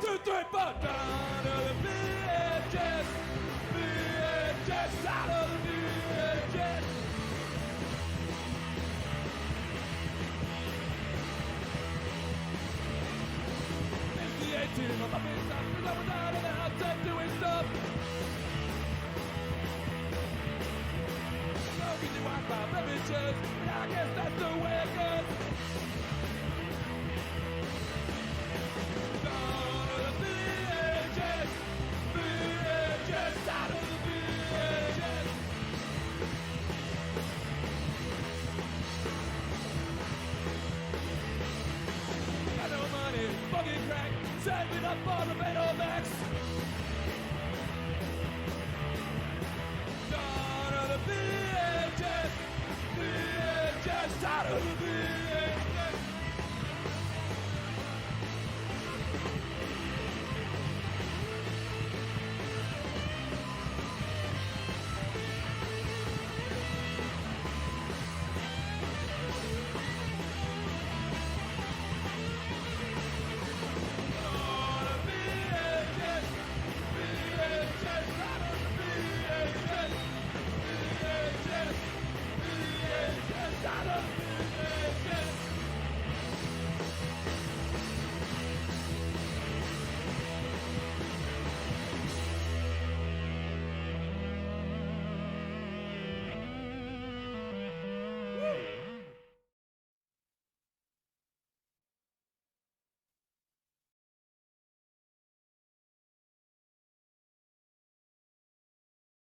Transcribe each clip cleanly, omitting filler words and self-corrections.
2, 3, 4. Down to the VHS. VHS out of the VHS. It's the 18 of my business. I was out of the house and doing stuff. Smoking the Wi-Fi beverages. But I guess that's the way it goes. Down to the VHS. VHS out of the VHS. Got no money, fucking crack, saving up for the Betamax. Down to the VHS, VHS, out of the VHS.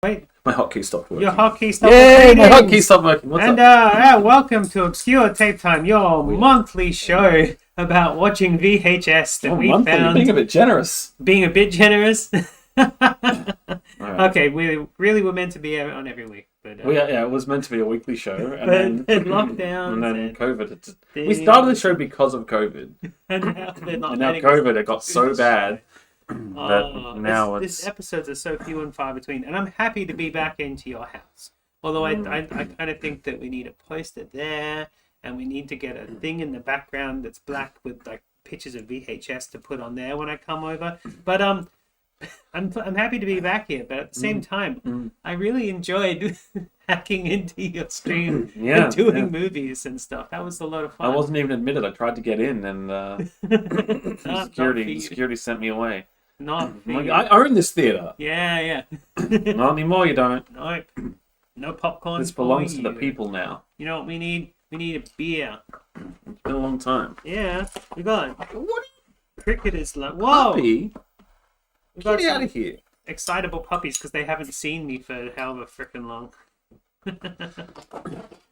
Wait, My hotkey stopped working. your hotkey stopped Yay, working. my hotkey stopped working. What's And up? welcome to Obscure Tape Time, your monthly show about watching VHS that we Monthly, found being a bit generous. being a bit generous. Alright. Okay, we really were meant to be on every week, but Yeah, it was meant to be a weekly show, and but then lockdowns and then and COVID. We started the show because of COVID, and now they're not and now letting us COVID it got do so this bad show. that now These it's episodes are so few and far between, and I'm happy to be back into your house. Although I kind of think that we need a poster there, and we need to get a thing in the background that's black with like pictures of VHS to put on there when I come over. But I'm happy to be back here. But at the same time, I really enjoyed hacking into your stream Yeah, and doing yeah. movies and stuff. That was a lot of I fun. wasn't even admitted. I tried to get in, and Not for you. security sent me away. Not for I'm like, you. I own this theater. Yeah. Not anymore. You don't. Nope. No popcorn. This belongs for to the you. people now. You know what we need? We need a beer. It's been a long time. Yeah, we got What? cricketers. Whoa! Puppy? We got Get out some of here. excitable puppies because they haven't seen me for however frickin' long.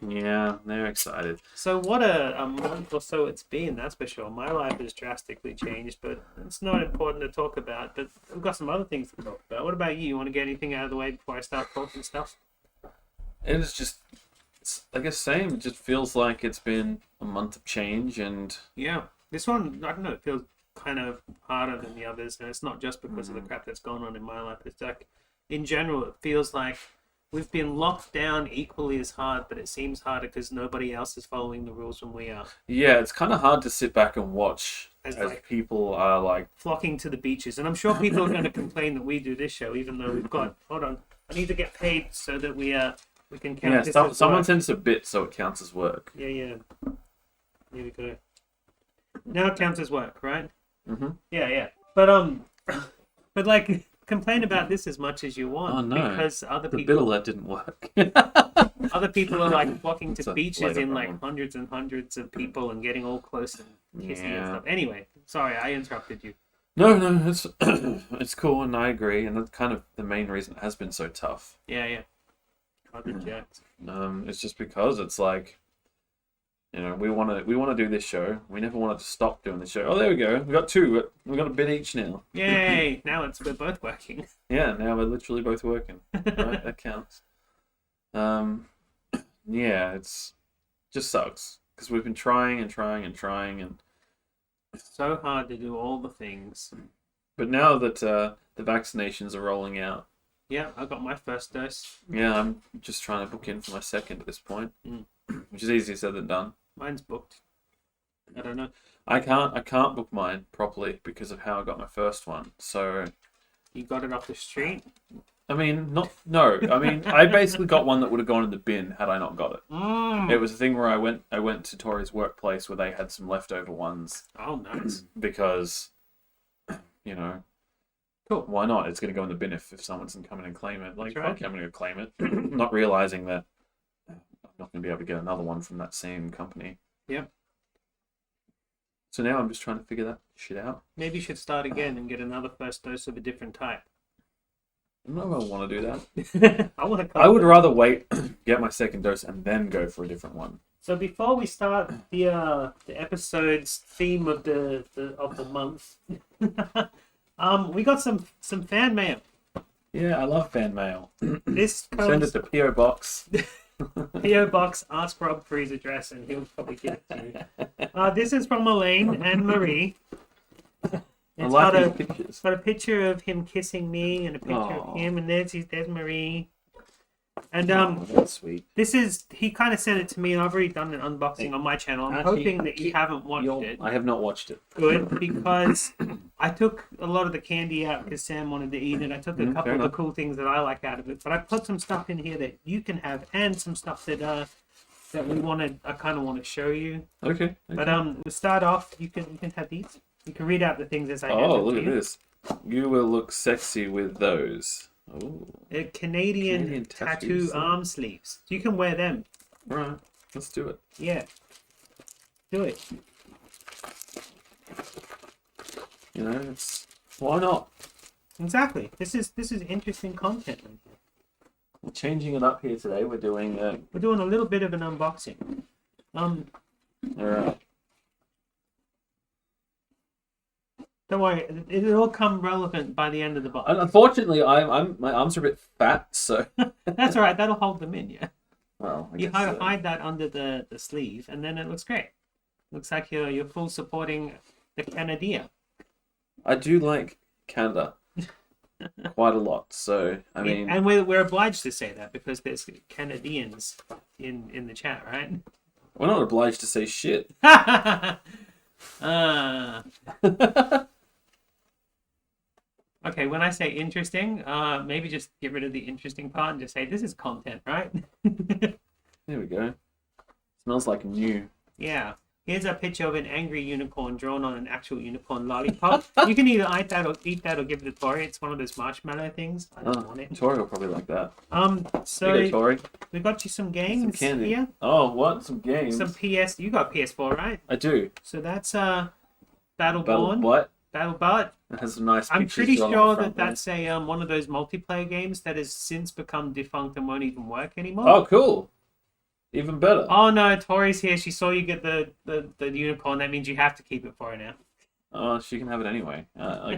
Yeah, they're excited. So what a month or so it's been, that's for sure. My life has drastically changed, but it's not important to talk about. But we've got some other things to talk about. What about you? You want to get anything out of the way before I start talking stuff? It is just, I guess, same. It just feels like it's been a month of change, and Yeah, this one, I don't know, it feels kind of harder than the others, and it's not just because of the crap that's gone on in my life. It's like, in general, it feels like we've been locked down equally as hard, but it seems harder because nobody else is following the rules when we are. yeah, it's kind of hard to sit back and watch As as like- people are like, Flocking to the beaches, and I'm sure people are going to complain that we do this show, even though we've got. Hold on, I need to get paid so that we can count yeah, this as someone work. sends a bit so it counts as work. Yeah. Here we go. Now it counts as work, right? Mm-hmm. Yeah. But like, complain about this as much as you want. Oh, no. Because other The people, bit didn't work. other people are like flocking It's to a beaches later in like problem. hundreds and hundreds of people and getting all close and kissing and Yeah. stuff. Anyway, sorry, I interrupted you. No, it's it's cool, and I agree, and that's kind of the main reason it has been so tough. Yeah. Other jokes. It's just because it's like, you know, we want to do this show. We never wanted to stop doing the show. Oh, there we go. We got two. We got a bit each now. Yay! Now we're both working. Yeah, now we're literally both working. Right, that counts. Yeah, it's just sucks because we've been trying and It's so hard to do all the things. but now that the vaccinations are rolling out, Yeah, I got my first dose. yeah, I'm just trying to book in for my second at this point, Mm. which is easier said than done. Mine's booked. I don't know. I can't book mine properly because of how I got my first one. So, You got it off the street? I mean, I basically got one that would have gone in the bin had I not got it. It was a thing where I went to Tori's workplace where they had some leftover ones Oh, nice. because, you know, Cool. why not? It's going to go in the bin if someone doesn't come in and claim it. Like, That's right. fuck, I'm going to go claim it. Not realizing that I'm not going to be able to get another one from that same company. Yep. So now I'm just trying to figure that shit out. Maybe you should start again and get another first dose of a different type. I don't know if I want to do that. I want to. I would rather wait, get my second dose, and then go for a different one. So before we start the episode's theme of the month, we got some fan mail. Yeah, I love fan mail. This Send comes it to PO Box. PO Box. Ask Rob for his address, and he'll probably give it to you. This is from Elaine and Marie. I like got these pictures. It's got a picture of him kissing me and a picture Aw. of him, and there's Marie. And That's sweet. he kind of sent it to me, and I've already done an unboxing on my channel. I'm Actually, hoping that you haven't watched it. I have not watched it. Good, because I took a lot of the candy out because Sam wanted to eat it. I took a couple fair of the enough. cool things that I like out of it, but I put some stuff in here that you can have, and some stuff that I kind of want to show you. Okay. But we'll start off. You can have these. You can read out the things as I hand Oh, them look to at you. this. You will look sexy with those. Oh. They're Canadian tattoo tattoos. arm sleeves. You can wear them. All right. Let's do it. Yeah. Do it. You know, why not? Exactly. This is interesting content. We're changing it up here today. We're doing. We're doing a little bit of an unboxing. All right. Don't worry, it'll all come relevant by the end of the box. And unfortunately, my arms are a bit fat, so. That's all right. That'll hold them in. Yeah. Well, I You guess so. hide that under the sleeve, and then it looks great. Looks like you're full supporting the Canada. I do like Canada quite a lot, so I mean, and we're obliged to say that because there's Canadians in the chat, right? we're not obliged to say shit. Okay, when I say interesting, maybe just get rid of the interesting part and just say this is content, right? There we go. Smells like new. Yeah. Here's a picture of an angry unicorn drawn on an actual unicorn lollipop. You can either eat that or give it to Tori. It's one of those marshmallow things. I don't want it. Tori will probably like that. So Here you go, Tori. we got you some games Some candy. here. Oh, what? Some games? Some PS. You got PS4, right? I do. So that's Battle Battleborn. what? BattleBot. It has some nice I'm pictures pretty drawn on sure the front that that's a one of those multiplayer games that has since become defunct and won't even work anymore. Oh, cool. Even better. Oh no, Tori's here. She saw you get the unicorn. That means you have to keep it for her now. Oh, she can have it anyway. I'm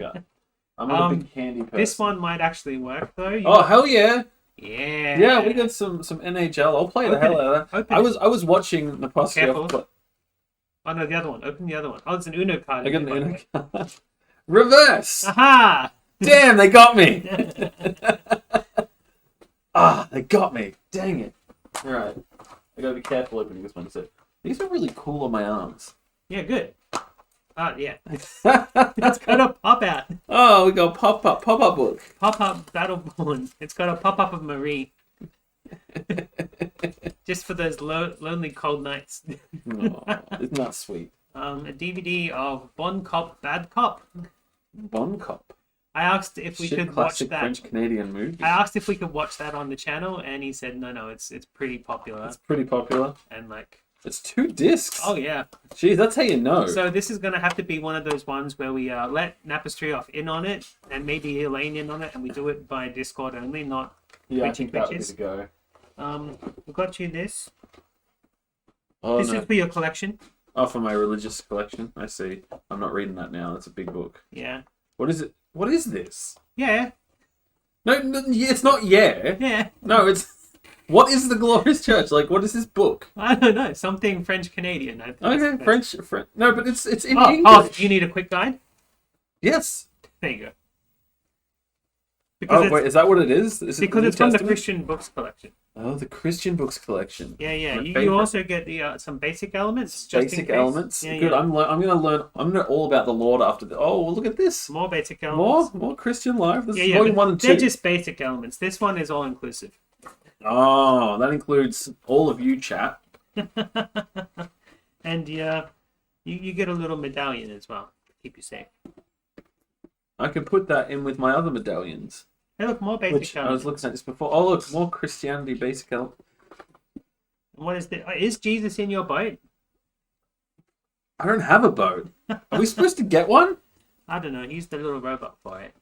not a big candy person. This one might actually work though. Oh, hell yeah. Yeah. Yeah, we got some NHL. I'll play the hell out of that. Open I was watching the past Careful. but Oh no, the other one. Open the other one. Oh, it's an Uno card. I got in there, by the way. an card. Reverse. Aha! Damn, they got me. They got me. Dang it. All right. I gotta be careful opening this one. So these are really cool on my arms. Yeah, good. Yeah. It's got a pop out. Oh, we got pop up book. Pop up Battleborn. It's got a pop up of Marie. Just for those lonely cold nights. Oh, isn't that sweet? A DVD of Bon Cop, Bad Cop. Bon Cop. I asked if we could watch classic that. French Canadian movie. I asked if we could watch that on the channel, and he said no, it's pretty popular. It's pretty popular. And like, It's 2 discs. oh yeah. Jeez, that's how you know. So this is gonna have to be one of those ones where we let Napastry off in on it, and maybe Elaine in on it, and we do it by Discord only, not yeah, I Twitchy think that would be pictures. the go. We got you this. Oh, This no. is for your collection. Oh, for my religious collection. I see. I'm not reading that now. That's a big book. Yeah. What is it? What is this? Yeah. No, it's not. Yeah. Yeah. No, it's. What is the Glorious Church? Like, what is this book? I don't know. Something French Canadian. Okay, French. No, but it's in Oh, English. you need a quick guide? Yes. There you go. Because Oh, wait, is that what it is? Is it because New it's from the Testament? Christian books collection. Oh, the Christian books collection. Yeah, yeah. My You favorite. also get the some basic elements. Just in Basic case. elements. Yeah, Good. yeah. I'm gonna learn. I'm gonna know all about the Lord after the. Oh, well, look at this. More basic elements. More Christian life. This Yeah, is yeah. volume But 1 and 2. they're just basic elements. This one is all inclusive. Oh, that includes all of you, chat. And you get a little medallion as well to keep you safe. I can put that in with my other medallions, Hey, look, more basic which I elements. was looking at this before. Oh, look, more Christianity basic elements. What is Is Jesus in your boat? I don't have a boat. Are we supposed to get one? I don't know. He's the little robot for it.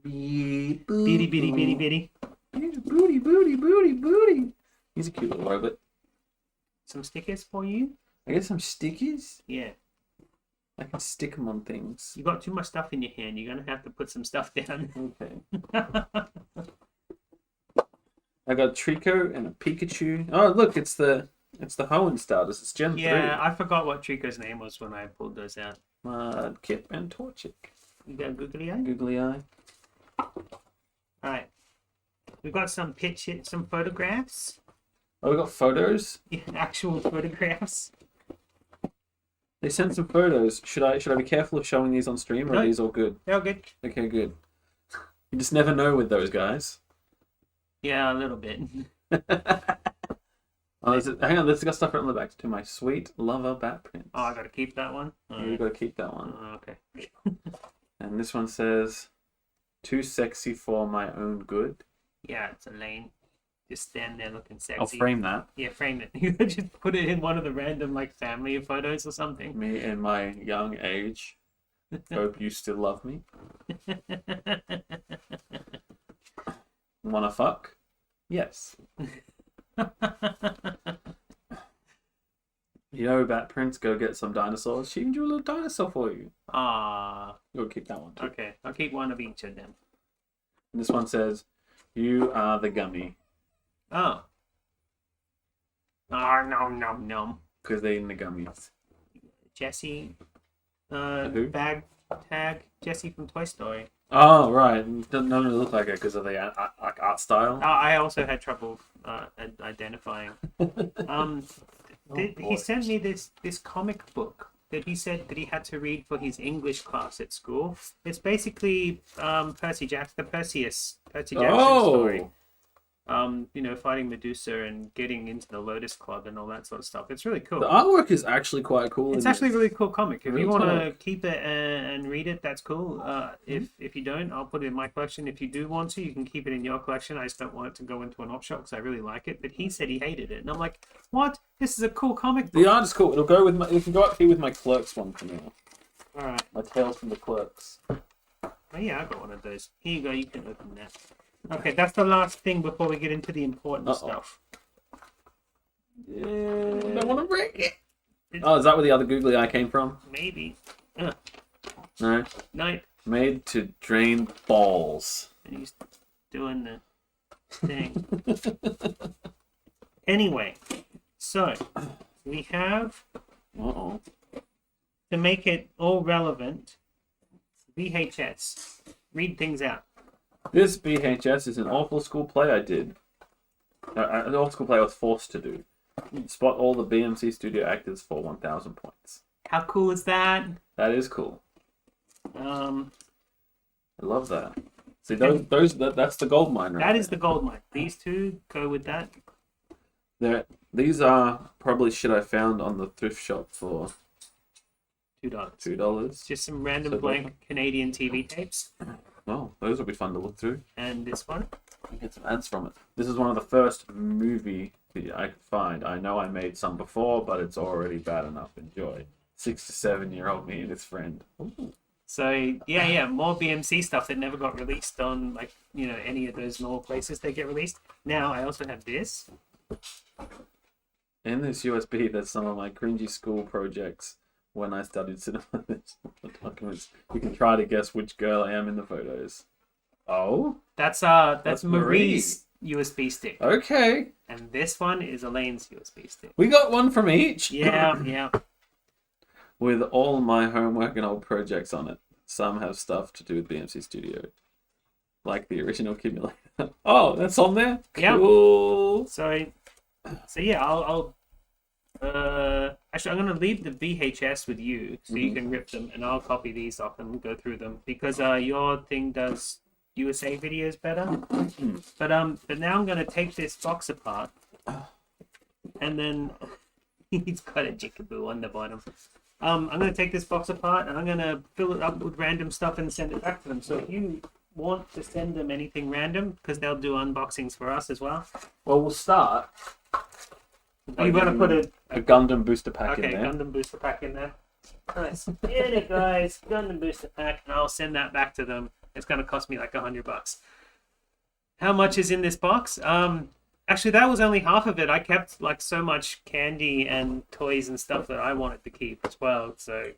Bitty Bitty, bitty, bitty, bitty. Booty, booty, booty, booty. He's a cute little robot. Some stickers for you? I get some stickers. Yeah. I can stick them on things. You got too much stuff in your hand. You're gonna have to put some stuff down. Okay. I got Trico and a Pikachu. Oh, look, it's the Hoenn starters. It's Gen 3. Yeah, I forgot what Trico's name was when I pulled those out. Kip and Torchic. You got googly eye? Googly eye. Alright. We've got some some photographs. Oh, we got photos. Yeah, actual photographs. They sent some photos. Should I be careful of showing these on stream, or No. are these all good? They're all good. Okay, good. You just never know with those guys. Yeah, a little bit. Oh, hang on, there's got stuff right on the back. To my sweet lover bat prince. Oh, I gotta keep that one. Yeah, you gotta keep that one. Oh, okay. And this one says, "Too sexy for my own good." Yeah, it's Elaine. Just stand there looking sexy. I'll frame that. Yeah, frame it. You just put it in one of the random like family photos or something. Me in my young age. Hope you still love me. Wanna fuck? Yes. Yo, Bat Prince, go get some dinosaurs. She can do a little dinosaur for you. Ah, You'll keep that one too. okay. I'll keep one of each of them. And this one says, "You are the gummy." Oh. Ah, nom nom nom. Because they're in the gummies. Jesse. Who? Bag tag. Jesse from Toy Story. Oh, right. None of them look like it because of the art style. Oh, I also had trouble identifying. He boy. sent me this comic book that he said that he had to read for his English class at school. It's basically Percy Jackson story. Fighting Medusa and getting into the Lotus Club and all that sort of stuff. It's really cool. The artwork is actually quite cool. It's actually a really cool comic. If Real you want to talk. keep it and read it, that's cool. If you don't, I'll put it in my collection. If you do want to, you can keep it in your collection. I just don't want it to go into an op shop because I really like it. But he said he hated it, and I'm like, what? This is a cool comic book. The art is cool. It'll go with my. It can go up here with my Clerks one for now. All right. My Tales from the Clerks. Oh yeah, I got one of those. Here you go. You can open that. Okay, that's the last thing before we get into the important stuff. Yeah, I don't want to break it. Oh, is that where the other googly eye came from? Maybe. No. Nope. Made to drain balls. And he's doing the thing. Anyway, so we have, Uh-oh. to make it all relevant, VHS. Read things out. This VHS is an awful school play I did. An awful school play I was forced to do. Spot all the BMC studio actors for 1,000 points. How cool is that? That is cool. Um, I love that. See, that's the gold mine right that is the gold mine. These two go with that. These are probably shit I found on the thrift shop for $2. $2. Just some random So blank Canadian TV tapes. Well, those will be fun to look through. And this one. I get some ads from it. This is one of the first movie I could find. I know I made some before, but it's already bad enough. Enjoy. 6 to 7-year-old me and his friend. Ooh. So yeah, more BMC stuff that never got released on any of those normal places they get released. Now I also have this. In this USB, there's some of my cringy school projects when I studied cinema. Documents. You can try to guess which girl I am in the photos. Oh? That's That's Marie's USB stick. Okay. And this one is Elaine's USB stick. We got one from each. Yeah. With all my homework and old projects on it. Some have stuff to do with BMC Studio. Like the original accumulator. Oh, that's on there? Yeah. Cool. So yeah, I'll actually, I'm gonna leave the VHS with you, so you can rip them, and I'll copy these off and go through them because your thing does USA videos better. But now I'm gonna take this box apart, and then he's got a jickaboo on the bottom. I'm gonna take this box apart and I'm gonna fill it up with random stuff and send it back to them. So if you want to send them anything random, because they'll do unboxings for us as well. Well, we'll start. Are you gonna put a Gundam booster pack in okay, there? Gundam booster pack in there. Nice. Get it, guys. Gundam booster pack, and I'll send that back to them. It's gonna cost me like $100. How much is in this box? Actually, that was only half of it. I kept like so much candy and toys and stuff that I wanted to keep as well. So,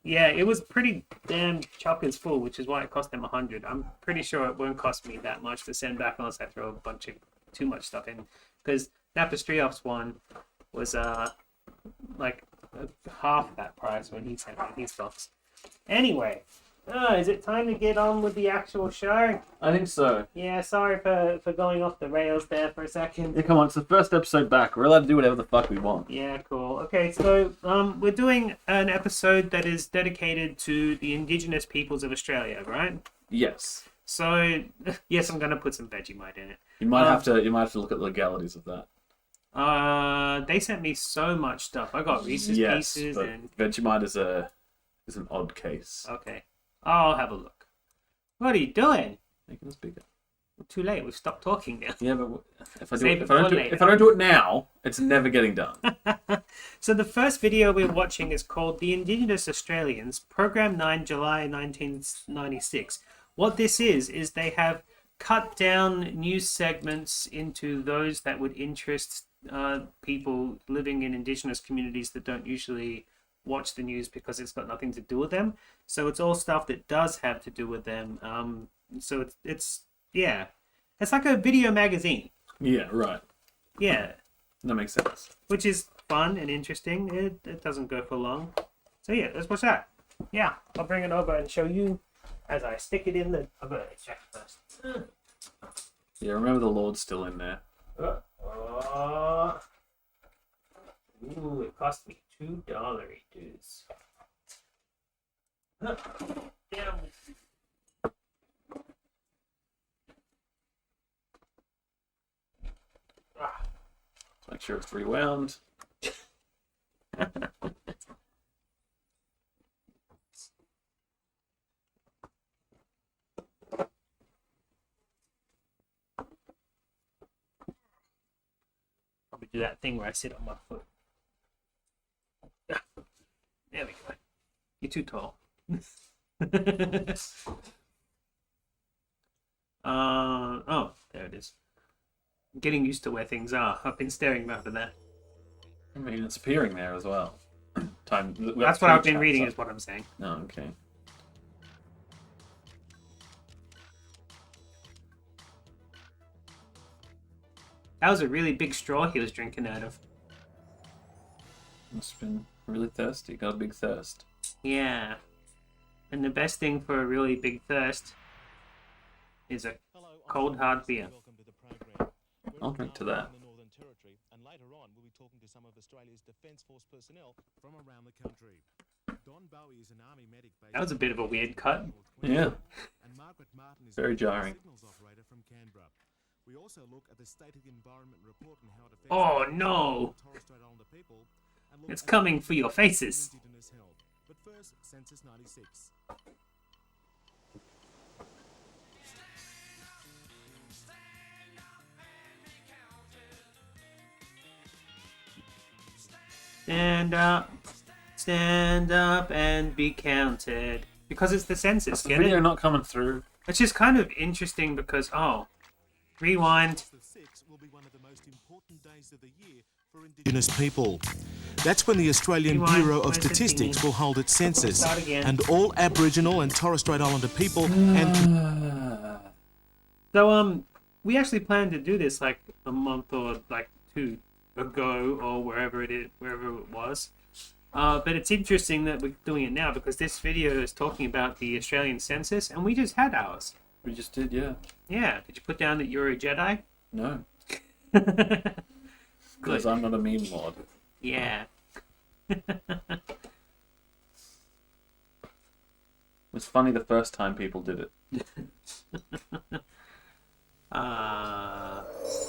yeah, it was pretty damn chockers full, which is why it cost them $100. I'm pretty sure it won't cost me that much to send back unless I throw a bunch of too much stuff in. Because Napastrioff's one was like half that price when he sent me his box. Anyway, is it time to get on with the actual show? I think so. Yeah, sorry for going off the rails there for a second. Yeah, come on, it's the first episode back. We're allowed to do whatever the fuck we want. Yeah, cool. Okay, so we're doing an episode that is dedicated to the Indigenous peoples of Australia, right? Yes. So yes, I'm gonna put some Vegemite in it. You might have to look at the legalities of that. They sent me so much stuff. I got Reese's Pieces but and Vegemite is an odd case. okay, I'll have a look. What are you doing? Making this bigger. Too late. We've stopped talking now. Yeah, but if I Save it do, for later. if I don't do it now, it's never getting done. So the first video we're watching is called The Indigenous Australians, Program 9, July 1996. What this is they have cut down news segments into those that would interest people living in Indigenous communities that don't usually watch the news because it's got nothing to do with them. So it's all stuff that does have to do with them. So it's like a video magazine. Yeah, right. Yeah, That makes sense. which is fun and interesting. It doesn't go for long. So yeah, let's watch that. Yeah, I'll bring it over and show you as I stick it in the... I've got to check first. Yeah, remember the Lord's still in there. Ooh, it cost me $2 dues. Damn. Make sure it's rewound. Probably do that thing where I sit on my foot. There we go. You're too tall. Oh, there it is. I'm getting used to where things are. I've been staring after that. I mean, it's appearing there as well. Time. That's what I've been reading, is what I'm saying. Oh, okay. That was a really big straw he was drinking out of. Must have been really thirsty. Got a big thirst. Yeah. And the best thing for a really big thirst is a cold, hard beer. I'll drink to that. And later on, we'll be talking to some of Australia's Defence Force personnel from around the country. Don Bowie is an army medic based. That was a bit of a weird cut. Yeah. And Margaret Martin is Very a jarring. signals operator from Canberra. We also look at the State of the Environment report and how Defence Oh, Force no. Torres Strait Islander people, and look It's at coming for your faces. Indigenous health. But first, Census 96. Stand up and be counted. Because it's the census, The get video it? not coming through. Which is kind of interesting because, rewind. The 6th will be one of the most important days of the year for Indigenous people. That's when the Australian Rewind. Bureau of Where's the Statistics thing? will hold its census, Start again. and all Aboriginal and Torres Strait Islander people and So, we actually planned to do this like a month or like two ago or wherever it was. But it's interesting that we're doing it now because this video is talking about the Australian census and we just had ours. We just did, yeah. Yeah. Did you put down that you're a Jedi? No, Good. because I'm not a meme mod. Yeah. It was funny the first time people did it.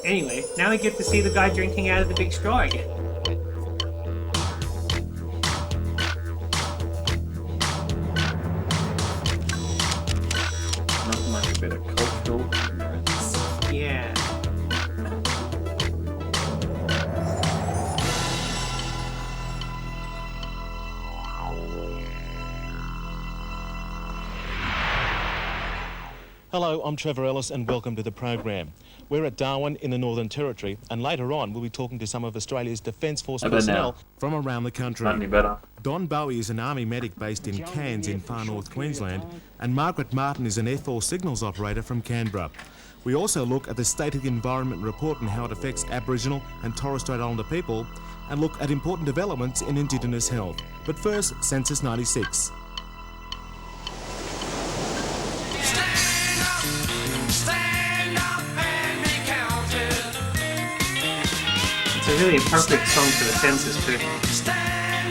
Anyway, now we get to see the guy drinking out of the big straw again. Nothing like a bit of cultural ignorance. Yeah. Hello, I'm Trevor Ellis and welcome to the program. We're at Darwin in the Northern Territory, and later on we'll be talking to some of Australia's Defence Force How about personnel now? from around the country. Not any better. Don Bowie is an Army medic based in Cairns in far north Queensland, and Margaret Martin is an Air Force signals operator from Canberra. We also look at the State of the Environment report and how it affects Aboriginal and Torres Strait Islander people, and look at important developments in Indigenous health. But first, Census 96. It's a really appropriate song for the census, too.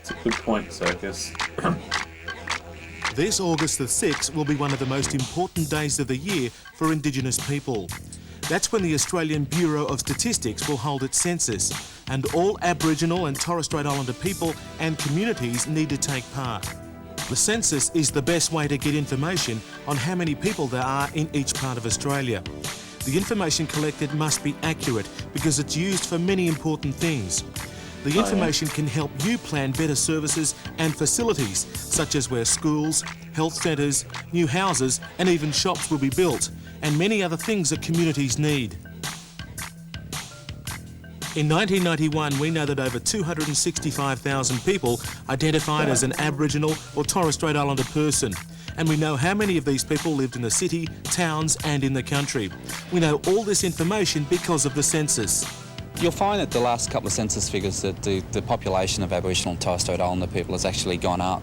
It's a good point, Circus. This August the 6th will be one of the most important days of the year for Indigenous people. That's when the Australian Bureau of Statistics will hold its census, and all Aboriginal and Torres Strait Islander people and communities need to take part. The census is the best way to get information on how many people there are in each part of Australia. The information collected must be accurate because it's used for many important things. The information can help you plan better services and facilities, such as where schools, health centres, new houses and even shops will be built, and many other things that communities need. In 1991, we know that over 265,000 people identified as an Aboriginal or Torres Strait Islander person. And we know how many of these people lived in the city, towns and in the country. We know all this information because of the census. You'll find that the last couple of census figures that the population of Aboriginal and Torres Strait Islander people has actually gone up.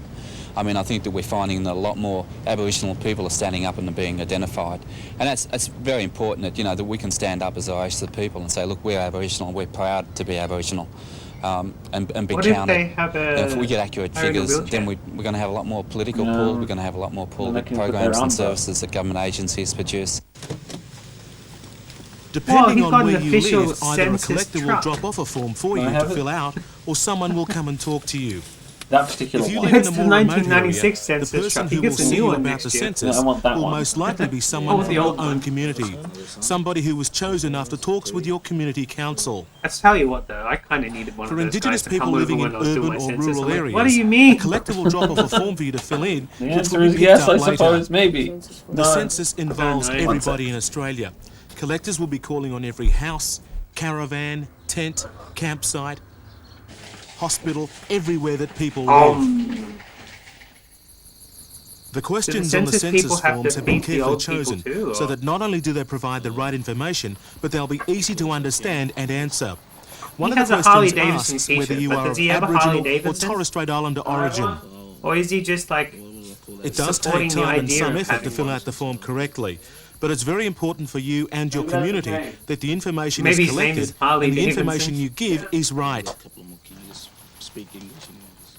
I mean, I think that we're finding that a lot more Aboriginal people are standing up and are being identified. And that's very important that, you know, that we can stand up as Irish people and say, look, we're Aboriginal, we're proud to be Aboriginal, and be What counted. if they have a... You know, if we get accurate are in a figures, wheelchair? then we're going to have a lot more political No. pull, we're going to have a lot more pull They that can put their programs and arms up. services that government agencies produce. Depending he's on got an where you official live, either a census collector will truck. drop off a form for Can you I to have it? fill out, or someone will come and talk to you. That particular If you one. live in It's a the more remote 1996 area, the census person truck. He who will gets a see new you one about next the year. census Yeah, I want that will one. most likely be someone the from your old own one. community, somebody who was chosen after talks with your community council. I tell you what, though, I kind of needed one For of those Indigenous guys to people come over living when in I was doing urban my or census. rural I'm like, areas, what do you a mean? collector will drop off a form for you to fill in, The which answer will is be yes, picked I up later. suppose, maybe. The No. census involves know. everybody in Australia. Collectors will be calling on every house, caravan, tent, campsite, hospital, everywhere that people live. The questions on the census people census have forms to have been beat the carefully old people chosen too, so or- that not only do they provide the right information, but they'll be easy to understand and answer. One He of has the a Harley questions Davidson asks whether t-shirt, you but are does of he have a Harley Aboriginal or Davidson? Torres Strait Islander origin. Or is he just like... It does supporting take the time and idea some of effort to having fill one? out the form correctly. But it's very important for you and your community that the information Maybe is his name collected is Harley and the Davidson. information you give is right.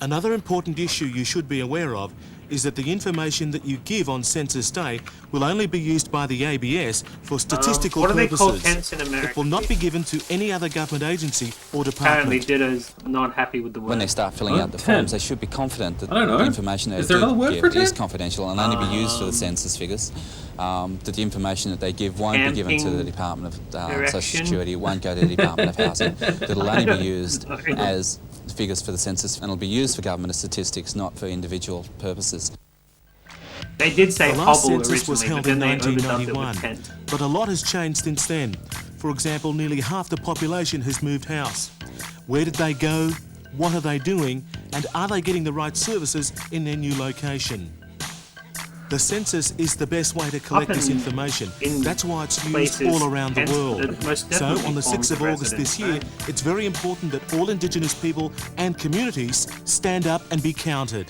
Another important issue you should be aware of is that the information that you give on Census Day will only be used by the ABS for statistical what do they call purposes. tents in America? It will not be given to any other government agency or Apparently department. Ditto's not happy with the word. When they start filling out the Tent. forms, they should be confident that I don't know. the information they Is there do another word give for is tent? confidential and only be used for the census figures. That the information that they give won't be given to the Camping Department of direction. Social Security, it won't go to the Department of Housing. It'll only be used as figures for the census and it'll be used for government statistics, not for individual purposes. They did say The last hobble census was originally, held but in then they overdubbed it 1991, with tent. but a lot has changed since then. For example, nearly half the population has moved house. Where did they go? What are they doing? And are they getting the right services in their new location? The census is the best way to collect this Often information. in That's why it's used places, all around the hence world. the most So definitely on the 6th forms of of August this year, residence, it's very important that all Indigenous people and communities stand up and be counted.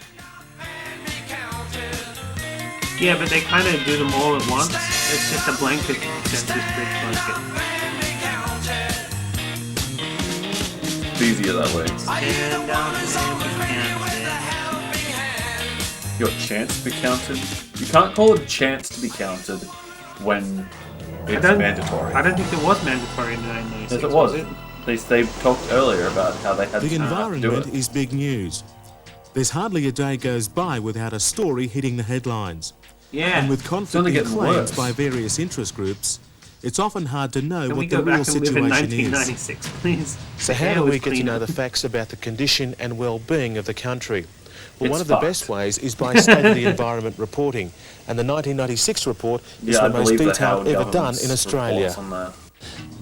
Yeah, but they kind of do them all at once. It's just a blanket census blanket. It's easier that way. And Your chance to be counted. You can't call it a chance to be counted when it's mandatory. I don't think it was mandatory in 1996. Yes, it was. They talked earlier about how they had The to do environment it. is big news. There's hardly a day goes by without a story hitting the headlines. Yeah. And with only conflicting getting claims worse. by various interest groups, it's often hard to know Can we what go the real back and live in situation is. 1996, please? So how do we get to know the facts about the condition and well-being of the country? Well, It's one of the fucked. best ways is by State of the Environment reporting, and the 1996 report is I the most believe the detailed Howard ever done government's in Australia. reports on that.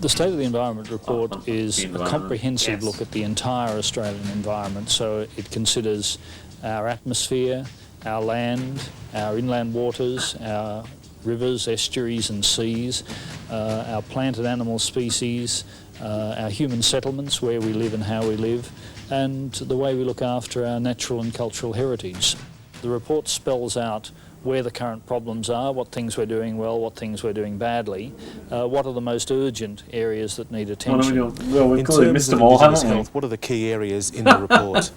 The State of the Environment report is The a environment. comprehensive Yes. look at the entire Australian environment. So it considers our atmosphere, our land, our inland waters, our rivers, estuaries and seas, our plant and animal species, our human settlements, where we live and how we live, and the way we look after our natural and cultural heritage. The report spells out where the current problems are, what things we're doing well, what things we're doing badly, what are the most urgent areas that need What are we attention. doing? Well, we've In clearly terms missed of them all, Indigenous haven't we? health, what are the key areas in the report?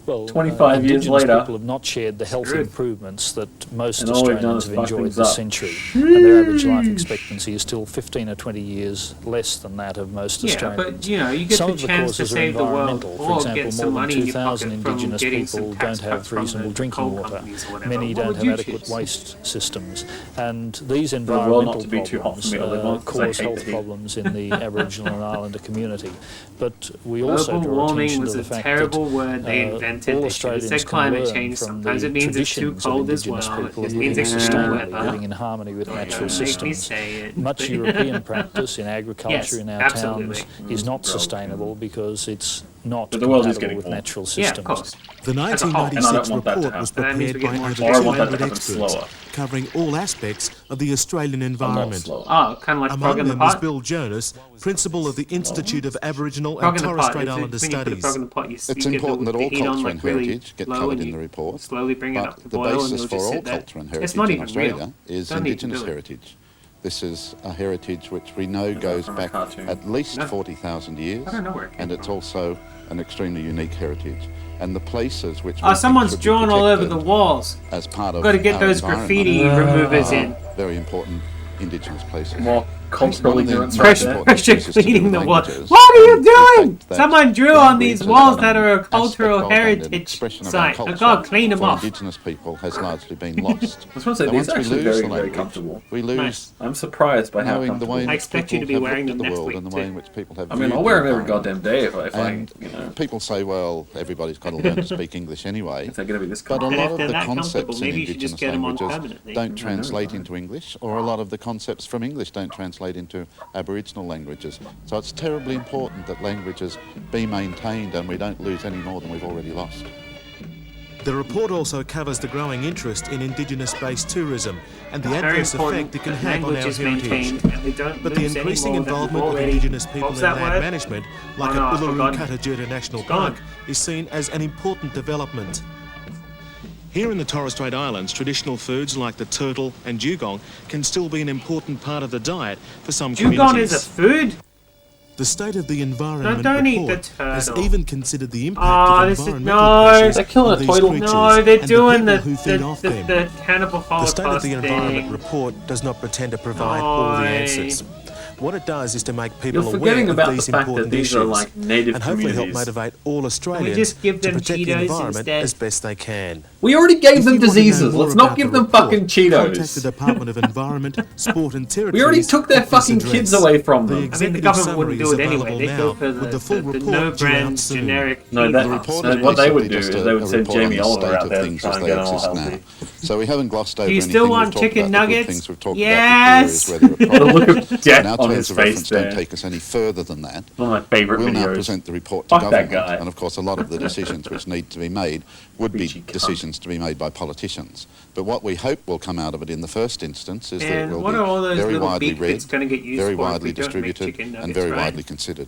Well, 25 years Indigenous later. people have not shared the health Screwed. improvements that most And all we've done Australians is have fuck enjoyed things this up. century. And their average life expectancy is still 15 or 20 years less than that of most Yeah, Australians. but you get Some the of the chance to causes are save the world, environmental. For or example, get some more than money in your 2,000 pocket from Indigenous getting some people tax don't have cuts from reasonable the drinking coal water. companies or whatever. Many What don't would have you adequate choose? waste systems. And these well environmental not to be too hot for problems me to live on, 'cause I cause hate the health heat. problems in the Aboriginal and Islander community. But we also Global draw warming attention was to a the fact terrible that word they all invented. They should have Australians said can climate learn change. from Sometimes the it means it's too traditions of cold as Indigenous well. It people just living means extreme sustainably, weather. living in harmony with natural Don't make me systems. say it. Much but- European practice in agriculture Yes, in our absolutely. towns is not sustainable because it's not But the world is compatible getting with warm. natural Yeah, systems. of course. The As a whole. And I 1996 don't want that to report happen. was But that means prepared we get by more over Or I want that to 200 happen experts, slower. covering all aspects of the Australian A lot environment. slower. Oh, kind of like Among frog in the them was pot. Bill Jonas, principal of the Institute of Aboriginal Frog and in the Torres pot. Strait When Islander you put a Studies. frog in the pot, you It's get important the that all heat on culture like and really heritage get low covered and in you the report, slowly bring it up but to the boil and basis you'll for just all sit there. culture and It's heritage not in even Australia real. is Don't need to Indigenous do it. heritage. This is a heritage which we know that goes from a back cartoon? at least No. 40,000 years, I don't know where it came and it's from. also an extremely unique heritage. And the places which we Oh, think someone's should be drawn all over the protected walls. as part of Got to get our those environment graffiti are removers in. very important Indigenous places. More cultural One of the ignorance most right Pressure, there. important pressure pieces to do cleaning with the walls. languages, What are you and the doing? fact that Someone drew on these language walls is that are a aspect cultural of and an heritage expression of our site. Oh culture God, clean them for off. Indigenous people has largely been lost. I was going to say, And these once are we actually lose very, the very language, comfortable. we lose Nice. I'm surprised by how knowing the comfortable. way in I which expect you people to be have wearing looked at them the next world week, and the too. way in which people have I mean, viewed I'll wear the them every environment. goddamn day if I And you know. people say, well, everybody's got to learn to speak English anyway. If they're going to be this But a comfortable. lot of they're the that comfortable, concepts in maybe you should just Indigenous get them on languages permanently. don't never translate mind. into English, or a lot of the concepts from English don't translate into Aboriginal languages. So it's terribly important that languages be maintained and we don't lose any more than we've already lost. The report also covers the growing interest in Indigenous-based tourism and the It's very adverse important effect it can that have on language our is heritage. maintained and they don't But the lose any increasing more than involvement of already- Indigenous people what in was that land word? management, like Oh, no, at I've Uluru forgotten. Kata National gone. Park, is seen as an important development. Here in the Torres Strait Islands, traditional foods like the turtle and dugong can still be an important part of the diet for some Dugong communities. is a food? The State of the Environment don't eat the report has turtle. even considered the impact Oh, of this is- environmental no. pressures They're killing on a these turtle. creatures No, they're and doing the the, people who feed off them. the cannibal The State of Holocaust the Environment thing. report does not pretend to provide all the Oi. answers. What it does is to make people You're aware forgetting of about these the fact that important these issues are like native and hopefully help communities. motivate all Australians just give to them protect the Cheetos environment instead? as best they can. We already If gave you them want to know diseases. more Let's not about give the them fucking report, Contact the Cheetos. Department of Environment, Sport and Territories. We already took their at this fucking kids address. away from The them. I mean, the executive government wouldn't summary do it is anyway. available They'd now go for with the full the report no due out brand soon. generic. No, feed that- stuff. report no, is what they would basically do just is a- they would a send report on Jamie the Oliver state out of there to things try as and they get them all exist healthy. now. So we haven't glossed over Do you anything. still We've want talked chicken about the good nuggets? things. We've talked Yes! about the areas where there The are look problems. of death And our on terms his of face reference don't there. take us any further than that. One of my favourite We'll now videos. present the report to Fuck that government, guy. and of course a lot of the decisions which need to be made would be Beachy cunt. decisions to be made by politicians. But what we hope will come out of it in the first instance is that it And will what are all be those very little widely beak read, bits going to get used very for if widely we don't make distributed, chicken and nuggets, very right? widely considered.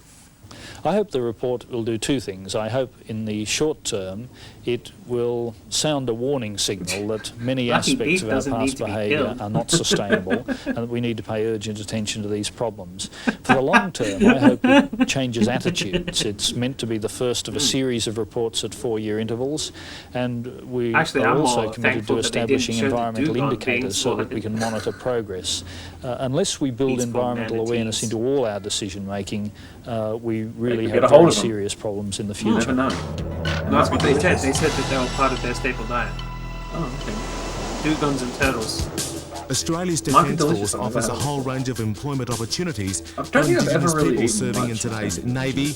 I hope the report will do two things. I hope in the short term it will sound a warning signal that many Lucky aspects beef of our doesn't need past to be behaviour killed. are not sustainable and that we need to pay urgent attention to these problems. For the long term, I hope it changes attitudes. It's meant to be the first of a series of reports at 4-year intervals, and we Actually, are I'm also more committed thankful to that they didn't establishing show the environmental dugong being indicators so that we slaughtered. can monitor progress. Unless we build Peaceful environmental awareness manatees. into all our decision making, we really could get have a hold very of them. serious problems in the You future. never know. That's what they said. They said that they were part of their staple diet. Oh, okay. Dugongs and turtles. Australia's Might be Defence delicious, Force I've never offers a had it whole before. range of employment opportunities I for don't think I've ever Indigenous really people eaten serving in much today's chicken. Navy,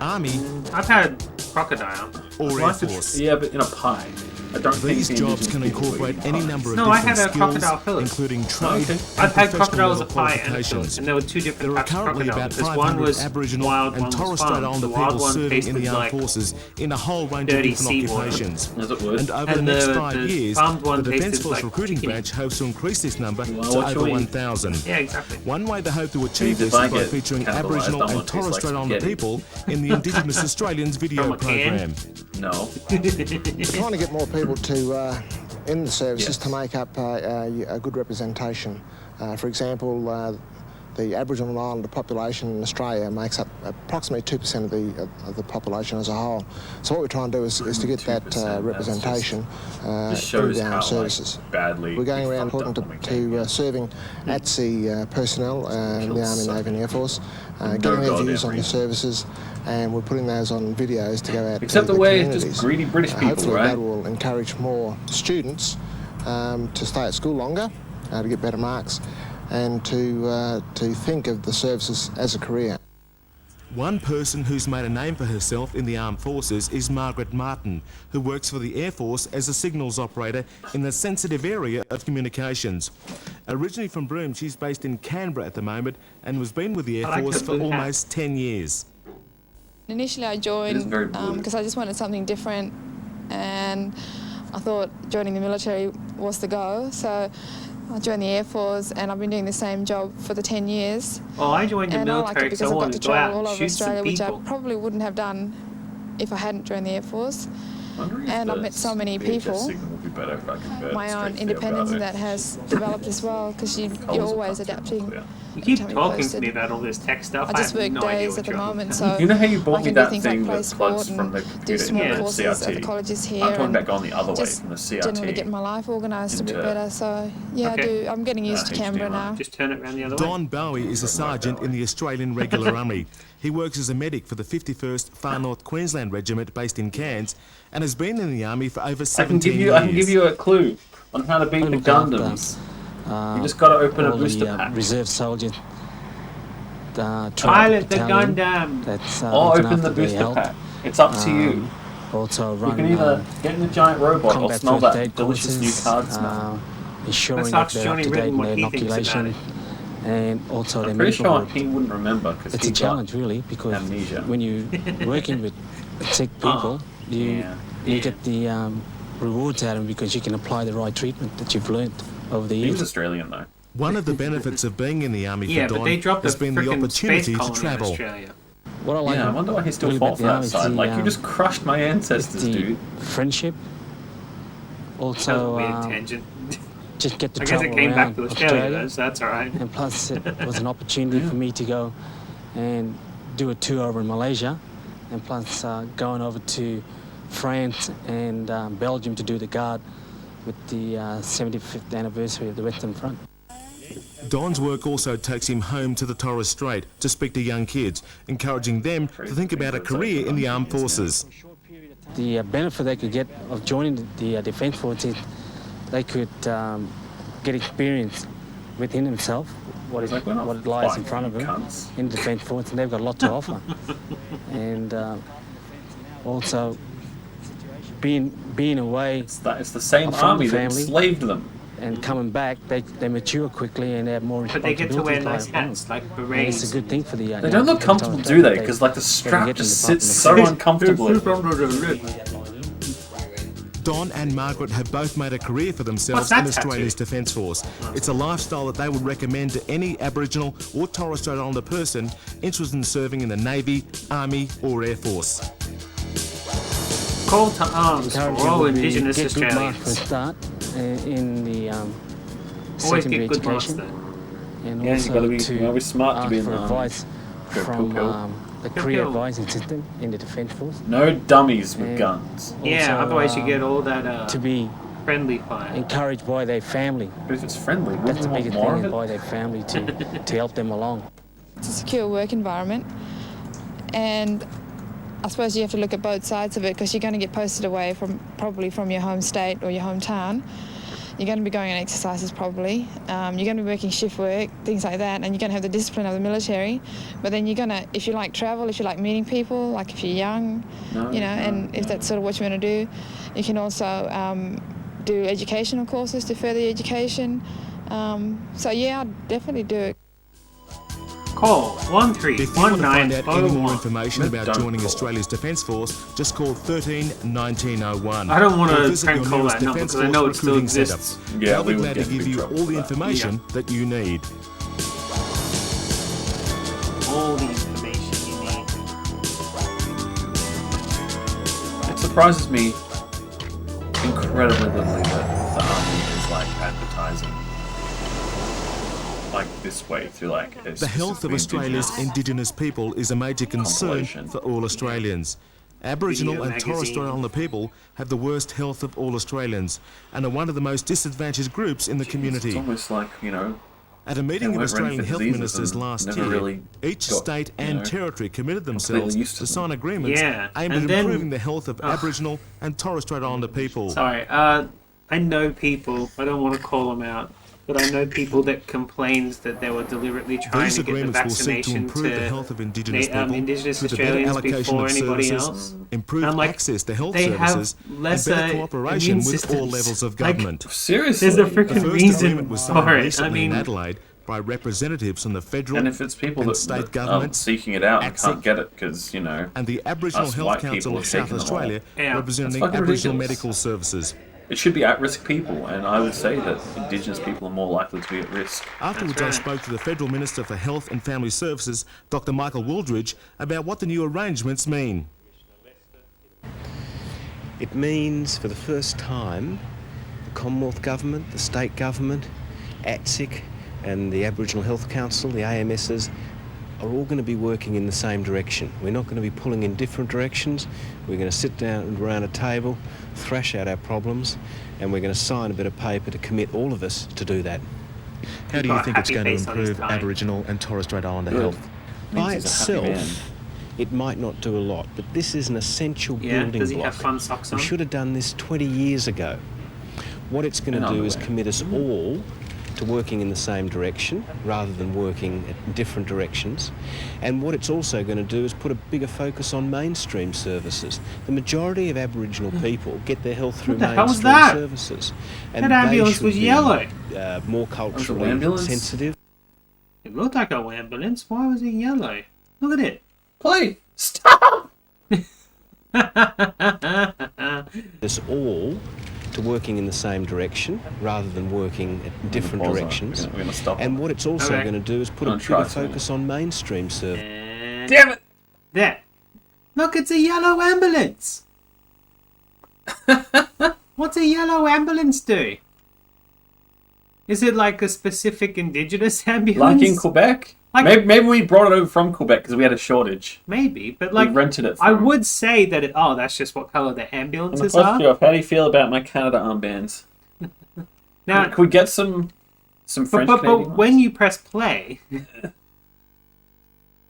Army I've had crocodile. or Air Force. Yeah, but in a pie. I don't think These the jobs Indigenous can people incorporate eat any pies. number of No, I different had a skills, crocodile fillet. including trade Okay. and I've had professional crocodile as a level pie and a fillet, qualifications. and there were two There different are types of currently crocodile. about Because 500 one was Aboriginal wild, and one was Torres Strait farmed. Islander The wild people one serving in tasted the armed like forces in a whole range of dirty different seawater. occupations. As it would. And over And the next the 5 years, farmed one the Defence tasted Force like recruiting chicken. branch hopes to increase this number Well, to what over you eat? 1,000. Yeah, exactly. One way they hope to achieve If this I is by get featuring cannibalised, Aboriginal I and want to taste Torres like Strait Islander spaghetti. people in the Indigenous Australians video From a can? program. No. We're trying to get more people to in the services Yes. to make up a good representation. For example, the Aboriginal and Islander population in Australia makes up approximately 2% of the population as a whole. So what we're trying to do is to get that 2%, representation Just through shows the how armed services. badly We're going we around fucked talking up when we came to here. serving at-sea personnel in the Army, Navy and Air Force, No getting their goddamn views on the reason. services, and we're putting those on videos to go out Except to the the way it's communities. just greedy British people, Hopefully right? that will encourage more students to stay at school longer, to get better marks, and to think of the services as a career. One person who's made a name for herself in the armed forces is Margaret Martin, who works for the Air Force as a signals operator in the sensitive area of communications. Originally from Broome, she's based in Canberra at the moment and has been with the Air I like Force the for blue hat. almost 10 years. Initially I It is joined very blue. because I just wanted something different, and I thought joining the military was the go. So I joined the Air Force and I've been doing the same job for the 10 years. Well, I joined the And I like military it because I because I've got wanted to to go out travel all and over shoot some Australia, which I people. probably wouldn't have done if I hadn't joined the Air Force. Wondering if And I've the met so many VHS people. signal would be better if I converted My straight own to the independence in Alberto. that has developed as well, because you're Colours are always comfortable, adapting. yeah. You keep Time we talking to posted. me about all this tech stuff. I just have work no idea days what at the you're on moment, about. so You know how you bought I me can do that things thing like play that plugs sport from the and do computer small into the courses at CRT? the colleges here. I'm coming and back on the other way just from the CRT. generally get my life organised a bit into- better. So yeah, Okay. I'm getting used to Canberra HDMI. now. Just turn it around the other way. Don Bowie is a sergeant in the Australian Regular Army. He works as a medic for the 51st Far North Queensland Regiment based in Cairns and has been in the Army for over 17 years. I can give you a clue on how to beat the look after, Gundams. You just got to open a all booster the pack. reserve soldiers. Pilot the Gundam. That's Or looking open the after their booster health. pack. It's up to you. Also You run can either get in the giant robot or combat smell first that aid delicious new courses, card smell. ensuring Let's that ask they're Johnny up to date Ritten in what their he thinks about inoculation, it. and also their I'm pretty medical sure work. he wouldn't remember because It's he a challenge, really, because amnesia. when you're working with sick people, you get the rewards out of them because you can apply the right treatment that you've learnt over the He was years. Australian though. One of the benefits of being in the Army Yeah, for but Don they dropped a has been the frickin' space opportunity to colony in travel. Australia. What I like Yeah, I wonder why he still really fought about for the that army is side. the, Like you just crushed my ancestors, the dude. friendship. That was Also, a weird tangent. just get to I guess travel it came around back to Australia, though, so that's alright. And plus, it was an opportunity for me to go and do a tour over in Malaysia, and plus going over to France and Belgium to do the guard with the 75th anniversary of the Western Front. Don's work also takes him home to the Torres Strait to speak to young kids, encouraging them to think about a career in the armed forces. The benefit they could get of joining the Defence Force is they could get experience within themselves, what Like, we're not what lies in fighting, front of you them cunts. in the Defence Force, and they've got a lot to offer. And also being away It's the same from army the that family. enslaved them. and coming back, they mature quickly and they have more But they get to wear responsibilities. nice hats, like And berets. it's a good thing for the They don't look comfortable, do they? Because like the strap just sits so uncomfortably. Don and Margaret have both made a career for themselves What's in that Australia's tattoo? Defence Force. It's a lifestyle that they would recommend to any Aboriginal or Torres Strait Islander person interested in serving in the Navy, Army or Air Force. Call to arms for Encourage all you to Indigenous get good marks for a Australians. start in the Always secondary get good marks education, though. and Yeah, you also gotta be- to you gotta be smart to ask be in for the army. advice Go from cool. the career Cool. advising system in the Defence Force. No dummies with And guns. Yeah, also, otherwise you get all that to be friendly fire. encouraged by their family. But if it's friendly, That's wouldn't the you want biggest more thing, of is by it? their family to help them along. It's a secure work environment, and I suppose you have to look at both sides of it, because you're going to get posted away probably from your home state or your hometown. You're going to be going on exercises probably. You're going to be working shift work, things like that, and you're going to have the discipline of the military. But then you're going to, if you like travel, if you like meeting people, like if you're young, and if that's sort of what you want to do, you can also do educational courses to further your education. So yeah, I'd definitely do it. Call If you want to find out any more 131901. information about Don't joining call. Australia's Defence Force, just call 13 1901. I don't want Or to visit prank your call nearest that number Defence because I know it Force still recruiting exists. centre. Yeah, They'll we be would glad to get in give big you trouble all the for that. information that you need. All the information you need. It surprises me incredibly little that the army is like advertising like this way through like The health of Australia's Indigenous people is a major concern Compilation. for all Australians. Aboriginal Video and Torres Strait magazine. Islander people have the worst health of all Australians and are one of the most disadvantaged groups in the It's community. almost like, At a meeting they of weren't ready Australian for health diseases ministers and last never year, really each got, state and territory committed themselves used to to them. sign agreements Yeah, aimed and at then- improving the health of Aboriginal and Torres Strait Islander people. Sorry, I know people, I don't want to call them out, but I know people that complained that they were deliberately trying These to get the agreements will seek to vaccination improve the health of Indigenous people Indigenous through the better Australians allocation before of anybody services, else. improved I'm like, access to health they have services, and lesser better cooperation immune with all systems. levels of Like, government. seriously. There's a The freaking first reason agreement was signed for it. I recently in mean, Adelaide by representatives from the federal And if it's people and that, state that are governments, seeking it out and ATSIC, can't get it because, and the Aboriginal us Health white Council people of are South taking them Australia, all. Yeah. representing That's fucking Aboriginal ridiculous. medical services. it should be at-risk people, and I would say that Indigenous people are more likely to be at risk. Afterwards, I right. spoke to the Federal Minister for Health and Family Services, Dr. Michael Wooldridge, about what the new arrangements mean. It means for the first time the Commonwealth Government, the State Government, ATSIC and the Aboriginal Health Council, the AMSs, are all going to be working in the same direction. We're not going to be pulling in different directions. We're going to sit down around a table, thrash out our problems, and we're going to sign a bit of paper to commit all of us to do that. How do got you a think it's happy going to face on his improve tie. Aboriginal and Torres Strait Islander Good. health? By Means he's a happy man. itself, it might not do a lot, but this is an essential yeah, building does he block. have fun socks on? We should have done this 20 years ago. What it's going And to do is underwear. commit us all to working in the same direction rather than working at different directions. And what it's also going to do is put a bigger focus on mainstream services. The majority of Aboriginal people get their health through What the hell was mainstream that? services. And That they ambulance should was be, yellow. More an culturally ambulance? sensitive. It looked like an ambulance. Why was it yellow? Look at it. Play! Stop! Us all to working in the same direction rather than working at different Pause on it. directions. We're gonna stop And it. what it's also Okay. going to do is put a Don't try bigger something. focus on mainstream services. And Damn it! there. Look, it's a yellow ambulance. What's a yellow ambulance do? Is it like a specific Indigenous ambulance? Like in Quebec? Like- Maybe we brought it over from Quebec because we had a shortage. Maybe, but like we rented it. I from- would say that it. Oh, that's just what color the On the ambulances first are. off, how do you feel about my Canada armbands? Now, Can we get some French but Canadian when ones? you press play,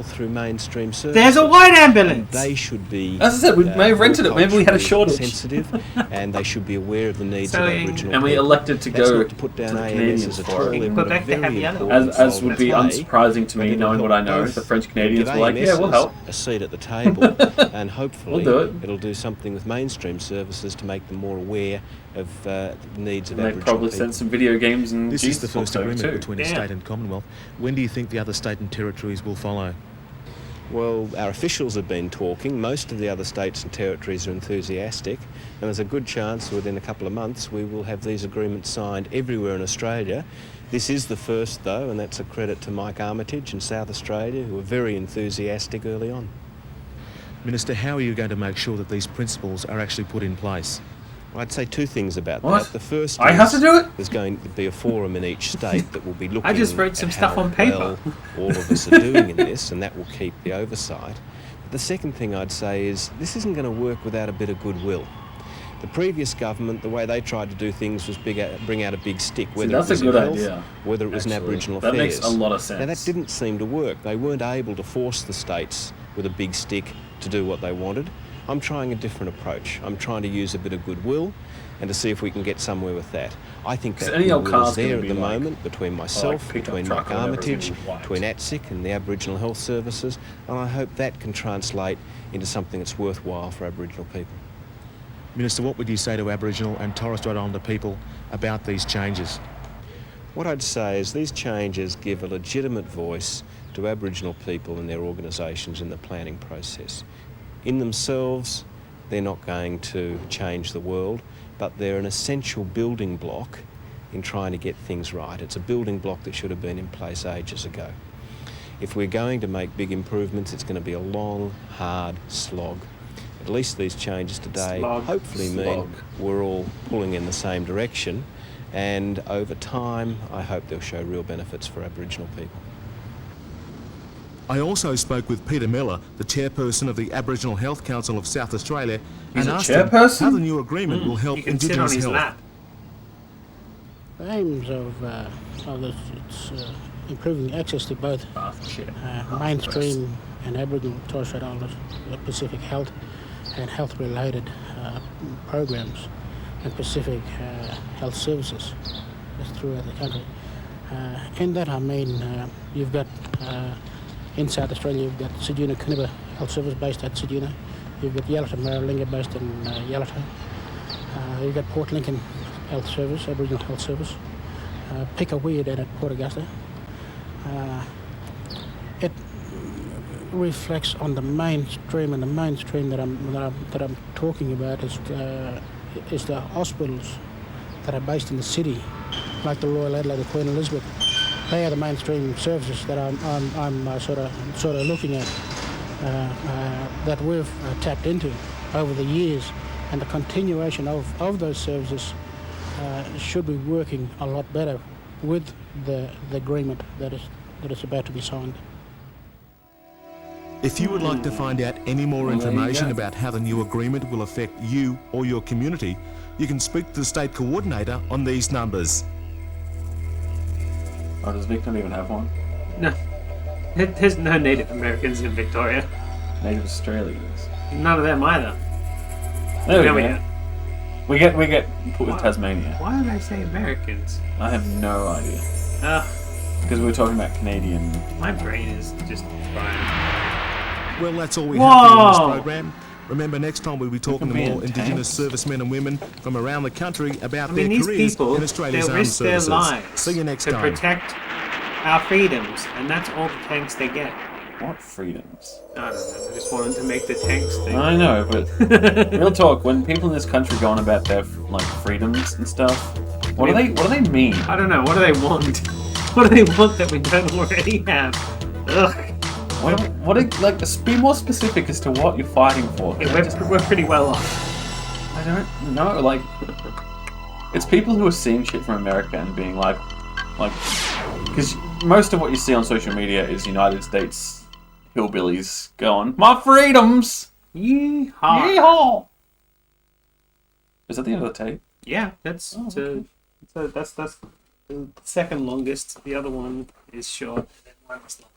through mainstream services. there's a white ambulance. They should be. As I said, we may have rented it. Maybe we had a culturally shortage. Sensitive, and they should be aware of the needs So of in- Aboriginal And we people. elected to That's go not to put down to the AMS Canadians at for all. it. They've In got a Quebec, they have very yellow. important As would role be to play, unsurprising to but me, it'll knowing what I help know. both The French Canadians give were like, yeah, we'll AMSs help. a seat at the table, and hopefully We'll do it. it'll do something with mainstream services to make them more aware of the needs of And they Aboriginal probably people. send some video games and This is the first over agreement too. between the Yeah. state and Commonwealth. When do you think the other state and territories will follow? Well, our officials have been talking. Most of the other states and territories are enthusiastic. and there's a good chance within a couple of months we will have these agreements signed everywhere in Australia. This is the first, though, and that's a credit to Mike Armitage in South Australia, who were very enthusiastic early on. Minister, how are you going to make sure that these principles are actually put in place? I'd say two things about What? that. The first I is have to do it? there's going to be a forum in each state that will be looking I just wrote some at stuff how on paper. well all of us are doing in this, and that will keep the oversight. The second thing I'd say is this isn't going to work without a bit of goodwill. The previous government, the way they tried to do things was bring out a big stick, whether that's it was a good in health, idea, whether it was in actually. Aboriginal That affairs. makes a lot of sense. Now that didn't seem to work. They weren't able to force the states with a big stick to do what they wanted. I'm trying a different approach. I'm trying to use a bit of goodwill and to see if we can get somewhere with that. I think that any old goodwill is car's gonna there at be the like- moment between myself, pickup between truck Mike or whatever, it's gonna Armitage, be white. between ATSIC and the Aboriginal Health Services, and I hope that can translate into something that's worthwhile for Aboriginal people. Minister, what would you say to Aboriginal and Torres Strait Islander people about these changes? What I'd say is these changes give a legitimate voice to Aboriginal people and their organisations in the planning process. In themselves, they're not going to change the world, but they're an essential building block in trying to get things right. It's a building block that should have been in place ages ago. If we're going to make big improvements, it's going to be a long, hard slog. At least these changes today hopefully mean we're all pulling in the same direction, and over time I hope they'll show real benefits for Aboriginal people. I also spoke with Peter Miller, the chairperson of the Aboriginal Health Council of South Australia, He's and a asked him chairperson? how the new agreement will help You can sit on Indigenous his health. lap. The aims of this, it's improving access to both mainstream and Aboriginal and Torres Strait Islander Pacific health and health-related programs and Pacific health services throughout the country. In that I mean you've got in South Australia you've got Ceduna Coonabar Health Service based at Ceduna, you've got Yalata Maralinga based in Yalata, you've got Port Lincoln Health Service, Aboriginal Health Service, Pickawee down at Port Augusta. It reflects on the mainstream, and the mainstream that I'm talking about is the hospitals that are based in the city, like the Royal Adelaide, the Queen Elizabeth. They are the mainstream services that I'm sort of looking at that we've tapped into over the years, and the continuation of those services should be working a lot better with the agreement that is about to be signed. If you would like to find out any more Well, there you information go. about how the new agreement will affect you or your community, you can speak to the state coordinator on these numbers. Oh, does Vic not even have one? No, there's no Native Americans in Victoria. Native Australians. None of them either. There There we we go. go. We get put with Tasmania. Why did I say Americans? I have no idea. Ugh, Because we were talking about Canadian. my brain is just fried. Well, that's all we have for you in this Whoa! program. Remember, next time we'll be talking to Look at me more in Indigenous tanks. servicemen and women from around the country about I mean, their these careers people, in they Australia's armed risk their services. lives See you next to time. protect our freedoms, and that's all the tanks they get. What freedoms? I don't know, I just wanted to make the tanks thing. I know, but real talk. When people in this country go on about their like freedoms and stuff, what do they mean? I don't know, what do they want? What do they want that we don't already have? Ugh. Be more specific as to what you're fighting for. Yeah, we're pretty well off. I don't know. Like, it's people who are seeing shit from America and being like, because most of what you see on social media is United States hillbillies going, "My freedoms!" Yeehaw. Yeehaw! Is that the end of the tape? Yeah, that's that's the second longest. The other one is short, and then one is longer.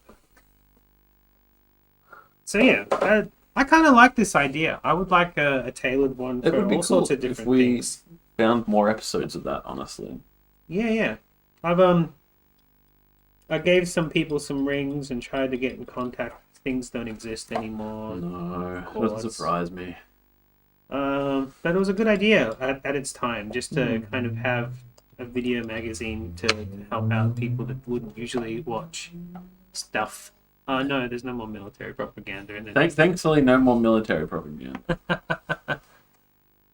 So yeah, I kind of like this idea. I would like a tailored one It for would be all cool sorts of if different we things. found more episodes of that. Honestly, Yeah. I gave some people some rings and tried to get in contact. Things don't exist anymore. no, it course. doesn't surprise me. But it was a good idea at its time, just to kind of have a video magazine to help out people that wouldn't usually watch stuff. No, there's no more military propaganda in it. Thankfully, no more military propaganda.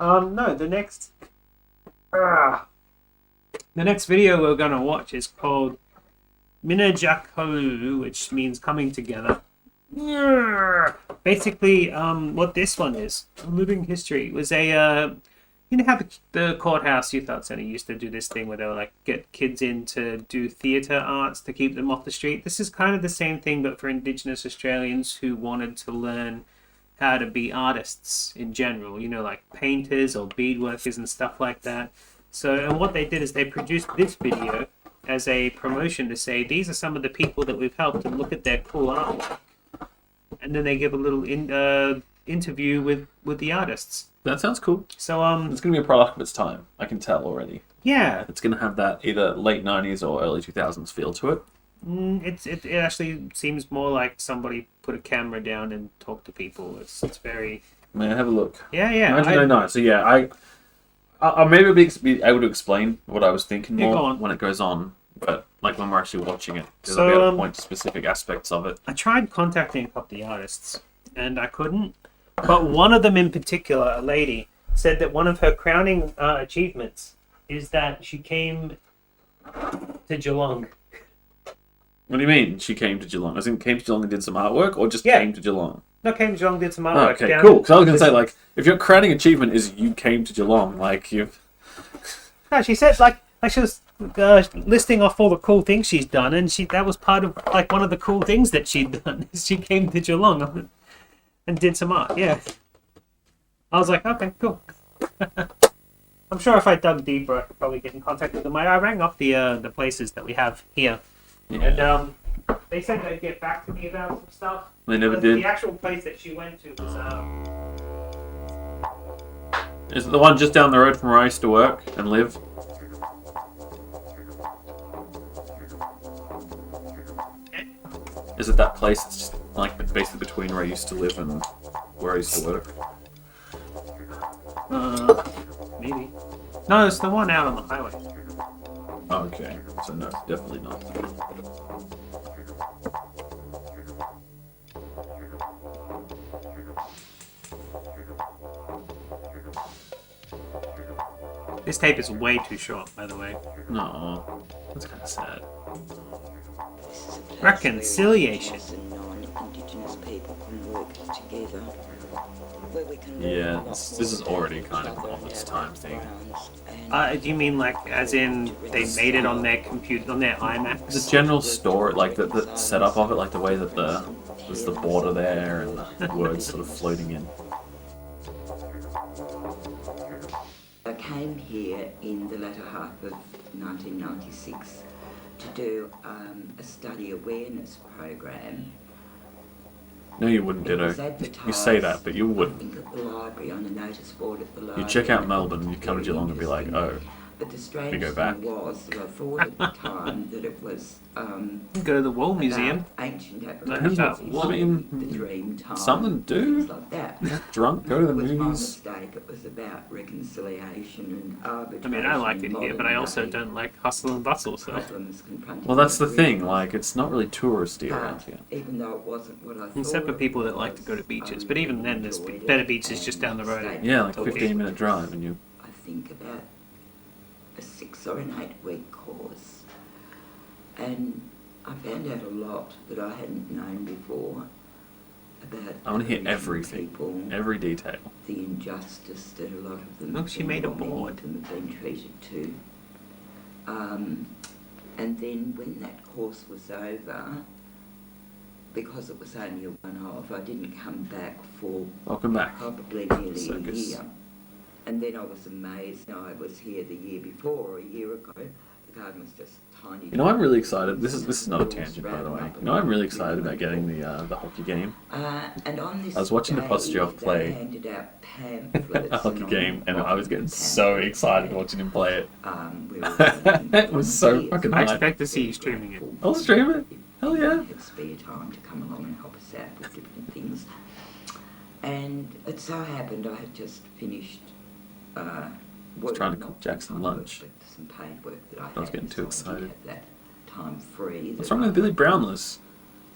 No, the next video we're gonna watch is called Minajakalu, which means coming together. Basically, what this one is, living history, was a you know how the courthouse youth art center used to do this thing where they would like get kids in to do theatre arts to keep them off the street. This is kind of the same thing, but for Indigenous Australians who wanted to learn how to be artists in general, you know, like painters or beadworkers and stuff like that. So, and what they did is they produced this video as a promotion to say, these are some of the people that we've helped, and look at their cool artwork. And then they give a little interview with the artists. That sounds cool. So it's going to be a product of its time. I can tell already. Yeah. It's going to have that either late 90s or early 2000s feel to it. It actually seems more like somebody put a camera down and talked to people. It's very... Man, have a look. Yeah, yeah. 1999. So yeah, I'll maybe be able to explain what I was thinking more when it goes on. But like when we're actually watching it, because I'll be able to point to specific aspects of it. I tried contacting a couple of the artists, and I couldn't. But one of them in particular, a lady, said that one of her crowning achievements is that she came to Geelong. What do you mean she came to Geelong? As in came to Geelong and did some artwork, or just came to Geelong? No, came to Geelong, did some artwork. Okay, cool. Because I was going to say, like, if your crowning achievement is you came to Geelong, like, you... No, she said, like she was listing off all the cool things she's done, and that was part of, like, one of the cool things that she'd done. She came to Geelong and did some art, yeah. I was like, okay, cool. I'm sure if I dug deeper, I could probably get in contact with them. I rang up the places that we have here, and they said they'd get back to me about some stuff. They never did. The actual place that she went to was... Is it the one just down the road from where I used to work and live? Is it that place that's just like basically between where I used to live and where I used to work? Maybe. No, it's the one out on the highway. Oh, okay. So no, definitely not. This tape is way too short, by the way. No, that's kind of sad. Reconciliation. Non-Indigenous people can work together. Yeah, this is already kind of off its time thing. Do you mean like, as in they made it on their computer, on their iMacs? The general story, like the setup of it, like the way that there's the border there and the words sort of floating in. I came here in the latter half of 1996 to do a study awareness program. No, you wouldn't, Ditto. You say that, but you wouldn't. At the library, on a notice board at the library. You check out Melbourne, you come to Geelong and be like, oh, but the strange we go back. thing was that I thought at the time that it was go to the Wall Museum. Ancient I mean, the dream time, something to do. things like that. Get drunk, go to the It was my movies. mistake. It was about reconciliation and arbitration. I mean, I like it here, but I also don't like hustle and bustle, so... Well, that's the thing, like, it's not really touristy around here. Even though it wasn't what I thought. Except for people that like to go to beaches, but even then, there's better beaches just down the road. Yeah, like 15-minute drive, and you... I think about a 6 or an 8 week course, and I found out a lot that I hadn't known before about. I want to hear everything, people, every detail. the injustice that a lot of them. Look, she made a board. Have been treated to. And then when that course was over, because it was only a one-off, I didn't come back for Welcome back. probably nearly Circus. a year. And then I was amazed. Now I was here the year before, a year ago. The garden was just tiny. You know, I'm really excited. This is not a tangent, by the way. You know, I'm really excited about getting the hockey game. And on this I was watching the Postjoff play handed out pamphlets a hockey and game, and I was getting pamphlets. so excited watching him play it. We were It was so fucking I hype. expect to see you streaming it. I'll stream it. Hell yeah. Had spare time to come along and help us out with different things. And it so happened I had just finished work, trying to not cook Jackson full-time lunch. work, but some paid work that I was had, getting too so I did excited. have that time free. What's that wrong with I Billy was Brownless?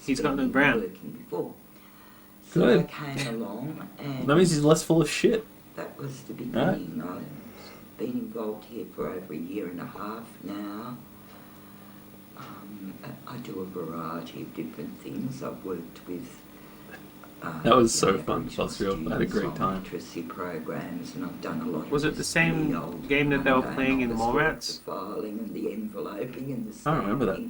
He's got no spending brown. working before. So Good. I came along and That means he's less full of shit. that was the beginning. I've been involved here for over a year and a half now. I do a variety of different things. I've worked with that was so fun, Buzzfield. I had a great time. Literacy programs, and I've done a lot. Was it the same game that they were playing in Morats? The filing and the enveloping and the I don't remember that.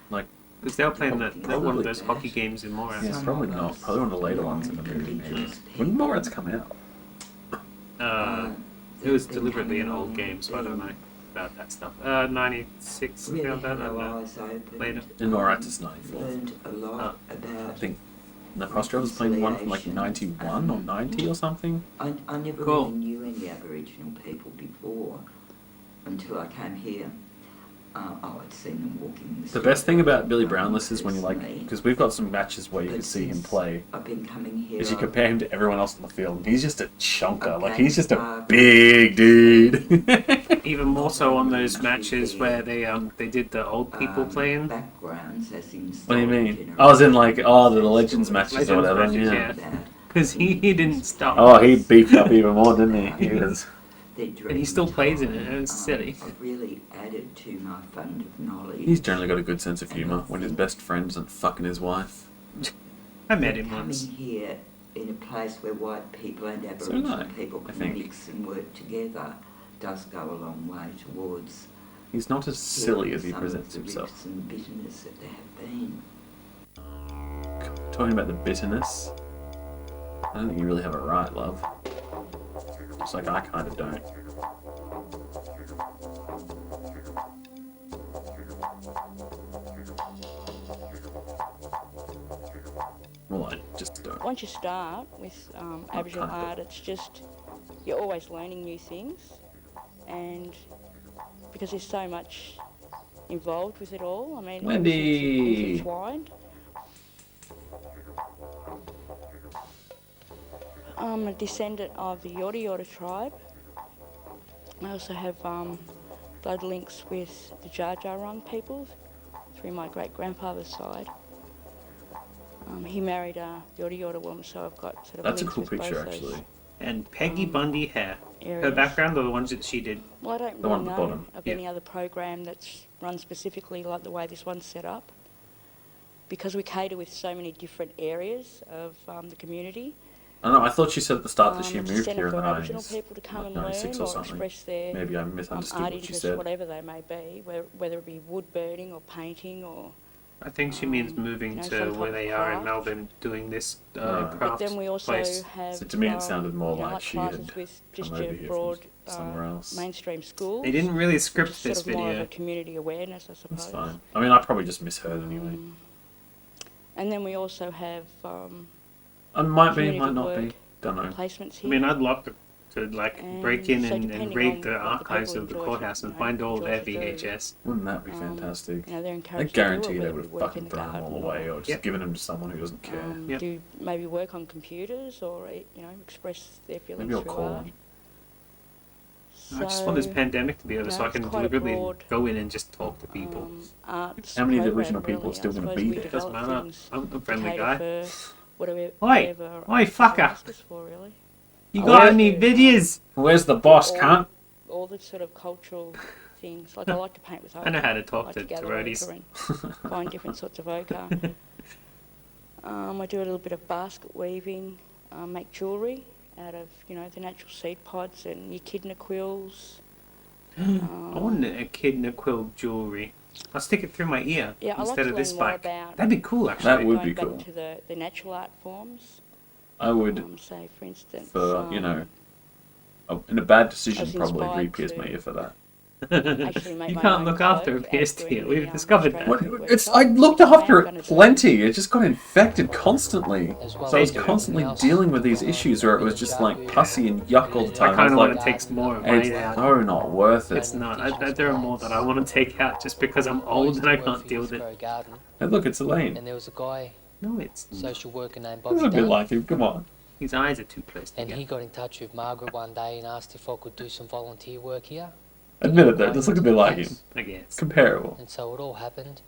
Like, because they were playing one of those hockey games in Morats. Yeah, probably not. Probably one of the later ones in the movie, maybe. When did Morats come out? It was deliberately an old game, so I don't know about that stuff. 96, Really around that, had I our don't know. eyes opened. Later. In Morats is 94. Learned a lot I about. think Nostra was playing one from like 91 or 90 or something. I never Cool. really knew any Aboriginal people before until I came here. I'd seen them walking The best thing about Billy Brownless is when you like, because we've got some matches where you can see him play, I've been coming here. is you compare him to everyone else on the field, and he's just a chunker. Like, he's just a big dude. Even more so on those matches where they did the old people playing. Backgrounds, as in What do you mean? I was in like, the Legends matches or whatever. Legends, Yeah. Because he didn't stop. Oh, he beefed up even more, didn't he? He was. And he still plays in it, and it's silly. I've really added to my fund of knowledge. He's generally got a good sense of humour when his best friend isn't fucking his wife. I met him once. Coming here in a place where white people and Aboriginal people can mix and work together does go a long way towards. He's not as silly as he some presents of the himself. rifts and bitterness that there have been. Talking about the bitterness, I don't think you really have it right, love. Just like I kind of don't. Well, I just don't. Once you start with Aboriginal art, it's just, you're always learning new things, and because there's so much involved with it all, I mean, Wendy! it's intertwined. I'm a descendant of the Yorta Yorta tribe. I also have blood links with the Jar Jarrong people through my great-grandfather's side. He married a Yorta Yorta woman, so I've got sort of That's a links cool with picture, both those actually. And Peggy Bundy hair. Her areas. background or the ones that she did? Well, I don't The one really at the know bottom. of Yeah. any other program that's run specifically like the way this one's set up. Because we cater with so many different areas of the community. I don't know, I thought she said at the start that she It's moved centre here in for the Aboriginal 90s. people to come Like and 96 learn or or something. express their Maybe I misunderstood art what she interests, said. whatever they may be, whether it be wood burning or painting or. I think she means moving you know, to some where type they of are in craft. Melbourne doing this Right. But craft then we also place. have. So to me it sounded more you know, like she classes had with just come over your here broad from somewhere else. mainstream schools. They didn't really script sort this of more of video. a community awareness, I suppose. That's fine. I mean, I probably just misheard anyway. And then we also have I might be, community might not be. work Don't know. placements I here. mean, I'd love to like And break in so and depending raid on the what the archives people of the enjoy, courthouse and you know, find all their enjoy to do. VHS. Wouldn't that be fantastic? You know, they're I encouraged to guarantee do it, they whether would it have be work fucking in the thrown them garden all away or just Yep. given them to someone who doesn't care. Yep. do maybe work on computers or you know express their feelings Maybe I'll through call art. them. I just want this So, pandemic to be over you so know, I it's can quite a deliberately broad, go in and just talk to people. arts How many of the program, original people are really. still I gonna suppose be we there? Doesn't develop matter. things I'm a to friendly cater guy. for whatever, Oi, whatever oi, people fucker. ask us for, really. You Oh, got yeah. any videos? Where's the boss, cunt? All the sort of cultural things. Like I like to paint with ochre. I know how to talk I like to gather roadies. ochre and find different sorts of ochre. I do a little bit of basket weaving, make jewellery out of, you know, the natural seed pods and echidna quills. I want a echidna quill jewellery. I'll stick it through my ear Yeah, I like instead to of this learn more spike. about That'd be cool, actually. That would going be back cool. to the natural art forms. I would, Say, for instance, for, you know, in a bad I decision, was probably inspired re-pierce to my ear for that. actually make You my can't own look after a cloak pierced out ear. doing We've the, discovered that. Australian It's, website. I looked I am after gonna it do plenty. It just got infected constantly. As So well I was as everything constantly else dealing with these going on issues in where it the was just village, like pussy and yuck all the I time. I kind was of want to like, take some more of mine it's out. so not worth it. It's not. There are more that I want to take out just because I'm old and I can't deal with it. Garden, Hey, look, it's Elaine. and there was a guy, No, it's social worker named It's Bobby a bit Dunn, like him. Come on. his eyes are too close and he together. got in touch with Margaret one day and asked if I could do some volunteer work here. Admit it though. It does look a bit like him. I guess. Comparable. And so it all happened,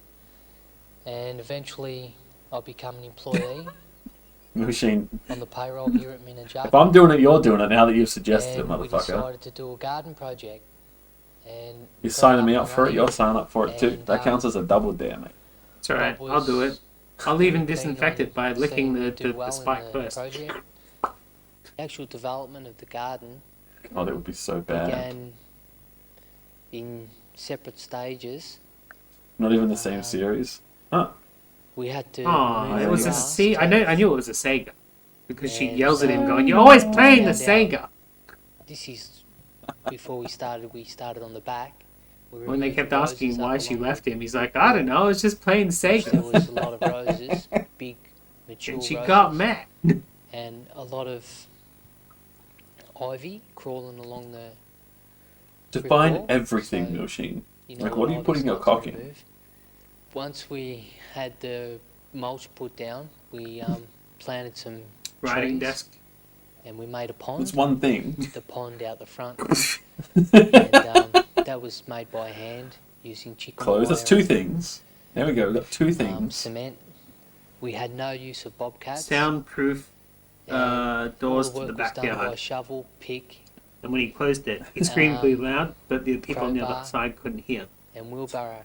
and eventually I become an employee. Machine. on the payroll here at Minajaka. If I'm doing it, you're doing it now that you've suggested it, And we motherfucker. decided to do a garden project. And You're got signing me and up for it, running. you're signing up for it too. And, That counts as a double dare, mate. It's alright, Bob I'll do it. was I'll even keen disinfect on it by licking seeing me do the well in spike the first. project. The actual development of the garden Oh, that would be so bad. began in separate stages. Not even the same series. Huh. We had to Oh, move it was a grass C. I to- knew it was a Sega because she And yells at him, so going, "You're always we playing the found out- Sega." This is before we started on the back. We When they removed kept the asking roses why up she along left him, he's like, "I don't know. It's just playing There Sega." was a lot of roses, big, mature And she roses, got mad. and a lot of ivy crawling along the brick Define wall. everything, So, Milsheen. you know Like, what are you ivy's putting your not to cock in? remove. Once we had the mulch put down, we planted some Writing trees, desk. and we made a pond. It's one thing. The pond out the front, and that was made by hand using chicken Clothes. That's wire two and, things. There we go. We've got two things. Cement. We had no use of bobcats. Soundproof and doors all the to the work was done by backyard. shovel, pick, And when he closed it, he screamed really loud, but the people on the other crowbar. side couldn't hear. and wheelbarrow.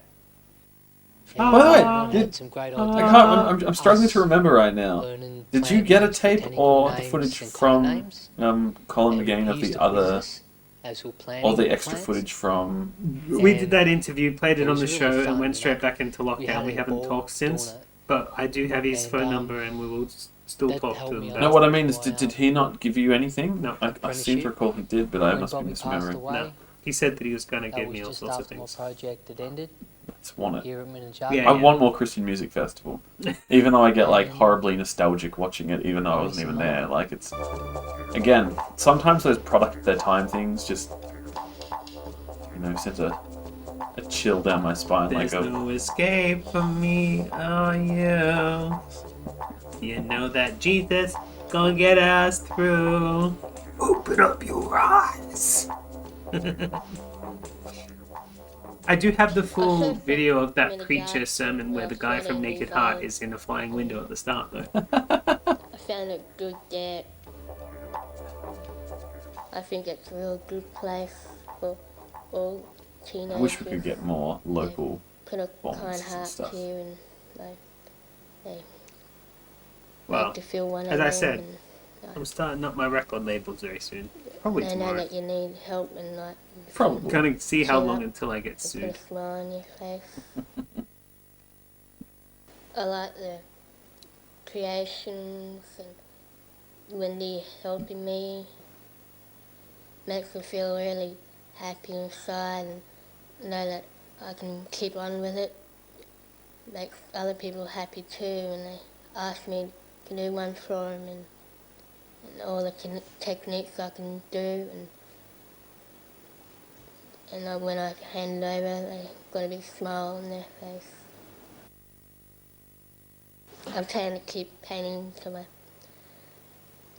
By the way, everyone did- had some great I ideas. can't, I'm struggling to remember right now. learning Did you plant get a names, tape botanical or the names footage and from colour names. Colin And McGain he of used the to quiz other, us as we were or planting the extra plants. footage from? We did And that interview, played it it on was the really show, fun, and went you straight know. back into We lockdown. had We a haven't ball talked doing since, it. but I do have his And, phone number, and we will still that talk helped to me him. a about No, it. what I mean is, did he not give you anything? No. I seem to recall he did, but I When must be Bobby passed misremembering. away, No. He said that he was going to that give was me all just sorts of after my things. project had ended Let's want it. here at Minajaka. Yeah, I want more Christian Music Festival. Even though I get like And- horribly nostalgic watching it, even though I wasn't even Awesome. there. Like it's, again, sometimes those product their time things just, sends a chill down my spine. There's like no escape from me, oh you. You know that Jesus gonna get us through. Open up your eyes. I do have the full video of that preacher sermon where the guy from Naked Heart is in a flying window at the start, though. I found it good that I think it's a real good place for all teenagers. I wish we could get more local Put a bombs kind and heart stuff. here and they Well, like to feel one as of I them. said, and, I'm starting up my record labels very soon. Probably they know tomorrow. that you need help and like Probably. Gonna see how cheer long up until I get and put sued. a smile on your face. I like the creations and Wendy helping me. Makes me feel really happy inside and know that I can keep on with it. Makes other people happy too and they ask me to do one for them and all the techniques I can do and when I hand it over they got a big smile on their face. I'm trying to keep painting to my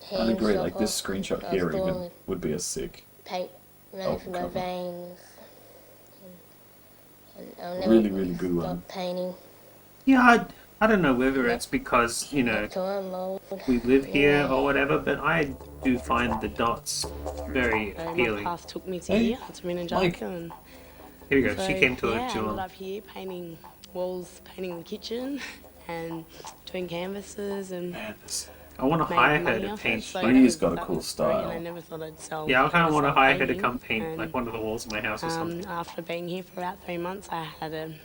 hands. I'd agree. drop Like this off. screenshot I was here born even with would be a sick. paint running through my cover. veins. And I'll never Really, really good stop one. painting. Yeah, I don't know whether it's because, Till I'm old. we live here Yeah. or whatever, but I do find the dots very My appealing. path took me to Hey, here, to Mike. Minajaka. And Here we go, so, she came to yeah, a I ended jewel. up here painting walls, painting the kitchen, and doing canvases and. I want to made hire her money to off it, paint. so like- that He's got a that cool was great, and I style. never thought I'd sell. Yeah, I kind of want to start hire her to painting, come paint and, like one of the walls of my house or something. After being here for about 3 months, I had an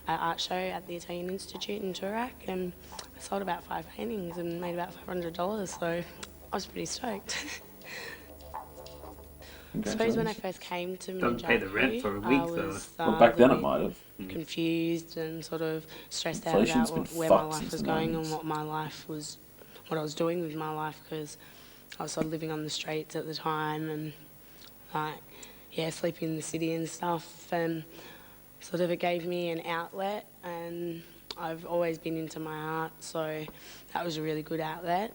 art show at the Italian Institute in Turak, and I sold about 5 paintings and made about $500. So I was pretty stoked. I suppose when I first came to Don't pay the rent Minajaka, for a week, I though. was Well, back then it little might have. bit confused and sort of stressed out Inflation's about been where my fucked life since was the going 90s. and what I was doing with my life because I was sort of living on the streets at the time and sleeping in the city and stuff, and sort of it gave me an outlet, and I've always been into my art, so that was a really good outlet.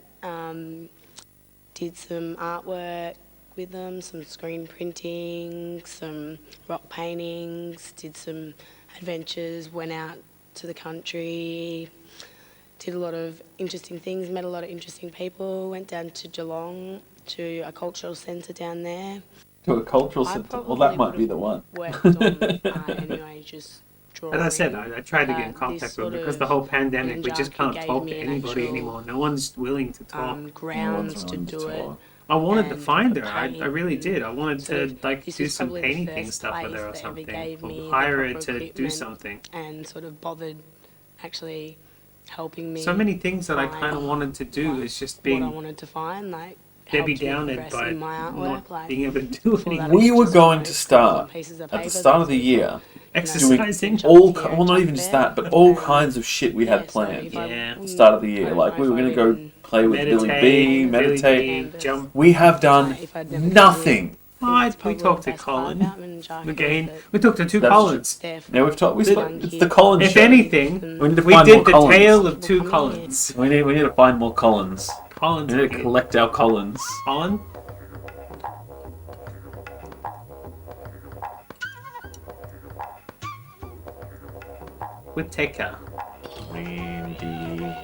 Did some artwork with them, some screen printing, some rock paintings, did some adventures, went out to the country, did a lot of interesting things, met a lot of interesting people, went down to Geelong to a cultural centre down there. To a cultural I centre? Well, probably that might be the one. worked on art anyway, just drawing. As I said, I tried to get in This contact with sort them because of the whole pandemic, we just Ninjaki can't gave talk me to an anybody actual, anymore. No one's willing to talk. grounds to do it. I wanted to and find the her. I really paint did. I wanted sort to of- like this do is some probably the painting first stuff with place her or that ever something. gave me Or the hire her proper to do equipment something. and sort of bothered actually helping me. So many things that I find kind of wanted to do is just what I being wanted to find, like Debbie helped me Downer progress by in my artwork, not like, being able to do before that anything. it was We were just going like to scribbles on start pieces of at the paper start that of the people, year Exercising. doing all well, not even just that, but all kinds of shit we had planned. if I At the start of the year, like we were going to go play with Billy B, meditate. jump. We have done nothing. We talked to Colin again. We talked to two That's Collins. Yeah, it's the Collins If show. anything, we need to we find did more the Collins. tale of two Collins. We need to find more Collins. Collins. We need to collect our Collins. Colin. Whittaker. Randy.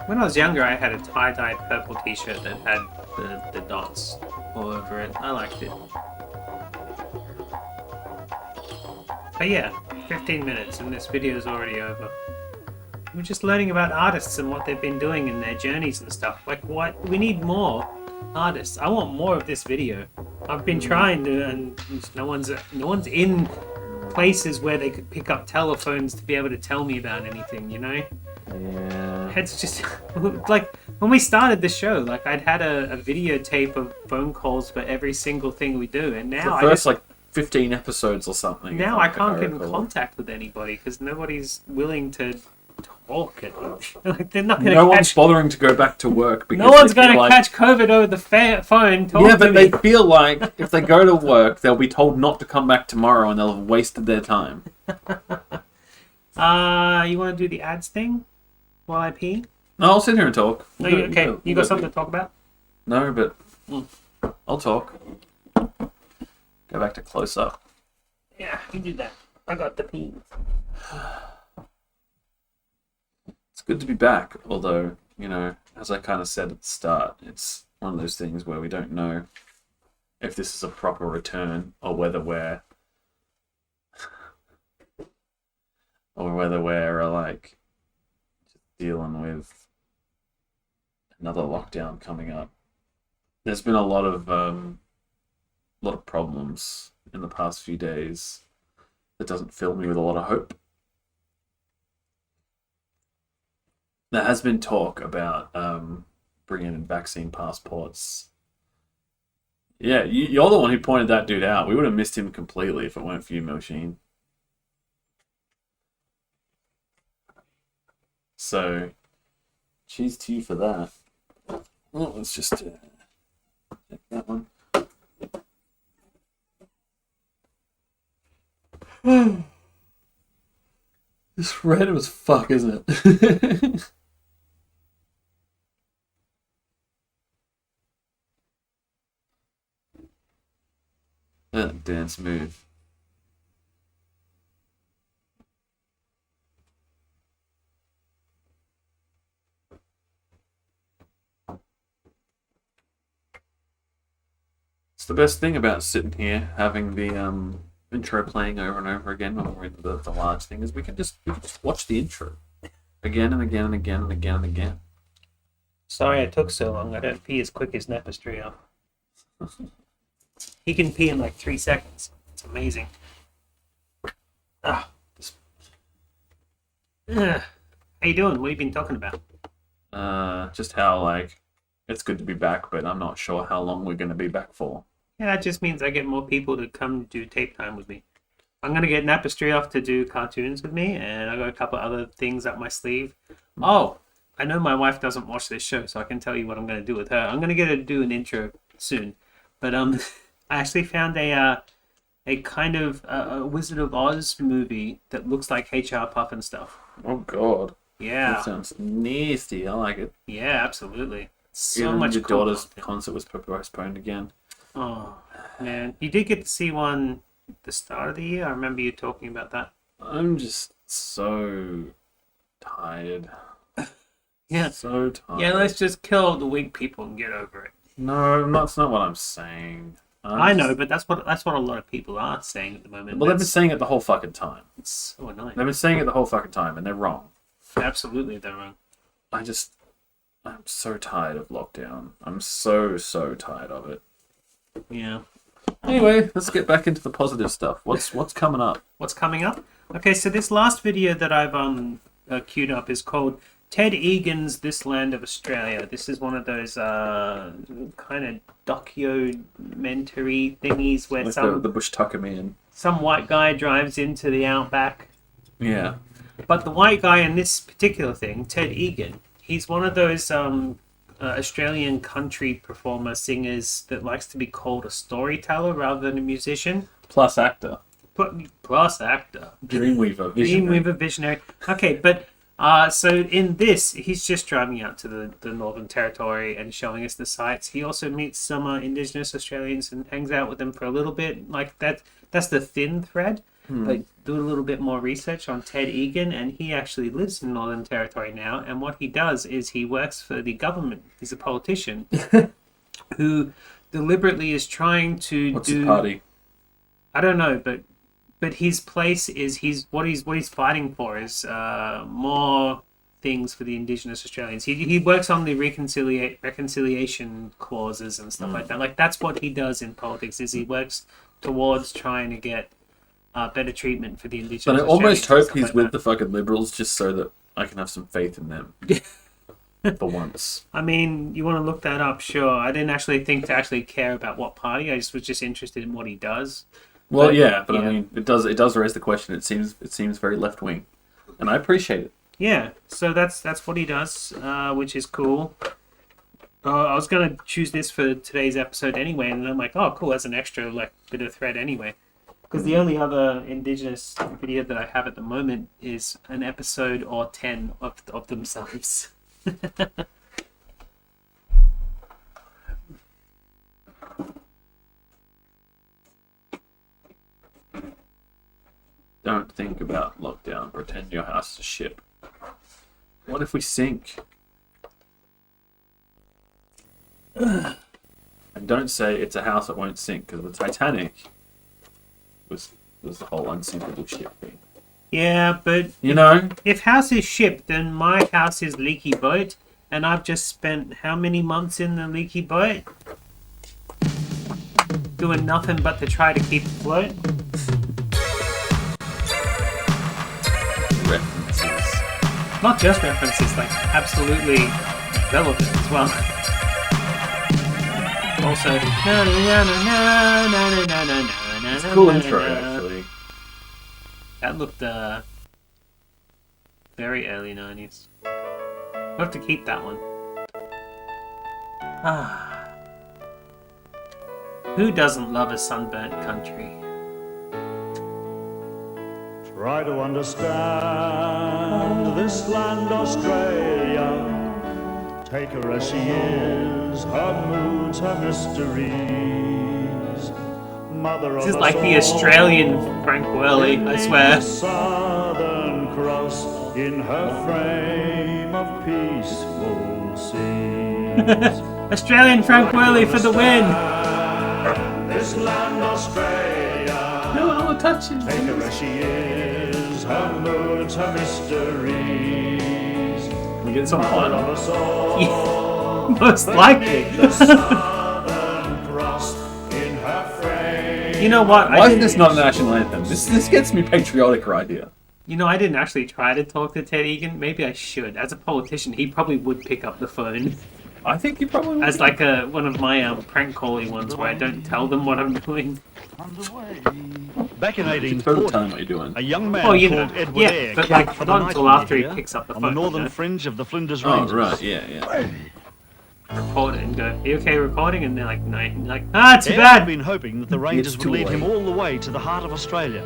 When I was younger, I had a tie-dye purple t-shirt that had the dots all over it. I liked it. But yeah, 15 minutes and this video is already over. We're just learning about artists and what they've been doing in their journeys and stuff. Like, what? We need more artists. I want more of this video. I've been trying to, and no one's in places where they could pick up telephones to be able to tell me about anything, you know? Yeah. It's just like when we started the show, like I'd had a videotape of phone calls for every single thing we do, and now The first like 15 episodes or something. now I can't get in recall. contact with anybody because nobody's willing to talk. Like they're not going to No catch. one's bothering to go back to work because No one's they feel going to like, catch COVID over the phone. Talk yeah, to but me. they feel like if they go to work, they'll be told not to come back tomorrow, and they'll have wasted their time. You want to do the ads thing while I pee? No, I'll sit here and talk. No, okay. You got something to talk about? No, but I'll talk. Go back to close up. Yeah, you do that. I got the pee. It's good to be back, although, you know, as I kind of said at the start, it's one of those things where we don't know if this is a proper return or whether we're like just dealing with another lockdown coming up. There's been a lot of problems in the past few days that doesn't fill me with a lot of hope. There has been talk about bringing in vaccine passports. Yeah, you're the one who pointed that dude out. We would have missed him completely if it weren't for you, Moshin. So, cheers to you for that. Oh, let's just check that one. It's random as fuck, isn't it? That dance move. It's the best thing about sitting here, having the intro playing over and over again when we're in the large thing, is we can just watch the intro again and again and again and again and again. Sorry it took so long. I don't pee as quick as Nepistrio. He can pee in like 3 seconds. It's amazing. How you doing? What have you been talking about? Just how, like, it's good to be back, but I'm not sure how long we're going to be back for. Yeah, that just means I get more people to come do tape time with me. I'm going to get Napistry to do cartoons with me, and I got a couple other things up my sleeve. Oh, I know my wife doesn't watch this show, so I can tell you what I'm going to do with her. I'm going to get her to do an intro soon. But I actually found a kind of a Wizard of Oz movie that looks like HR Puff and stuff. Oh, God. Yeah. That sounds nasty. I like it. Yeah, absolutely. So Even much your cool daughter's content. concert was postponed again. Oh, man. You did get to see one at the start of the year. I remember you talking about that. I'm just so tired. Yeah. So tired. Yeah, let's just kill the weak people and get over it. No, that's not what I'm saying. I know, but that's what a lot of people are saying at the moment. Well, they've been saying it the whole fucking time. It's so annoying. They've been saying it the whole fucking time, and they're wrong. Absolutely, they're wrong. I'm so tired of lockdown. I'm so tired of it. Yeah. Anyway, let's get back into the positive stuff. What's coming up? What's coming up? Okay, so this last video that I've queued up is called Ted Egan's This Land of Australia. This is one of those kind of documentary thingies where Like the Bush Tucker man. some white guy drives into the outback. Yeah. But the white guy in this particular thing, Ted Egan, he's one of those Australian country performer singers that likes to be called a storyteller rather than a musician. Plus actor. Plus actor. Dreamweaver. Visionary. Dreamweaver visionary. Okay, but so in this, he's just driving out to the Northern Territory and showing us the sights. He also meets some Indigenous Australians and hangs out with them for a little bit. Like that's the thin thread. But do a little bit more research on Ted Egan, and he actually lives in Northern Territory now. And what he does is he works for the government. He's a politician who deliberately is trying to What's his party? I don't know, but his place is what he's fighting for is more things for the Indigenous Australians. He works on the reconciliation clauses and stuff like that. Like that's what he does in politics. Is he works towards trying to get better treatment for the Indigenous But I Australians almost and hope stuff he's like with that. the fucking Liberals just so that I can have some faith in them. For once. I mean, you want to look that up, sure. I didn't actually think to actually care about what party. I was just interested in what he does. Well, yeah, but I mean, it does raise the question. It seems very left wing, and I appreciate it. Yeah, so that's what he does, which is cool. I was gonna choose this for today's episode anyway, and I'm like, oh, cool, that's an extra bit of thread anyway. Because the only other Indigenous video that I have at the moment is an episode or 10 of themselves. Don't think about lockdown. Pretend your house is a ship. What if we sink? And don't say it's a house that won't sink, because the Titanic was the whole unsinkable ship thing. Yeah, but if house is ship, then my house is leaky boat, and I've just spent how many months in the leaky boat? Doing nothing but to try to keep afloat. References. Not just references, like absolutely relevant as well. Also, It's a cool intro, actually. That looked very early 90s. We'll have to keep that one. Who doesn't love a sunburnt country? Try to understand this land, Australia. Take her as she is, her moods, her mysteries. Mother This of is us like the all. Australian Frank Whirly, I swear. Southern Cross in her frame of peaceful seas. Australian Frank Whirly for the win! This land, Australia. No, I want to touch it. Take her as she is, her moods, her mysteries. We get some fun on us all. Yeah, most likely. You know what? Why is this not a national anthem? This gets me patriotic right here. You know, I didn't actually try to talk to Ted Egan. Maybe I should. As a politician, he probably would pick up the phone. I think he probably would. As like one of my prank call-y ones where I don't tell them what I'm doing. Back in Tell the 1840, time what you're doing. a young man you called know, Edward yeah, Eyre but camped like for the not night until one after he year picks up the on phone. the northern you know? fringe of the Flinders Oh, Ranges. right, yeah. Report it and go, are you okay reporting? And they're like, no. And you're like, too Eyre bad. had been hoping that the Rangers would too lead him late. all the way to the heart of Australia.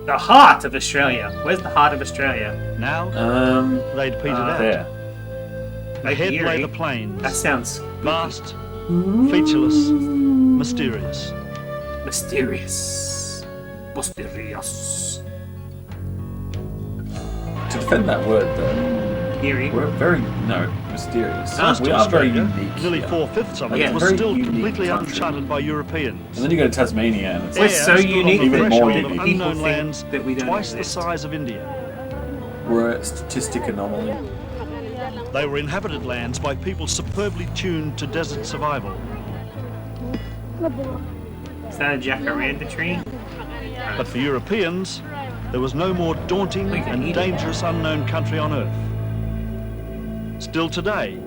The heart of Australia. Where's the heart of Australia? Now, they'd petered out. There. Ahead Eerie. lay the plains. That sounds vast, featureless, mysterious. Mysterious. Mysterious. To defend that word, though, Eerie. we're very mysterious. Most We of are very Australia, unique. nearly here. 4/5 of it, Yeah, was very still unique completely country. uncharted by Europeans. And then you go to Tasmania, and it's We're so stood on unique the even that more threshold of unique. people unknown think lands, that we don't twice exist. the size of India. we're a statistic anomaly. They were inhabited lands by people superbly tuned to desert survival. Is that a jacaranda tree? But for Europeans, there was no more daunting and dangerous unknown country on Earth. Still today,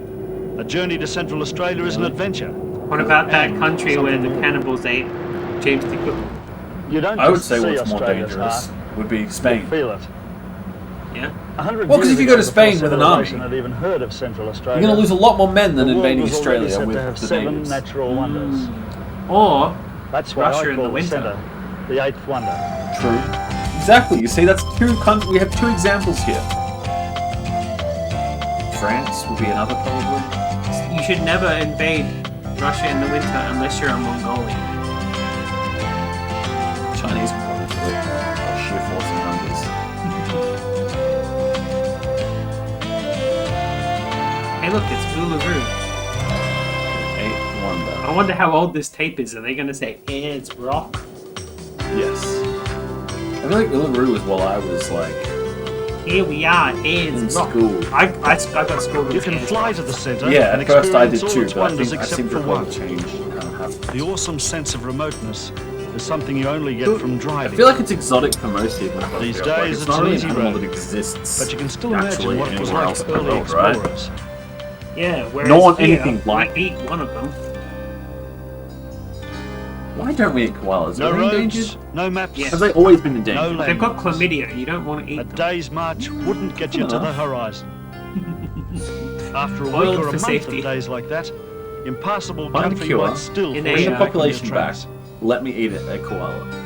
a journey to Central Australia is an adventure. What about that country where the cannibals ate James T. Cook? You don't I would say what's more dangerous would be Spain. Feel it. Yeah? Well, because if you go to Spain with an army, had even heard of Central Australia, you're going to lose a lot more men than the world invading was already Australia said with to have the 7 natives. natural wonders. Or That's why Russia I in call the winter. centre the 8th wonder. True. Exactly. You see, that's we have two examples here. France would be another, probably. you should never invade Russia in the winter unless you're a Mongolian. Chinese probably. Sheer force of numbers. Hey, look, it's Uluru. Eighth wonder. I wonder how old this tape is. Are they going to say, it's rock? Yes. I feel like Uluru was while I was like Here we are, in it's rock. school. I got schooled You with can hands fly rock. to the centre Yeah, and at first I did experience all too, its but I wonders think I except seem to for recall one. the change. The awesome sense of remoteness is something you only get from I driving. feel like it's exotic for most people. These Like, days it's it's not an really easy an animal road. that exists. But you can still naturally imagine what it was anywhere like else for in the early world, right? explorers. Yeah, whereas Nor want here, anything like we eat one of them. Why don't we eat koalas? No Are they roads, endangered? no maps, Yes. Have they always been no endangered? They've got landmarks. chlamydia. You don't want to eat A them. day's march wouldn't get you to the horizon. After a Oiled week or a for month safety. of days like that, impassable Find a country cure. might still In fall a, Bring the back on your population back. tracks. Let me eat a koala.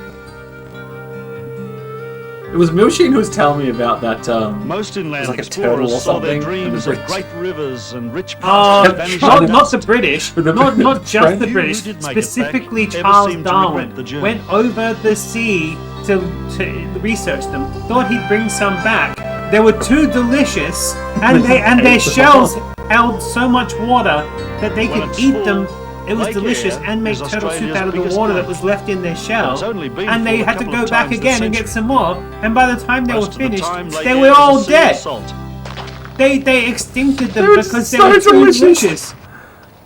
It was Milshin who was telling me about that. Most inland like a turtle explorers or saw their something, and dreams the of Brits- great rivers and rich pastures vanishing Not dust. the British, The not just French? the Few British. who did make it Specifically, back ever Charles seemed to Darwin regret the journey. went over the sea to research them. Thought he'd bring some back. They were too delicious, and their shells held so much water that they When could it's eat full, them. It was Lake delicious Eyre and make is turtle soup Australia's out of the biggest water that lake. was left in their shell. It's only been And they full a had to couple go of back times again this and get century. some more. And by the time they were Most of the finished, time, Lake they Eyre were is a all sea of dead. salt. They extincted them They were because they so were too delicious. delicious.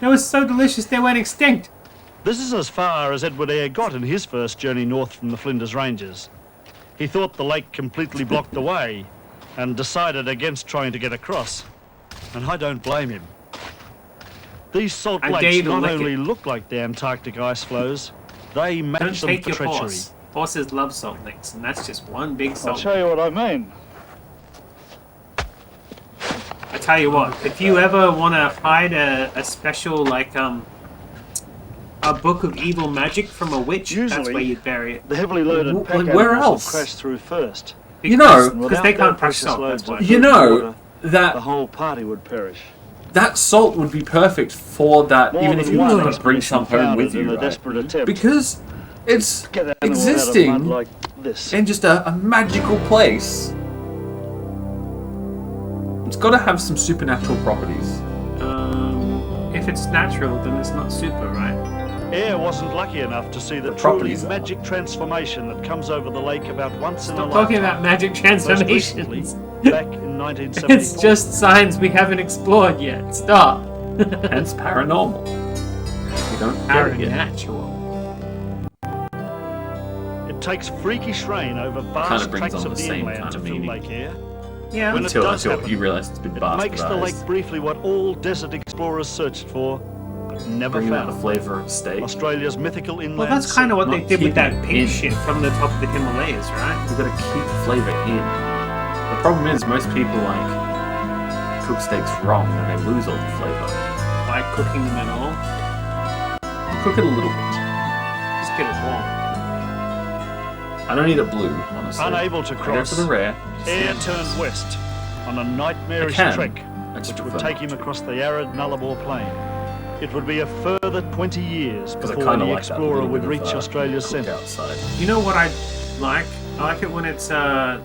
They were so delicious they went extinct. This is as far as Edward Eyre got in his first journey north from the Flinders Ranges. He thought the lake completely blocked the way and decided against trying to get across. And I don't blame him. These salt I dare lakes you to not lick only it. look like the Antarctic ice flows, they Don't match them take for your treachery. horse. Horses love salt licks, and that's just one big I'll salt. show you what I mean. I tell you what, if you ever want to hide a special, like, a book of evil magic from a witch, that's Usually, where you'd bury it. The heavily loaded Like, pack where animals else? will crash through first. You know, Because they can't crush salt, that's why. You know that the whole party would perish. that salt would be perfect for that, More even than if you one were going to bring expedition some home with founded in you, a right? desperate attempt Because it's to get that animal out of existing mud like this. in just a magical place. It's got to have some supernatural properties. If it's natural, then it's not super, right? Eyre wasn't lucky enough to see the truly properties are. magic transformation that comes over the lake about once in a Stop lifetime. talking about magic Most transformations. recently, back in 1974. It's just signs we haven't explored yet. Stop. Hence paranormal. You don't get it yet. Supernatural. It takes freakish rain over Kind vast of brings tracts on of the the same inland kind to of fill meaning. Lake Eyre. Yeah. When it Until does happen, you realise it's been it makes the lake bastardized. briefly what all desert explorers searched for, but never Bringing out the found. flavour of steak. Australia's mythical inland Well, that's kind of what they Not did with that keeping it pink in. shit from the top of the Himalayas, right? You've got to keep flavour in. The problem is most people like cook steaks wrong and they lose all the flavour. By cooking them at all. Cook it a little bit. Just get it warm. I don't need it blue, honestly. Unable to I go cross, for the rare. Air turned west on a nightmarish I can. trek I just which would prefer take him across the arid Nullarbor Plain. It would be a further 20 years 'Cause I before kinda the like that explorer little would bit of, reach Australia's cooked centre. outside. You know what I like? I like it when it's the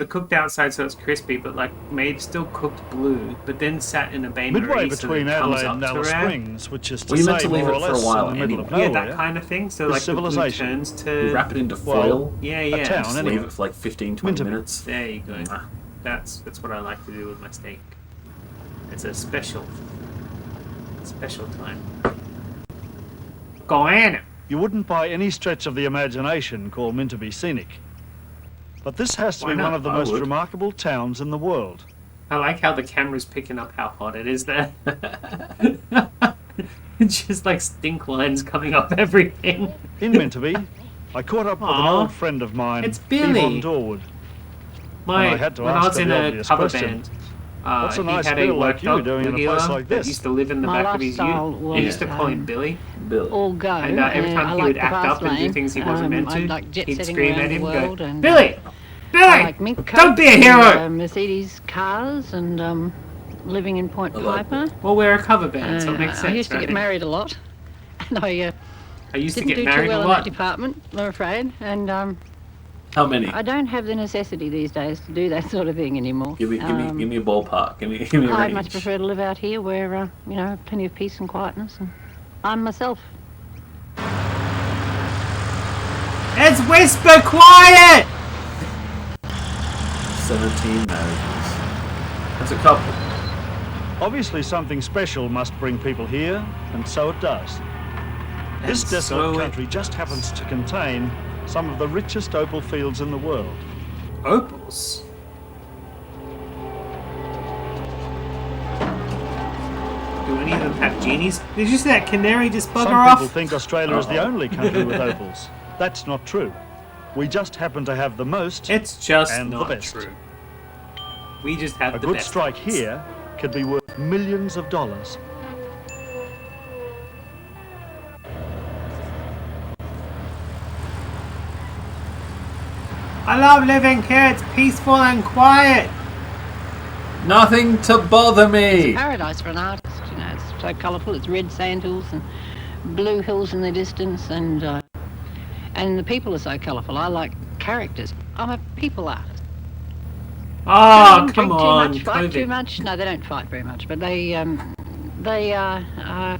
cooked outside so it's crispy, but like made still cooked blue, but then sat in a bain Midway marie so that between it comes Adelaide up and to Alice rare. Springs, which is to Well, you meant say to leave more it or for a less while in the middle of anyway. nowhere. Yeah, that kind of thing. So is like the blue civilization. turns to You wrap it into Well, foil. yeah, a yeah. town Just anyway. leave it for like 15-20 minutes. There you go. That's what I like to do with my steak. It's a special time. Go on. You wouldn't by any stretch of the imagination call Minturby scenic. But this has to Why be not? one of the I most would. remarkable towns in the world. I like how the camera's picking up how hot it is there. It's just like stink lines coming up everything. In Minturby, I caught up with an Aw. old friend of mine, It's Billy. Yvonne Dorwood. And I had to when I ask was her in the a obvious cover question. band, What's a he nice had a girl like work you dog doing in a healer place like that this? used to live in the My back of his lifestyle ute. was, He used to call him Billy. all go. And every time I he like would the act fast up and do lane. things he wasn't meant to, I like jet he'd setting scream around at him, the go, world, and Billy! Billy! I like mink Don't be a coats hero! and, Mercedes cars and living in Point Piper. Well, we're a cover band, so it makes sense, I used to get right? married a lot, and I used to didn't get do married too well a in lot. that department, I'm afraid. And How many? I don't have the necessity these days to do that sort of thing anymore. Give me a ballpark. Give me a I'd range. much prefer to live out here where, plenty of peace and quietness, and I'm myself. It's whisper quiet! 17 marriages. That's a couple. Obviously something special must bring people here, and so it does. This And desolate so it country just happens to contain some of the richest opal fields in the world. Opals? Do any of them have genies? Did you see that canary just bugger Some off? people think Australia is the only country with opals. That's not true. We just happen to have the most It's just and not the best. true. We just have A the good best strike ones. here could be worth millions of dollars. I love living here. It's peaceful and quiet. Nothing to bother me. Paradise for an artist, it's so colourful. It's red sandhills and blue hills in the distance, and the people are so colourful. I like characters. I'm a people artist. Oh, Drink come too on, much, fight too COVID. much. No, they don't fight very much, but they Although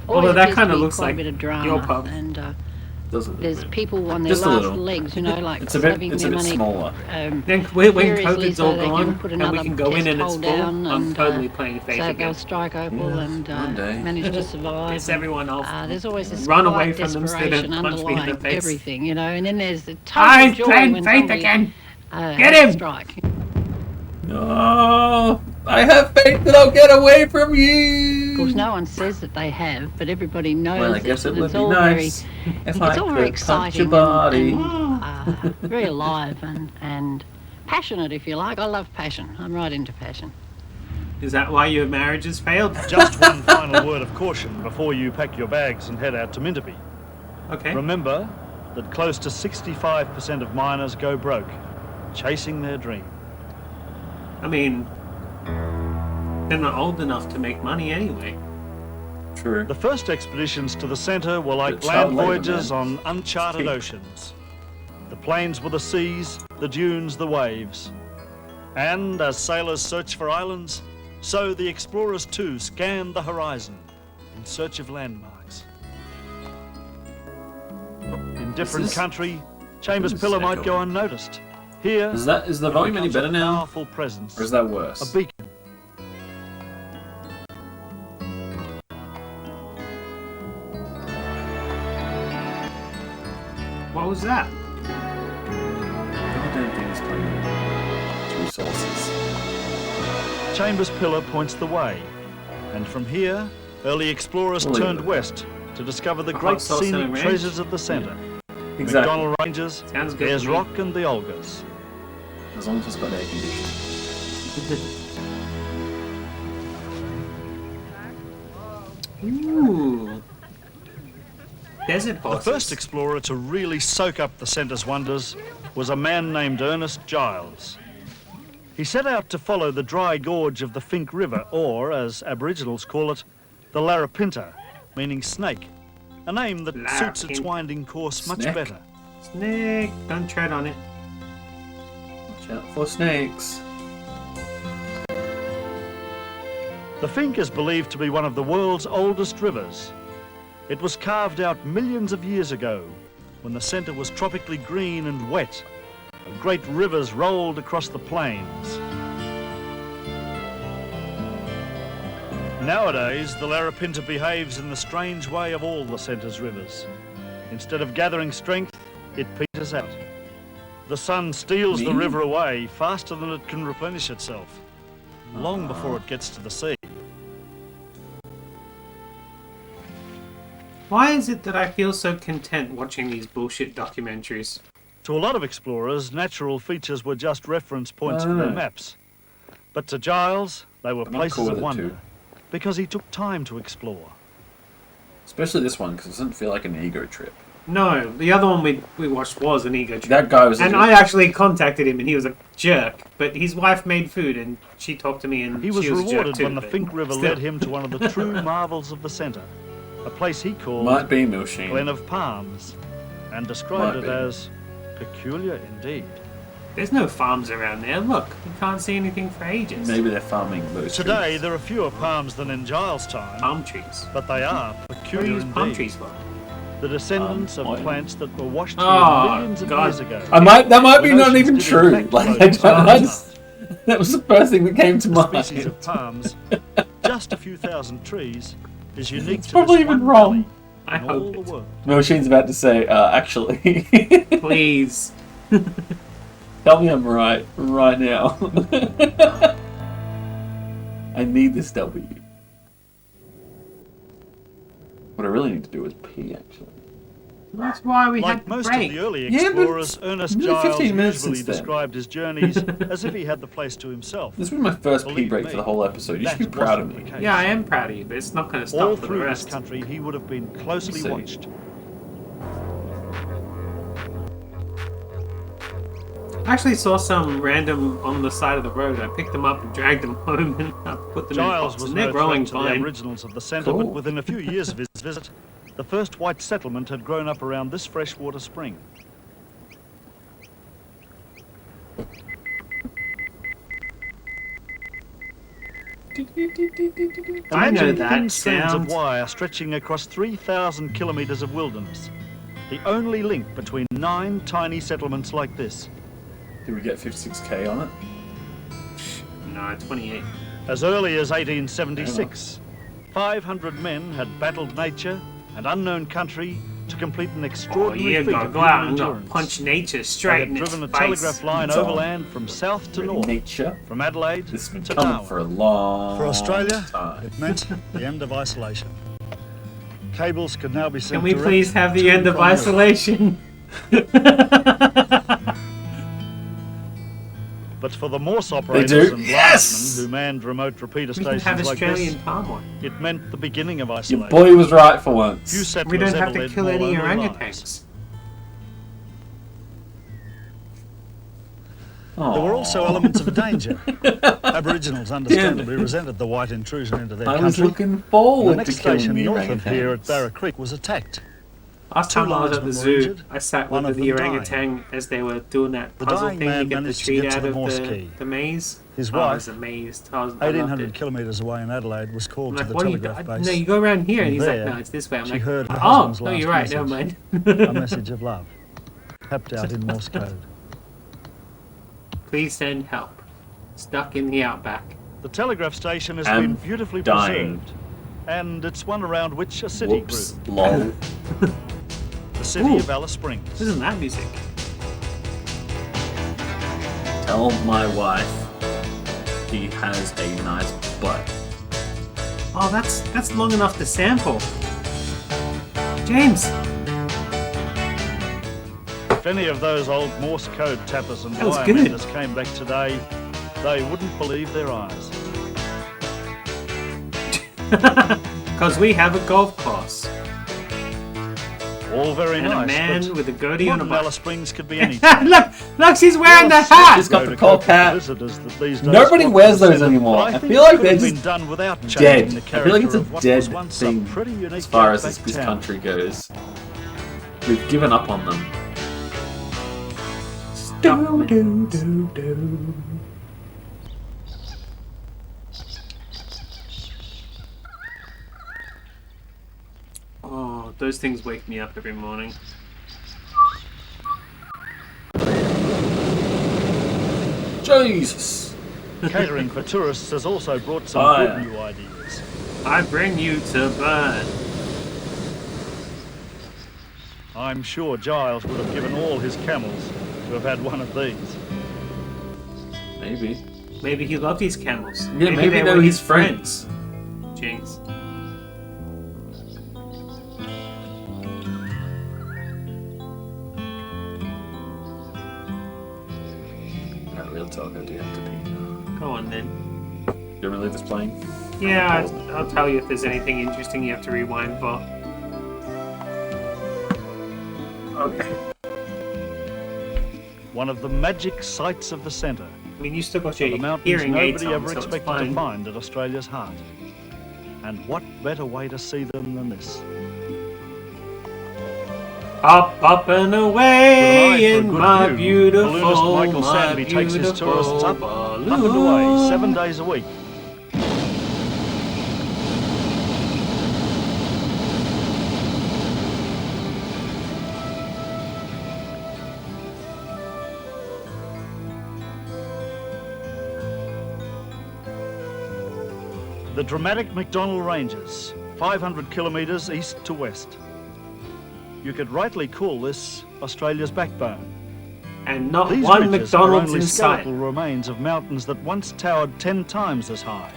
always that appears kind to of be looks quite like a bit of drama, your pub. and Doesn't there's people on their Just a last little. legs, like It's a bit- saving it's a their bit money. smaller. Then when furiously COVID's all so they can gone put and we another can go in test and it's hole full, down, I'm and, totally playing faith so again. they'll strike opal and one day. manage to survive. Piss everyone off. There's always this Run quiet away from them so they desperation don't punch me in the underlying face. everything, and then there's the I'm total joy playing when faith somebody, again. has Get a him! strike. Oh, I have faith that I'll get away from you. Of course, no one says that they have, but everybody knows Well, I guess it and would it's be all nice if it's I all could very punch exciting your body. and very alive and passionate, if you like. I love passion. I'm right into passion. Is that why your marriage has failed? Just one final word of caution before you pack your bags and head out to Minturby. Okay. Remember that close to 65% of miners go broke, chasing their dream. I mean, they're not old enough to make money anyway. True. The first expeditions to the centre were like But child land labour, voyages man. on uncharted Cheap. oceans. The plains were the seas, the dunes the waves. And as sailors search for islands, so the explorers too scanned the horizon in search of landmarks. In different this- country, Chambers What is Pillar might echoing? go unnoticed. Here, Is the volume any becomes better a now, powerful presence, or is that worse? a beacon. What was that? I don't think it's playing resources. Chambers Pillar points the way, and from here, early explorers We'll leave turned it. west to discover the Hot great sauce scenic and range? treasures of the centre. Exactly. McDonnell Ranges, Sounds good Ayers to me. Rock and the Olgas. As long as it's got air conditioning. Ooh. Desert The horses. first explorer to really soak up the centre's wonders was a man named Ernest Giles. He set out to follow the dry gorge of the Finke River, or, as Aboriginals call it, the Larapinta, meaning snake, a name that suits its winding course much Snake. better. Snake, don't tread on it. Watch out for snakes. The Finke is believed to be one of the world's oldest rivers. It was carved out millions of years ago, when the centre was tropically green and wet, and great rivers rolled across the plains. Nowadays, the Larapinta behaves in the strange way of all the centre's rivers. Instead of gathering strength, it peters out. The sun steals the river away faster than it can replenish itself, long before it gets to the sea. Why is it that I feel so content watching these bullshit documentaries? To a lot of explorers, natural features were just reference points for their maps. But to Giles, they were places of wonder, because he took time to explore. Especially this one, because it doesn't feel like an ego trip. No, the other one we watched was an ego trip. That guy was... And I actually contacted him and he was a jerk. But his wife made food and she talked to me and He was she was a jerk rewarded too, when the but Finke River still. led him to one of the true marvels of the centre, a place he called Might be Milsheen. Glen of Palms, and described Might it be. as peculiar indeed. There's no farms around there. Look, you can't see anything for ages. Maybe they're farming those Today, trees. there are fewer palms than in Giles' time. Palm trees. But they are peculiar use palm indeed. trees for? The descendants of plants that were washed here Oh, millions of God. years ago. That might be When not oceans even did in true. fact Like, close I just, that was the first thing that came to The mind. species of palms, just a few thousand trees, is unique to probably this even one wrong. valley in all the world. Milsheen's about to say, actually. Please. Tell me I'm right now. I need this W. What I really need to do is pee, actually. That's why we Like had most break. of the early Yeah, but explorers, Ernest nearly Giles 15 minutes usually since then. described his journeys as if he had the place to himself. This was my first pee Believe break me, for the whole episode. You should be that proud of wasn't me. the case. Yeah, I am proud of you, but it's not going to stop All for the through this rest. country, he would have been closely See. watched. I actually saw some random on the side of the road. I picked them up and dragged them home and I put them in Giles pots, was and they're no growing threat to the fine. Aboriginals of the centre, but within a few years of his visit, the first white settlement had grown up around this freshwater spring. I know Imagine that thin strands of sound. wire stretching across 3,000 kilometres of wilderness, the only link between 9 tiny settlements like this. Did we get 56k on it? No, 28. As early as 1876, 500 men had battled nature and unknown country to complete an Oh, extraordinary you feat gotta of go out human and endurance. punch nature They straight had in its driven a face. telegraph line It's on. overland from south to Ready, north, nature. from Adelaide This has been to coming Darwin. for a long For Australia, time. it meant the end of isolation. Cables could now be sent Can we direct please have the to end and of from Europe. isolation? But for the Morse operators do? and Yes! linesmen who manned remote repeater We can stations have like Australian this, palm oil. it meant the beginning of Your isolation. boy was right for once. Few settlers We don't ever have to led kill more any lonely orangutans. lives. There were also elements of danger. Aboriginals understandably resented the white intrusion into their I country. was looking And the forward to next killing station the north of here at orangutans. Barra Creek was attacked. Last Two time I was at the linesmen were zoo, injured, I sat one with of the them orangutan as they were doing that The puzzle dying thing to man get the managed to treat get to out the of Morse the, key. the maze. His I wife, was amazed. I loved 1,800 it. kilometres away in Adelaide, was called I'm to like, the what do you telegraph do? base. No, you go around here. And And he's there, like, no, it's this way. I'm she like, heard her oh, husband's no, last you're right. Never message. mind. A message of love, tapped out in Morse code. Please send help. Stuck in the outback. The telegraph station has I'm been beautifully dying. preserved, and it's one around which a city Whoops. grew. Lol. The city Ooh. of Alice Springs. Isn't that music? Tell my wife he has a nice butt. Oh, that's long enough to sample. James! If any of those old Morse code tappers and That was wire good. menders came back today, they wouldn't believe their eyes. Because we have a golf course. All very And nice. a man but with a goatee on a modern bike. Alice Springs could be anything. Look, she's wearing the hat. She's got the cold hat. Nobody Nobody wears those anymore. I feel like they're just dead. I feel like it's a dead thing as far as this country goes. We've given up on them. Oh, those things wake me up every morning. Jesus! Catering for tourists has also brought some Fire. good new ideas. I bring you to burn. I'm sure Giles would have given all his camels to have had one of these. Maybe. Maybe he loved his camels. Yeah, maybe they they were were his his friends. Jinx. Alright, real talk, I do have to pee. Go on then. You want me to leave this playing? Yeah, I'll tell you if there's anything interesting you have to rewind for. Okay. One of the magic sights of the centre. I mean, you still got The your mountains hearing aids nobody on, ever so it's expected to fine. find at Australia's heart. And what better way to see them than this? Up and away in my beautiful, balloonist Michael my Sanby takes his beautiful tourists up balloon. and away 7 days a week. The dramatic McDonnell Ranges, 500 kilometres east to west. You could rightly call this Australia's backbone. And not These one ridges are McDonald's only in sight. skeletal remains of mountains that once towered 10 times as high.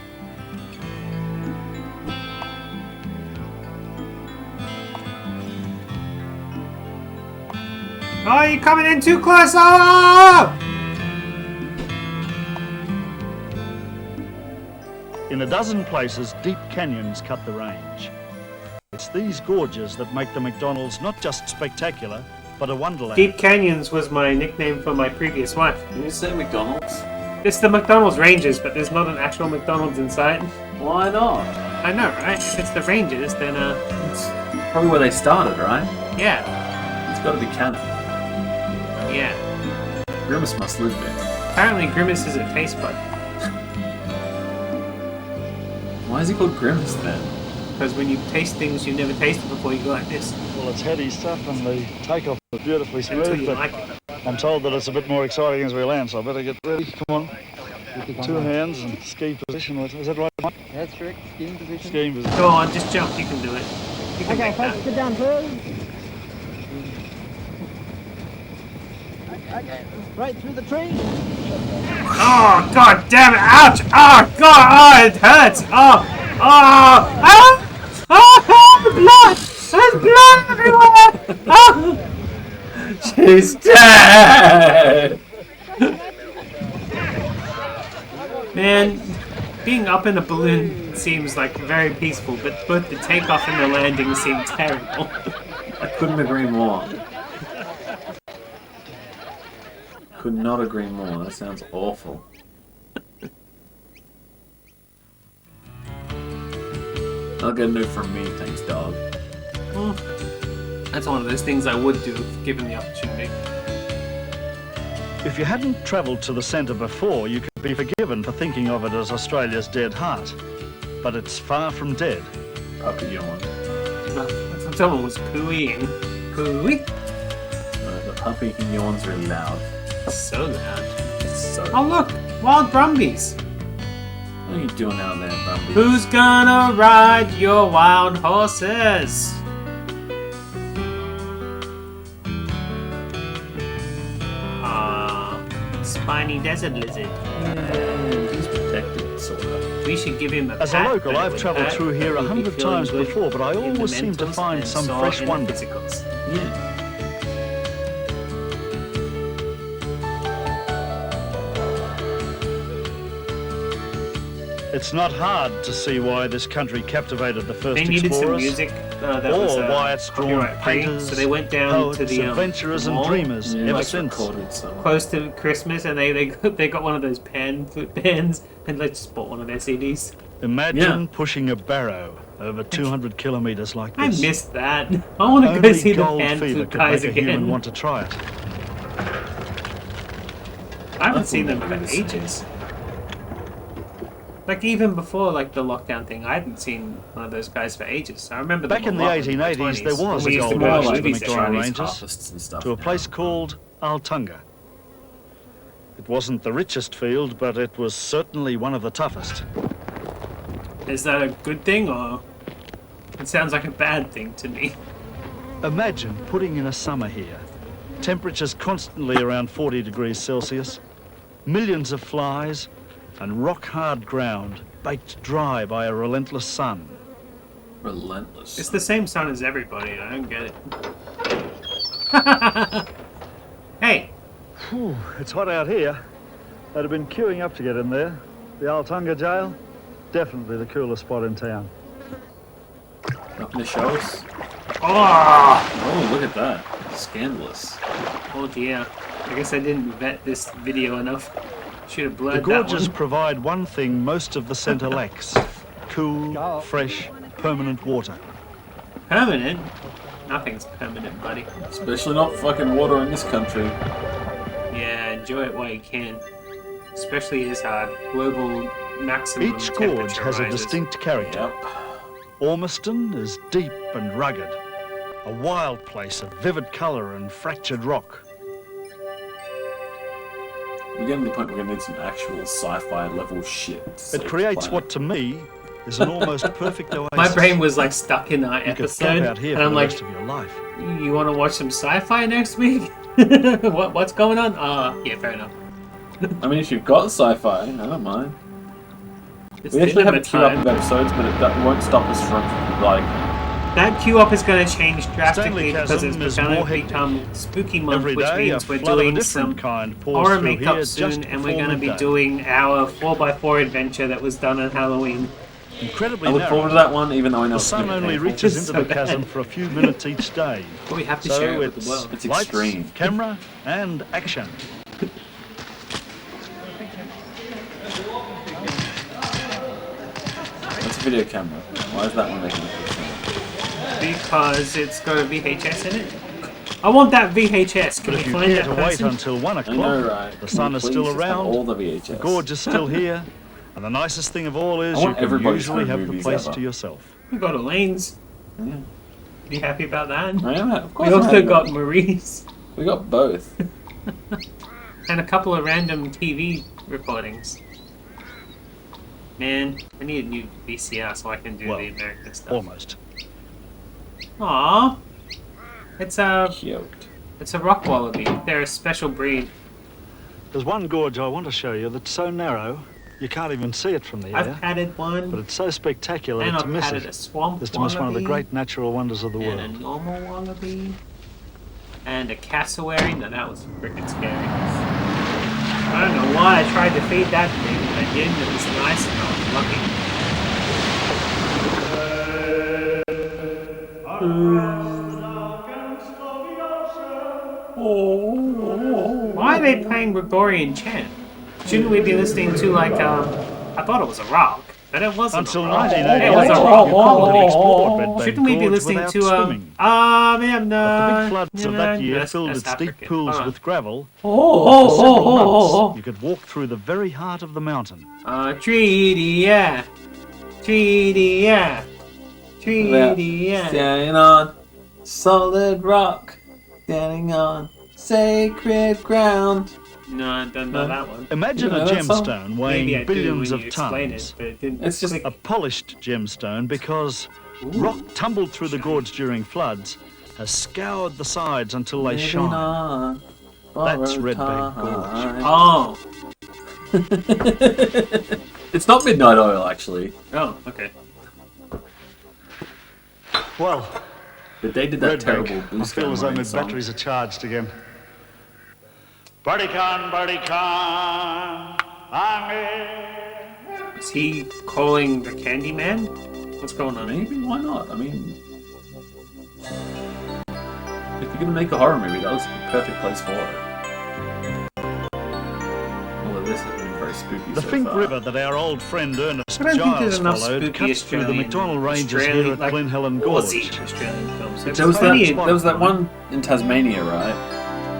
Oh, you're coming in too close! Oh! In a dozen places, deep canyons cut the range. It's these gorges that make the McDonald's not just spectacular, but a wonderland. Deep Canyons was my nickname for my previous wife. Did you say McDonald's? It's the McDonald's Ranges, but there's not an actual McDonald's in sight. Why not? I know, right? If it's the Ranges, then It's probably where they started, right? yeah, It's got to be canon. yeah. Grimace must live there. Apparently, Grimace is a taste bud. Why is he called Grimace then? Because when you taste things you never tasted before, you go like this. Well, it's heady stuff and the takeoff is beautifully Until smooth, you but like it. I'm told that it's a bit more exciting as we land, so I better get ready. Come on. 2 hands and ski position. Is that right, Mike? That's correct. Skiing position. Skiing position. Go on, just jump, you can do it. You can Okay, make folks, that. get down, please. Okay, right through the tree. Oh, god damn it! Ouch! Oh, god! Oh, it hurts! Oh! Oh! Oh! Oh! Blood! There's blood everywhere! Oh! She's dead! Man, being up in a balloon seems like very peaceful, but both the takeoff and the landing seem terrible. I couldn't agree more. Could not agree more. That sounds awful. I'll get a note from me, thanks, dog. Well, that's one of those things I would do if given the opportunity. If you hadn't travelled to the centre before, you could be forgiven for thinking of it as Australia's dead heart. But it's far from dead. Up at yawn. Someone was pooeying. Pooey? The puppy yawns really loud. So loud. So Oh look! Wild Brumbies! What are you doing out there, Bumby? Who's gonna ride your wild horses? Spiny desert lizard. Yeah, he's protected, sort of. We should give him a As a pat, local, but it I've would travelled hurt, through here but he'll be 100 feeling times good before, but I in the always seem to mentals find and some sore fresh in the wonder. physicals. Yeah. It's not hard to see why this country captivated the first They needed some explorers. music. that was Wyatt's drawn copyright free, painters, so they went down poets, to the adventurers and mall, dreamers ever like, since. close to Christmas, and they got one of those foot pans, and they just bought one of their CDs. Imagine pushing a barrow over 200 kilometres like I this. missed that. I want to go Only see the gold pan fever flute could guys make a human again. want to try it. I haven't seen them for ages. Like even before like the lockdown thing, I hadn't seen one of those guys for ages. I remember Back them in a the lot in my 1880s, there 20s, was when a we used to gold go to rush to the movies McDonnell there. Ranges, to a place called Altunga. It wasn't the richest field, but it was certainly one of the toughest. Is that a good thing or it sounds like a bad thing to me? Imagine putting in a summer here. Temperatures constantly around 40 degrees Celsius, millions of flies, and rock-hard ground baked dry by a relentless sun. Relentless. It's the same sun as everybody. I don't get it. Hey. Whew, it's hot out here. I'd have been queuing up to get in there. The Altunga jail, definitely the coolest spot in town. Nothing to show us? Oh, look at that. Scandalous. Oh dear. I guess I didn't vet this video enough. Should have The blurred that gorges one. provide one thing most of the centre lacks. Cool, fresh, permanent water. Permanent? Nothing's permanent, buddy. Especially not fucking water in this country. Yeah, enjoy it while you can. Especially as global maximum Each gorge temperature has a rises. distinct character. Ormiston is deep and rugged, a wild place of vivid colour and fractured rock. We're getting to the point where we're gonna need some actual sci-fi level shit. It creates what to me is an almost perfect oasis. My brain was like stuck in that You could episode, camp out here and for I'm the like, rest of your life. "You want to watch some sci-fi next week? What's going on?" Yeah, fair enough. I mean, if you've got sci-fi, I don't mind. It's We actually have a limit queue up time. of episodes, but it won't stop us from, like... That queue up is going to change drastically Stanley because it's Chasm is going more to hectic. become spooky month, Every which day, means a we're flood of a doing different some kind pours horror through makeup here soon, just and we're before going to be midday. doing our 4x4 adventure that was done on Halloween. Incredibly I look narrow. forward to that one, even though I know The it's sun gonna be only painful. reaches It's into so the chasm bad. for a few minutes each day. But we have to so share it with it's the world. It's lights, extreme. camera, and action. That's a video camera. Why is that one making a picture? Because it's got a VHS in it. I want that VHS. Can But we if you find care that to wait person? until 1 o'clock, know, right? the sun is Please still just have around, all the VHS. the gorge is still here, and the nicest thing of all is I you want can everybody's usually home have the movies place ever. to yourself. We got Elaine's. Yeah. You happy about that? I am, of course We I'm also happy got about Marie's. We got both. And a couple of random TV recordings. Man, I need a new VCR so I can do the American stuff. Almost. Aww. It's a Cute. It's a rock wallaby. They're a special breed. There's one gorge I want to show you that's so narrow you can't even see it from the I've air. patted one. But it's so spectacular And that to I've miss patted it a swamp is to miss one of the wallaby. great natural wonders of the And a world. normal wallaby. And a cassowary. No, that was freaking scary. I don't know why I tried to feed that thing, but I didn't. It was nice and I was lucky. Why are they playing Gregorian chant? Shouldn't we be listening to like I thought it was a rock, but it wasn't. Until a rock. 1988, It was a you rock. couldn't have explored Bedbank Shouldn't we be Gorge listening without to swimming. But The big floods of that year filled that's its deep African. pools Hold on. with gravel. Oh, For several oh, oh, months, you could walk through the very heart of the mountain. Treaty, yeah. Treaty, yeah. Treaty, yeah. Standing on solid rock. Standing on sacred ground. No, I don't know that one. Imagine You know a that song? gemstone Maybe I weighing do billions when of you explain tons. it, but it didn't It's just click. A polished gemstone because rock tumbled through the gorge during floods has scoured the sides until they Living shine. on That's borrowed Red Bank Gorge. time. Oh. It's not Midnight Oil, actually. Oh, okay. Well, But they did that Red terrible Bank, I boost feel as though my down song. batteries are charged again. Birdie con, I'm Is he calling the Candyman? What's going on? Maybe, why not? I mean, If you're gonna make a horror movie, that was the perfect place for it. Although this has been very spooky The so Fink far. River that our old friend Ernest I don't think Giles there's enough followed spooky cuts through the Australian- McDonnell Ranges Australian, here at like, Glen Helen Aussie Gorge. Australian films. There was that one in Tasmania, right?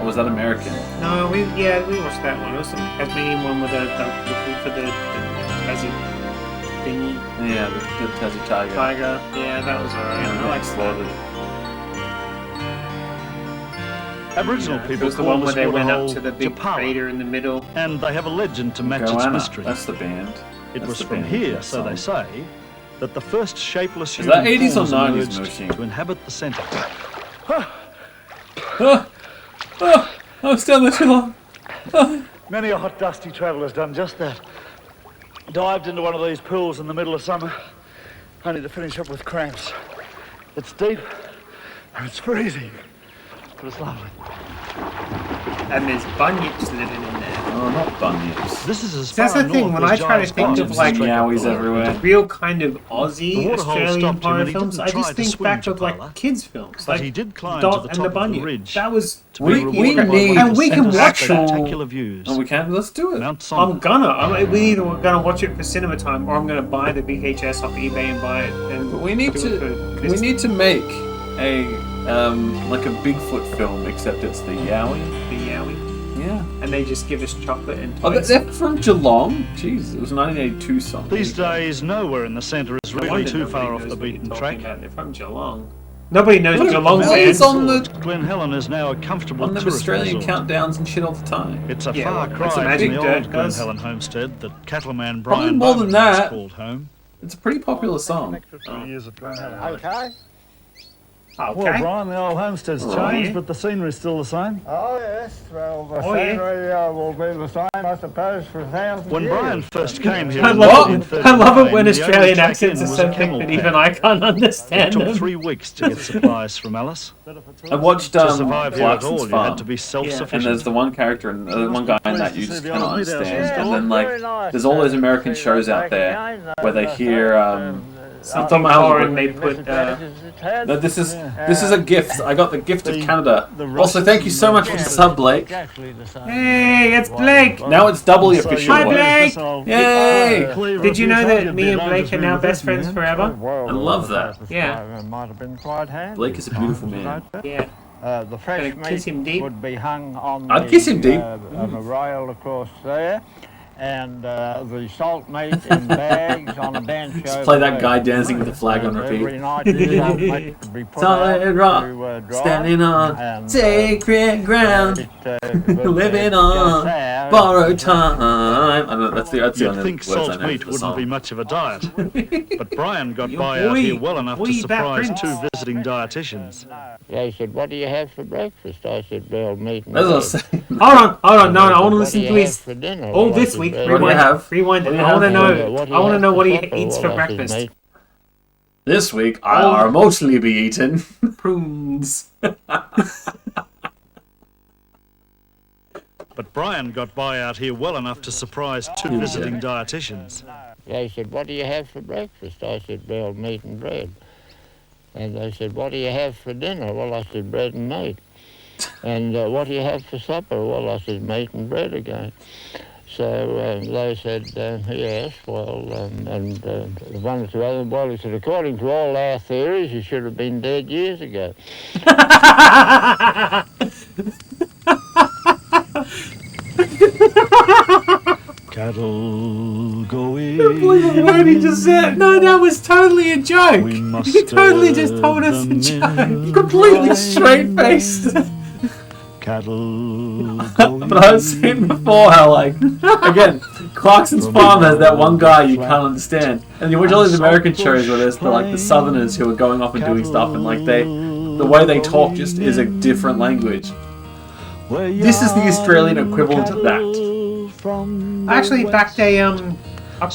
Or was that American? No, we watched that one. It was some Tasmanian one with looking for the Tassie thingy. Yeah, the Tassie tiger. Tiger. Yeah, that was alright. I like Slaughtered. Aboriginal It people was the call one where this they went up waterhole to the big Japala, crater in the middle. and they have a legend to match its Goanna, mystery. that's the band. It That's was the from band, here, that so they song. say, that the first shapeless Is that human 80s or forms 90s, emerged Moochie? to inhabit the centre. I was down there too long. Many a hot, dusty traveller's done just that. Dived into one of these pools in the middle of summer, only to finish up with cramps. It's deep, and it's freezing, but it's lovely. And there's bunyips living in there. Oh, not bunyips. This is as That's far the thing, north when as I try to Giles think of Gardens like is meowies Tractor everywhere. the real kind of The Aussie waterhole Australian stopped him horror and he films, didn't I try just to think swim back to of like Pala, kids films, but like he did climb Dot to the and top the of the Bunyip. ridge That was to be We rewarded by need one of and the we can centre's watch it. spectacular views. Oh, we can? Let's do it. Mount I'm Sonda. we either we're gonna watch it for cinema time or I'm gonna buy the VHS off eBay and buy it. And But we need do it to for we need to make a like a Bigfoot film, except it's the Yowie. the Yowie. Yeah. And they just give us chocolate and Oh, toys. they're from Geelong. Jeez, it was a 1982 song. These days, nowhere in the centre is No really wonder too nobody far off knows the what you're beaten talking track. about. They're from Geelong. Nobody knows Look, Geelong, well, man. it's on the Glen Helen is now a comfortable on them tourist Australian resort. countdowns and shit all the time. It's a Yeah, far well, it's a cry magic from the dirt, old Glen guys. Helen homestead that cattleman Probably Brian more than Bowman once that. called home. It's a pretty popular song. Okay. Okay. Well, Brian, the old homestead's Oh, changed, yeah. but the scenery's still the same. Oh, yes. Well, the Oh, yeah. scenery will be the same, I suppose, for 1,000 When years. Brian first came here I in love it 1939, when the Australian only track accents in are was so a thick camel that path. even I can't It understand took them. 3 weeks to get supplies from Alice. I watched To survive here at Clarkson's all, you Farm, had to be self-sufficient. and there's the one character and one guy in that you just cannot understand. And then like Very nice. there's all those American See shows that out back there again, where they those hear Something Tom foreign, they Allen. put. No, this is a gift. I got the gift of Canada. the Also, thank you so much for the sub, Blake. Exactly the same. Hey, it's Blake! Now it's doubly So official. Hi, Blake! Yay! Did you know that me and Blake are now best friends forever? I love that. Yeah. It might have been quite handy. Blake is a beautiful man. Yeah. The fresh Gonna kiss meat him deep? would be hung on I'd kiss him deep. on a rail across there, and the salt meat in bags on a bench. Just over play that there. guy dancing with the flag on And repeat. Every night the salt meat would be put Solid out rock, to, dry, standing on and, sacred ground, living on borrowed time. I don't know, that's the You'd only think words I salt know meat for the wouldn't be song. much of a diet, but Brian got Your by out boy- here well enough to boy back surprise prince. 2 visiting dietitians. They said, "What do you have for breakfast?" I said, "Well, meat and That's what I bread." was saying. Hold on, no, I want to What listen do to you his. have for dinner? All Well, I this said, week, "Well, What do you have? rewind it. What do you I want to have? know. What do I you want to have know for what he supper? eats Well, for I said, breakfast. "Meat." This week, I are mostly be eating prunes. But Brian got by out here well enough to surprise 2 visiting dietitians. They said, "What do you have for breakfast?" I said, "Well, meat and bread." And they said, "What do you have for dinner?" Well, I said, "Bread and meat." And what do you have for supper? Well, I said, "Meat and bread again." So they said, "Yes, well," and one or two other, well, he said, "According to all our theories, you should have been dead years ago." Cattle go I can't believe the word he just said. No, that was totally a joke. We must You totally just told us a joke. Completely straight faced. Cattle But I was saying before how, like, again, Clarkson's Farm has that one guy you can't understand. And you watch all these American shows where there's the, like, the Southerners who are going off and doing stuff, and, like, the way they talk just is a different language. This is the Australian equivalent of that. I actually backed a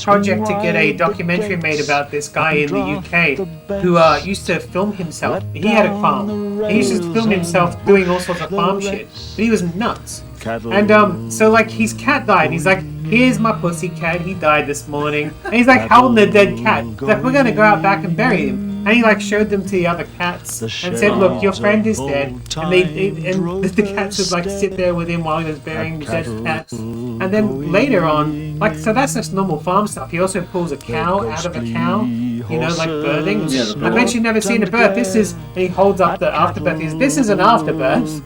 project to get a documentary made about this guy in the UK who used to film himself. He had a farm. He used to film himself doing all sorts of farm shit. But he was nuts. And so like his cat died. He's like, "Here's my pussy cat. He died this morning." And he's like holding the dead cat. He's like, "We're gonna go out back and bury him." and he like showed them to the other cats and said, "Look, your friend is dead." And the cats would like sit there with him while he was burying the dead cats. And then later on, like, so that's just normal farm stuff. He also pulls a cow out of a cow, you know, like birthing. I bet you've never seen a birth. This is, and he holds up the afterbirth. This is an afterbirth.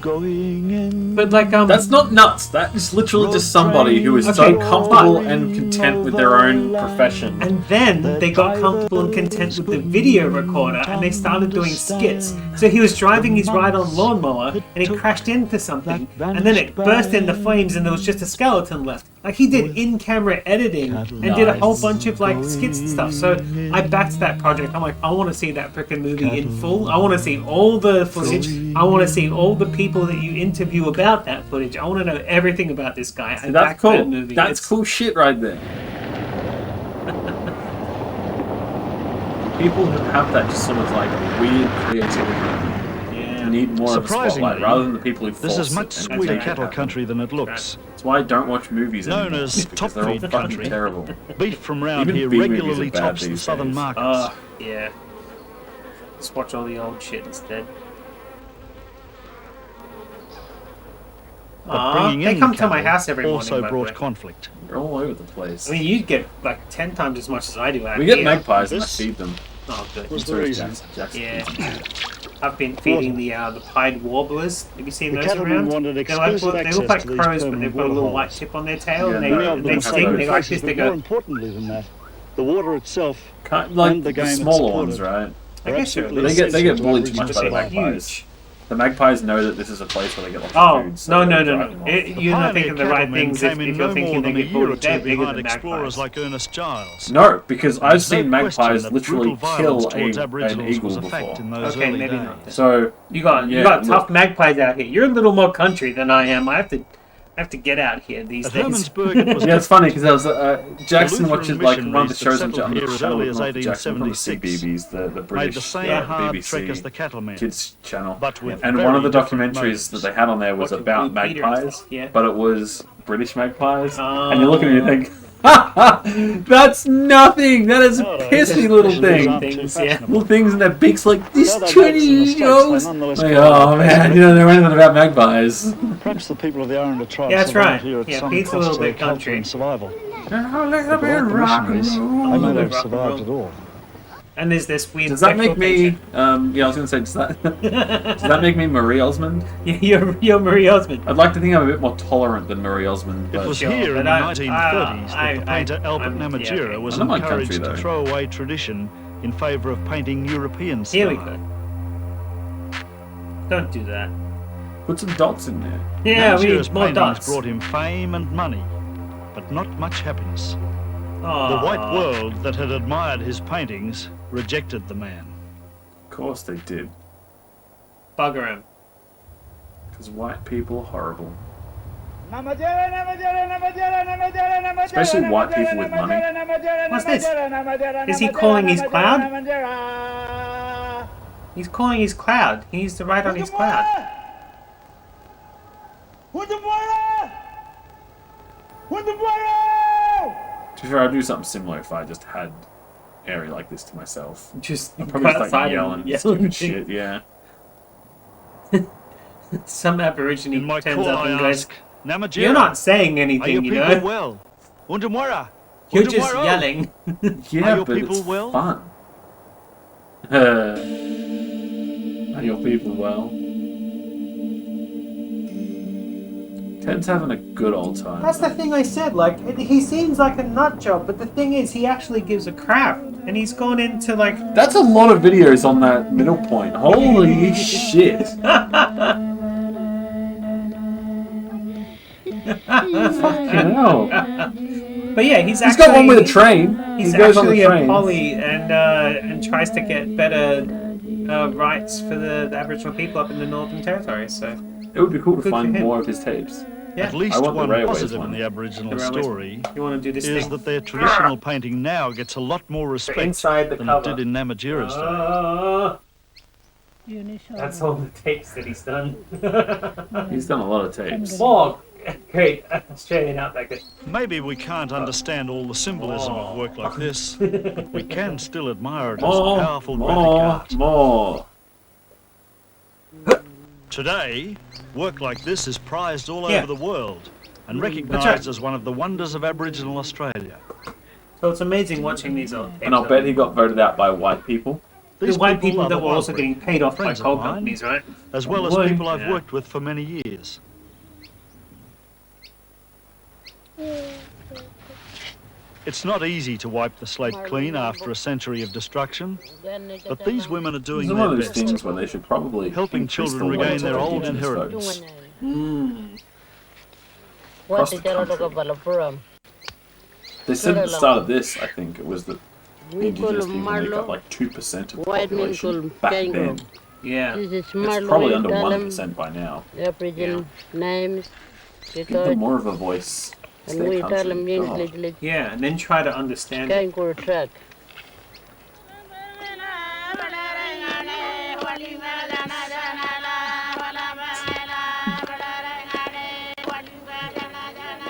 But like, that's not nuts. That is literally just somebody who is so comfortable and content with their own profession. And then they got comfortable and content with the video recorder, and they started doing skits. So he was driving his ride-on lawnmower, and he crashed into something, and then it burst into flames, and there was just a skeleton left. Like, he did in-camera editing and did a whole bunch of like skits and stuff. So I backed that project. I'm like, I want to see that frickin' movie in full. I want to see all the footage. I want to see all the people that you interview about that footage. I want to know everything about this guy. I That's backed cool. that movie. That's cool shit right there. People who have that just sort of like weird creativity need more of a spotlight rather than the people who this force is much it and sweeter make it cattle happen. country than it looks. That's why I don't watch movies Known anymore, as because top they're all feed fucking country, terrible. beef from round Even here B movies regularly are bad tops the these southern days. markets. Yeah. Just watch all the old shit instead. But bringing they in come to my cattle house every morning. also by the brought way. conflict. They're all over the place. I mean, you get like 10 times as much as I do out We here. get magpies and I feed them. Oh, good. Was the reason. Yeah. I've been feeding the pied warblers. Have you seen The those cattlemen around? wanted They like, exclusive they look access like to these crows, but they've permanent got a little water white holes. tip on their tail, Yeah, and Many of they them sting. suffered They like faces, this. They but more go. importantly than that, the water itself Like and the game the it smaller ones, supported right? I guess so. They get bullied too Aboriginal much by the people. magpies. The magpies know that this is a place where they get lots Oh, of food. So no. they drive them off. You're not thinking the right Pioneer things if cattlemen you're came in thinking no they more get than a year or bullied. two They're bigger behind than explorers magpies. like Ernest Giles. No, because I've There's seen no magpies question that literally brutal violence kill towards an Aboriginals eagle was a before. fact in those Okay, early maybe days. not. So You got tough magpies out here. You're a little more country than I am. I have to get out here these At days. Hermannsburg, it was yeah, it's funny because there was Jackson Lutheran watches like one of the missionaries shows that on settled here the as channel early as with Jackson from the 1876 CBeebies, the made British the same hard BBC trek as the cattlemen. kids channel. But with And very one of the different documentaries motives. that they had on there was Watching about Blue Peter and magpies, stuff, yeah. but it was British magpies, and you're looking and you think, ha ha, that's nothing. That is a pissy little thing. Little things in their beaks like this Chinese nose. Like, oh man, you don't know anything about magpies. Perhaps the people of the Aranda tribe Yeah, that's survived right. here at Yeah, some Pete's a cost little to their bit culture country. and survival. Oh, look But without the rock and missionaries, roll. they may not Rock have and survived roll. at all. And there's this weird. Does that make sexual me? tension. Yeah, I was gonna say, does that make me Marie Osmond? Yeah, you're Marie Osmond. I'd like to think I'm a bit more tolerant than Marie Osmond. It But was Sure, here in but the I- 1930s that the painter Albert I'm- Namatjira yeah, okay. was I don't mind encouraged country, to though. throw away tradition in favour of painting European style. Here we go. Don't do that. put some dots in there. Yeah, we Namatjira's need more paintings dots. brought him fame and money, but not much happiness. Aw. The white world that had admired his paintings rejected the man. Of course they did. Bugger him. Because white people are horrible. Especially white people with money. What's this? Is he calling his cloud? He's calling his cloud. He needs to write on his cloud. To be fair, I'd do something similar if I just had area like this to myself. Just I'd probably go just like outside yelling and yell stupid and shit, yeah. Some Aborigine In my turns call, up I and goes, ask, Namatjira, "You're not saying are anything, your you people know. well? Undamwara, You're just Undamwara. yelling." Yeah, Are your but people it's well? fun. Are your people well? Ted's having a good old time. That's the thing I said. Like, he seems like a nut job, but the thing is, he actually gives a crap, and he's gone into like. That's a lot of videos on that middle point. Holy shit. Fucking hell. But yeah, he's got one with a train. He's He goes on the actually a train. poly and tries to get better rights for the Aboriginal people up in the Northern Territory. So It would be cool to Good for find him. more of his tapes. yeah, At least I want the one railways positive one. in the Aboriginal The railways. story you want to do this is thing? that their traditional painting now gets a lot more respect inside the than cover. it did in Namatjira's day. That's all the tapes that he's done. He's done a lot of tapes. Fog, Great Australian outbacker. Maybe we can't understand all the symbolism of work like this. We can still admire it as More, powerful graphic more, art. more. Today, work like this is prized all Yeah. over the world and That's recognised right. as one of the wonders of Aboriginal Australia. So it's amazing watching these old And I'll bet he got voted out by white people. The white people are that the were also Wild getting paid off by friends of coal mine, companies, right? as well as Wood. people I've Yeah. worked with for many years. It's not easy to wipe the slate clean after a century of destruction, but these women are doing It's one their of those best, things where they should probably helping increase children the regain weight their of old Indigenous inheritance. votes. Across the country. They said at the start of this, I think, it was that Indigenous people make up like 2% of the population back then. Yeah. It's probably under 1% by now. Aboriginal names. Give them more of a voice. It's And their we tell country. them God. Yeah, and then try to understand it. Can't go track.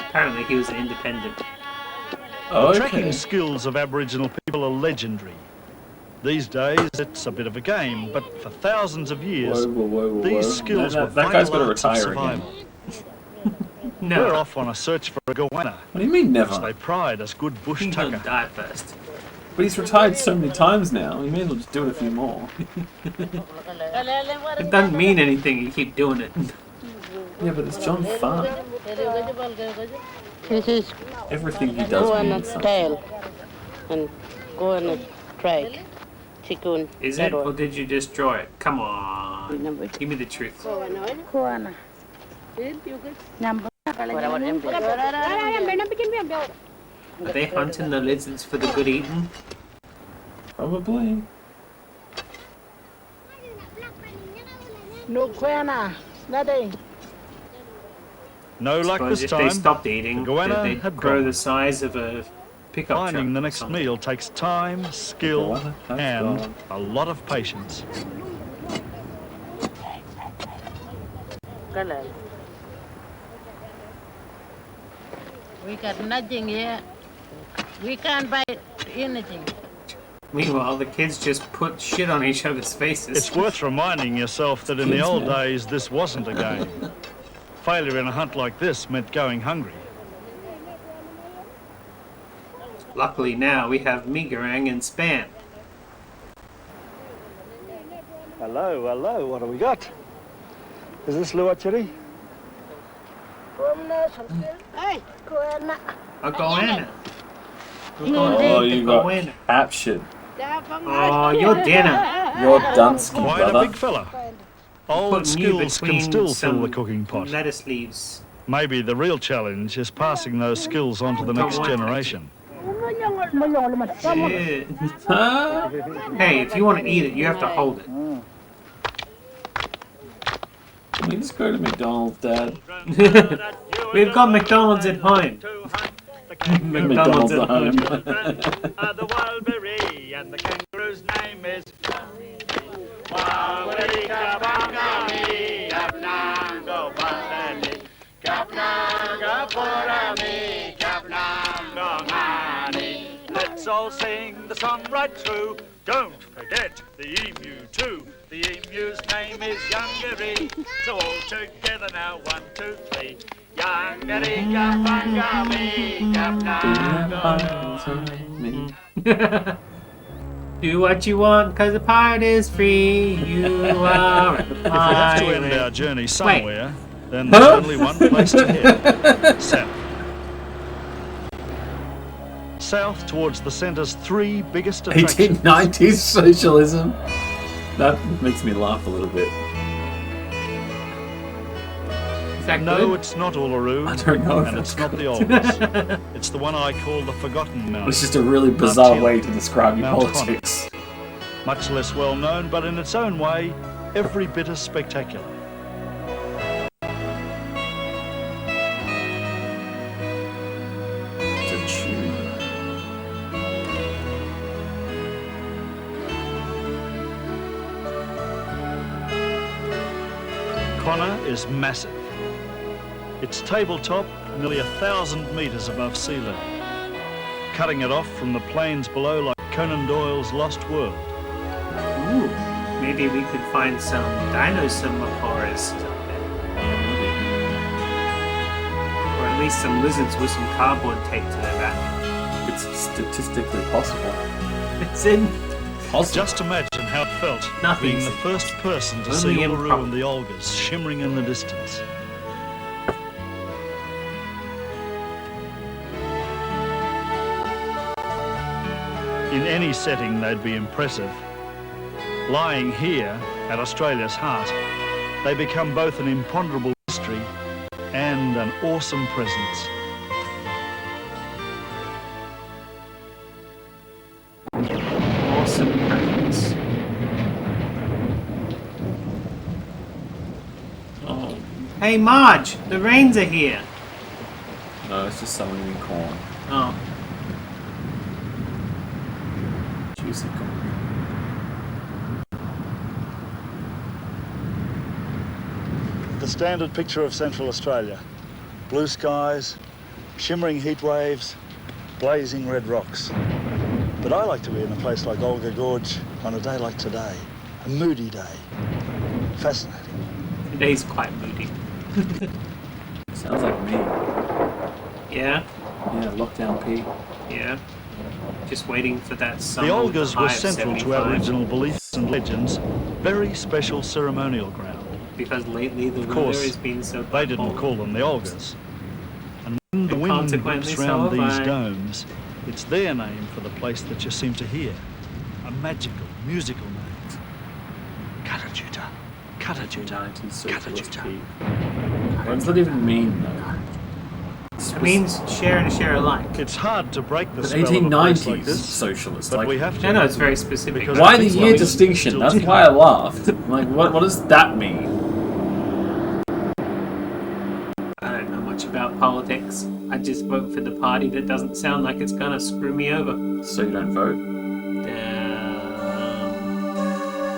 Apparently he was an independent. The tracking skills of Aboriginal people are legendary. These days, it's a bit of a game, but for thousands of years, these skills No, were that guy's vital gotta arts of retire again. survival. No. We're off on a search for a goanna. What do you mean never? Which they pride as good bush He'll tucker. die first. But he's retired so many times now, he may as well just do it a few more. It doesn't mean anything, you keep doing it. Yeah, but it's John Farn. This is Everything he does go on a means something. tail and go on a track. Chicken. Is it, or did you just draw it? Come on. Give me the truth. Are they hunting the lizards for the good eating? Probably. No quena, nothing. No luck Suppose this if time. they stopped eating, the goanna they'd had grow gone. the size of a pickup truck. Finding the or next something. meal takes time, skill, and a lot of patience. We got nothing here. We can't buy anything. Meanwhile, the kids just put shit on each other's faces. It's worth reminding yourself that in the old days, this wasn't a game. Failure in a hunt like this meant going hungry. Luckily now we have Migarang and Span. Hello, hello, what do we got? Is this Luachiri? Hey, quena. A goanna. Oh, you got captured. Oh, you're dinner. You're Dunsky, Quite a brother. big fella. Old Putting you skills can between still fill some the cooking pot. lettuce leaves. Maybe the real challenge is passing those skills on to the next generation. Shit. Hey, if you want to eat it, you have to hold it. Can we just go to McDonald's, Dad? We've got McDonald's at home. McDonald's at home. The wildberry and the kangaroo's name is Let's all sing the song right through. Don't forget the emu too. The emu's name is Youngery. So all together now, 1, 2, 3. Youngery Do what you want, cause the pirate is free. You are a If we have to end pirate. our journey somewhere, then there's only one place to head. South. South towards the centre's 3 biggest attractions. 1890s socialism. That makes me laugh a little bit. Is that No, good? it's not Uluru, I don't know if and it's it's not the good. oldest. It's the one I call the Forgotten Mountain. It's just a really bizarre Mount way Hill, to describe your Mount politics. Connor. Much less well known, but in its own way, every bit as spectacular. It's a tune. Connor is massive. It's tabletop, nearly 1,000 metres above sea level, cutting it off from the plains below like Conan Doyle's Lost World. Ooh, maybe we could find some dinosaur horrors. Or at least some lizards with some cardboard taped to their back. It's statistically possible. It's in. Just imagine how it felt being the first person to see Uluru and the Olgas shimmering in the distance. In any setting, they'd be impressive. Lying here, at Australia's heart, they become both an imponderable mystery and an awesome presence. Awesome presence. Oh. Hey Marge, the rains are here. No, it's just someone in corn. Oh. Juicy corn. The standard picture of Central Australia. Blue skies, shimmering heat waves, blazing red rocks. But I like to be in a place like Olga Gorge on a day like today. A moody day. Fascinating. Today's quite moody. Sounds like me. Yeah? Yeah, Lockdown Pete. Yeah. Just waiting for that summer. The Olgas were central to Aboriginal beliefs and legends, very special ceremonial ground. Because lately the weather has been so they didn't cold. call them the Olgas. And when the wind whips round these domes, it's their name for the place that you seem to hear. A magical, musical name. Karajuta. Karajuta. Karajuta. What does that even mean, though? It means share and share alike. It's hard to break the But spell of a place 1890s like this, socialist. but Like, we have to. No, it's very specific. why the year distinction? That's why I laughed. Like, what does that mean? I don't know much about politics. I just vote for the party that doesn't sound like it's gonna screw me over. So you don't vote?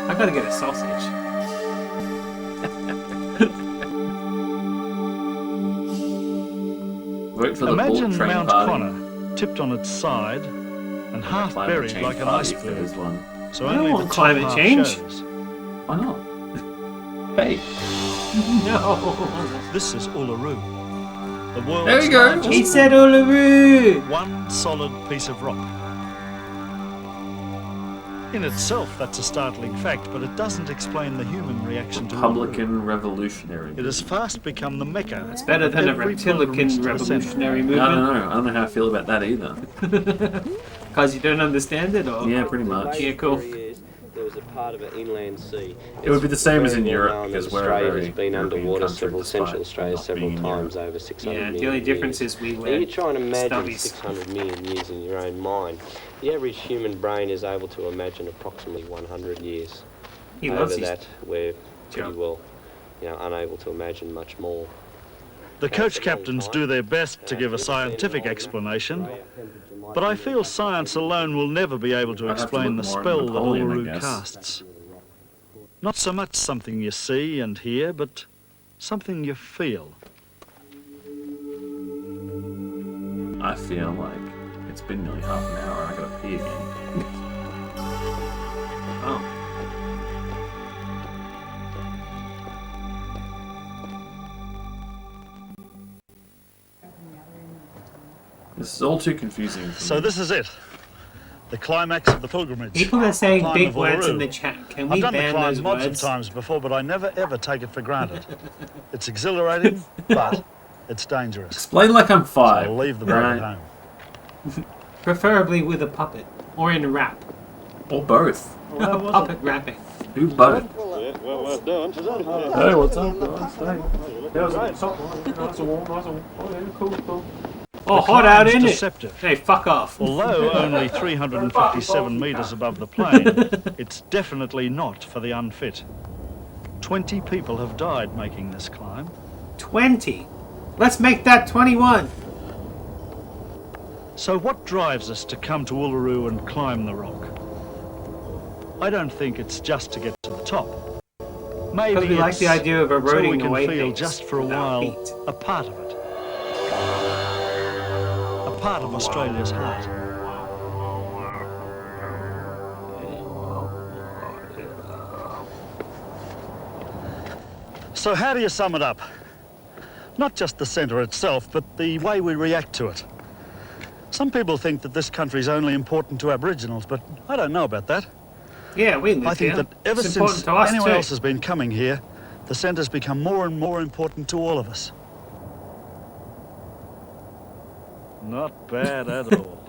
I gotta get a sausage. Vote for the Imagine Bullet Train Mount Party. Connor, tipped on its side and half Climate buried change like an party for iceberg. this one. So I don't only want the top climate half change. shows. Why not? Hey. No. This is Uluru. The world's There we go. largest He said Uluru. one solid piece of rock. In itself, that's a startling fact, but it doesn't explain the human reaction to Uluru. Republican Revolutionary. It has fast become the mecca. It's better than a Every pilgrimage Reptilian to the revolutionary I movement. don't know how I feel about that either. Because you don't understand it, or? Yeah, pretty much. Yeah, cool. There was a part of an inland sea. It would be the same as in Very well Europe, known because that we're a Australia very has been European underwater country, Central despite Australia not several being in times Europe. over 600 Yeah, million the only difference years. is we Now wear you try and imagine stubbies. 600 million years in your own mind. The average human brain is able to imagine approximately 100 years. He loves Over his that, we're pretty job. well, unable to imagine much more. The coach captains do their best to give a scientific explanation, but I feel science alone will never be able to I'd have to explain the look more at spell that Napoleon, I Uluru guess. casts. Not so much something you see and hear, but something you feel. I feel like it's been nearly half an hour and I gotta pee again. Oh. This is all too confusing. For So me. this is it. The climax of the pilgrimage. People are saying Climb big of words in Uluru. the chat. Can we I've done the ban climb those lots of words? times before, but I never ever take it for granted. It's exhilarating, but it's dangerous. Explain like I'm 5. So I'll leave the boat right? at home. Preferably with a puppet. Or in a rap. Or both. Puppet rapping. Do both. Yeah, well done. Hey, what's up, guys? That was nice. Nice and warm, nice and warm. Oh, yeah, cool. Oh, The hot out, climb's isn't it? deceptive. Hey, fuck off. Although only 357 metres above the plain, it's definitely not for the unfit. 20 people have died making this climb. 20. Let's make that 21. So what drives us to come to Uluru and climb the rock? I don't think it's just to get to the top. Maybe Because we like the it's idea of so eroding we can away feel things just for a without while heat. a part of it. A part of Australia's heart. So how do you sum it up? Not just the centre itself, but the way we react to it. Some people think that this country's only important to Aboriginals, but I don't know about that. Yeah, we live I think here. that ever It's important since to us anyone too. else has been coming here, the centre's become more and more important to all of us. Not bad at all.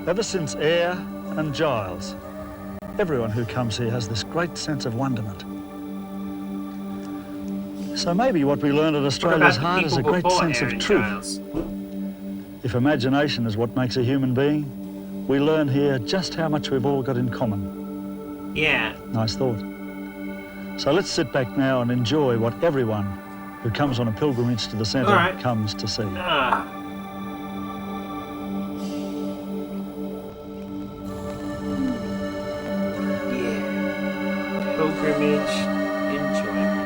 Ever since Eyre and Giles, everyone who comes here has this great sense of wonderment. So maybe what we learn at Australia's heart is a great sense of truth. If imagination is what makes a human being, we learn here just how much we've all got in common. Yeah. Nice thought. So let's sit back now and enjoy what everyone who comes on a pilgrimage to the centre All right. comes to see. Pilgrimage enjoyment.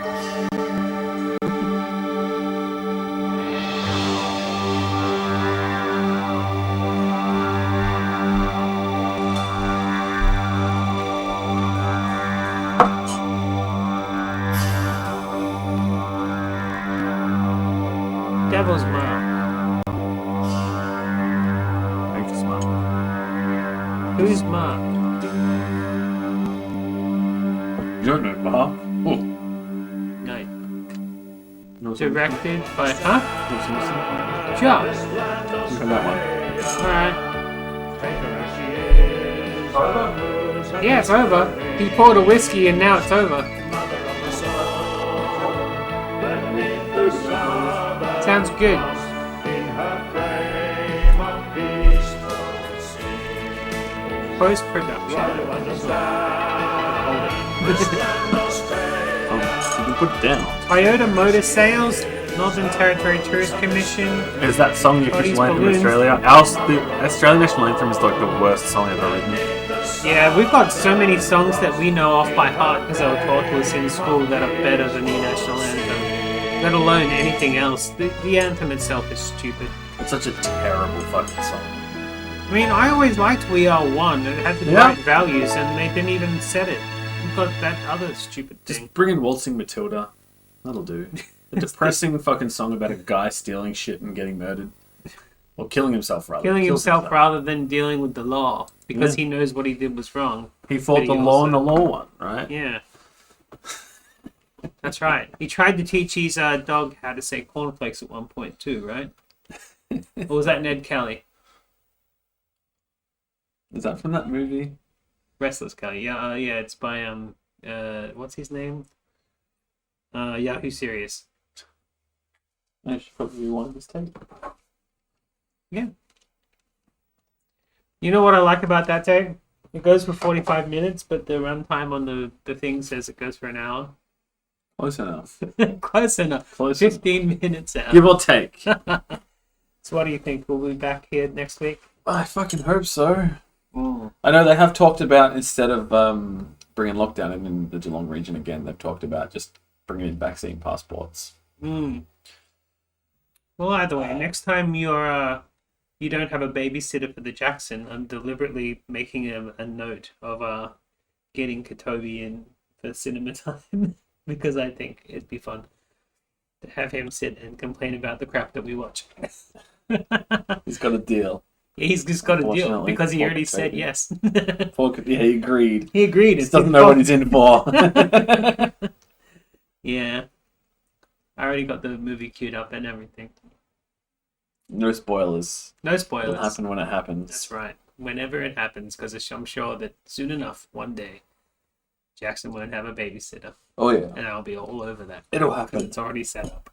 Devil's Mark. Anxious Mark. Who's Mark? You don't know Mark? Oh. No. Directed by, huh? Sure. Look at that Alright. Yeah, it's over. He poured a whiskey and now it's over. Sounds good. Post-production. Put it down. Toyota Motor Sales, Northern Territory Tourist Commission. Is that song the official anthem in Australia? The Australian National Anthem is like the worst song ever written. Yeah, we've got so many songs that we know off by heart because they were taught to us in school that are better than the national anthem. Let alone anything else. The anthem itself is stupid. It's such a terrible fucking song. I mean, I always liked We Are One. It had the right values and they didn't even set it. We've got that other stupid thing. Just bring in Waltzing Matilda. That'll do. A depressing fucking song about a guy stealing shit and getting murdered. Or killing himself, rather. Killing himself rather than dealing with the law. Because he knows what he did was wrong. He fought the law and the law won, right? Yeah. That's right. He tried to teach his dog how to say cornflakes at one point too, right? Or was that Ned Kelly? Is that from that movie? Restless Kelly. Yeah, yeah. It's by what's his name? Yahoo Serious. I should probably rewind this tape. Yeah. You know what I like about that tape? It goes for 45 minutes, but the runtime on the thing says it goes for an hour. Close enough. Close enough. Close 15 minutes out. Give or take. So what do you think? We'll be back here next week? I fucking hope so. Mm. I know they have talked about, instead of bringing lockdown in the Geelong region again, they've talked about just bringing in vaccine passports. Mm. Well, either way, next time you don't have a babysitter for the Jackson, I'm deliberately making a note of getting Katobi in for cinema time because I think it'd be fun to have him sit and complain about the crap that we watch. He's got a deal. He's just got a deal because he already said yes. Yeah, he agreed. He agreed. He doesn't know what he's in for. Yeah. I already got the movie queued up and everything. No spoilers. No spoilers. It'll happen when it happens. That's right. Whenever it happens, because I'm sure that soon enough, one day, Jackson won't have a babysitter. Oh, yeah. And I'll be all over that. It'll happen. It's already set up.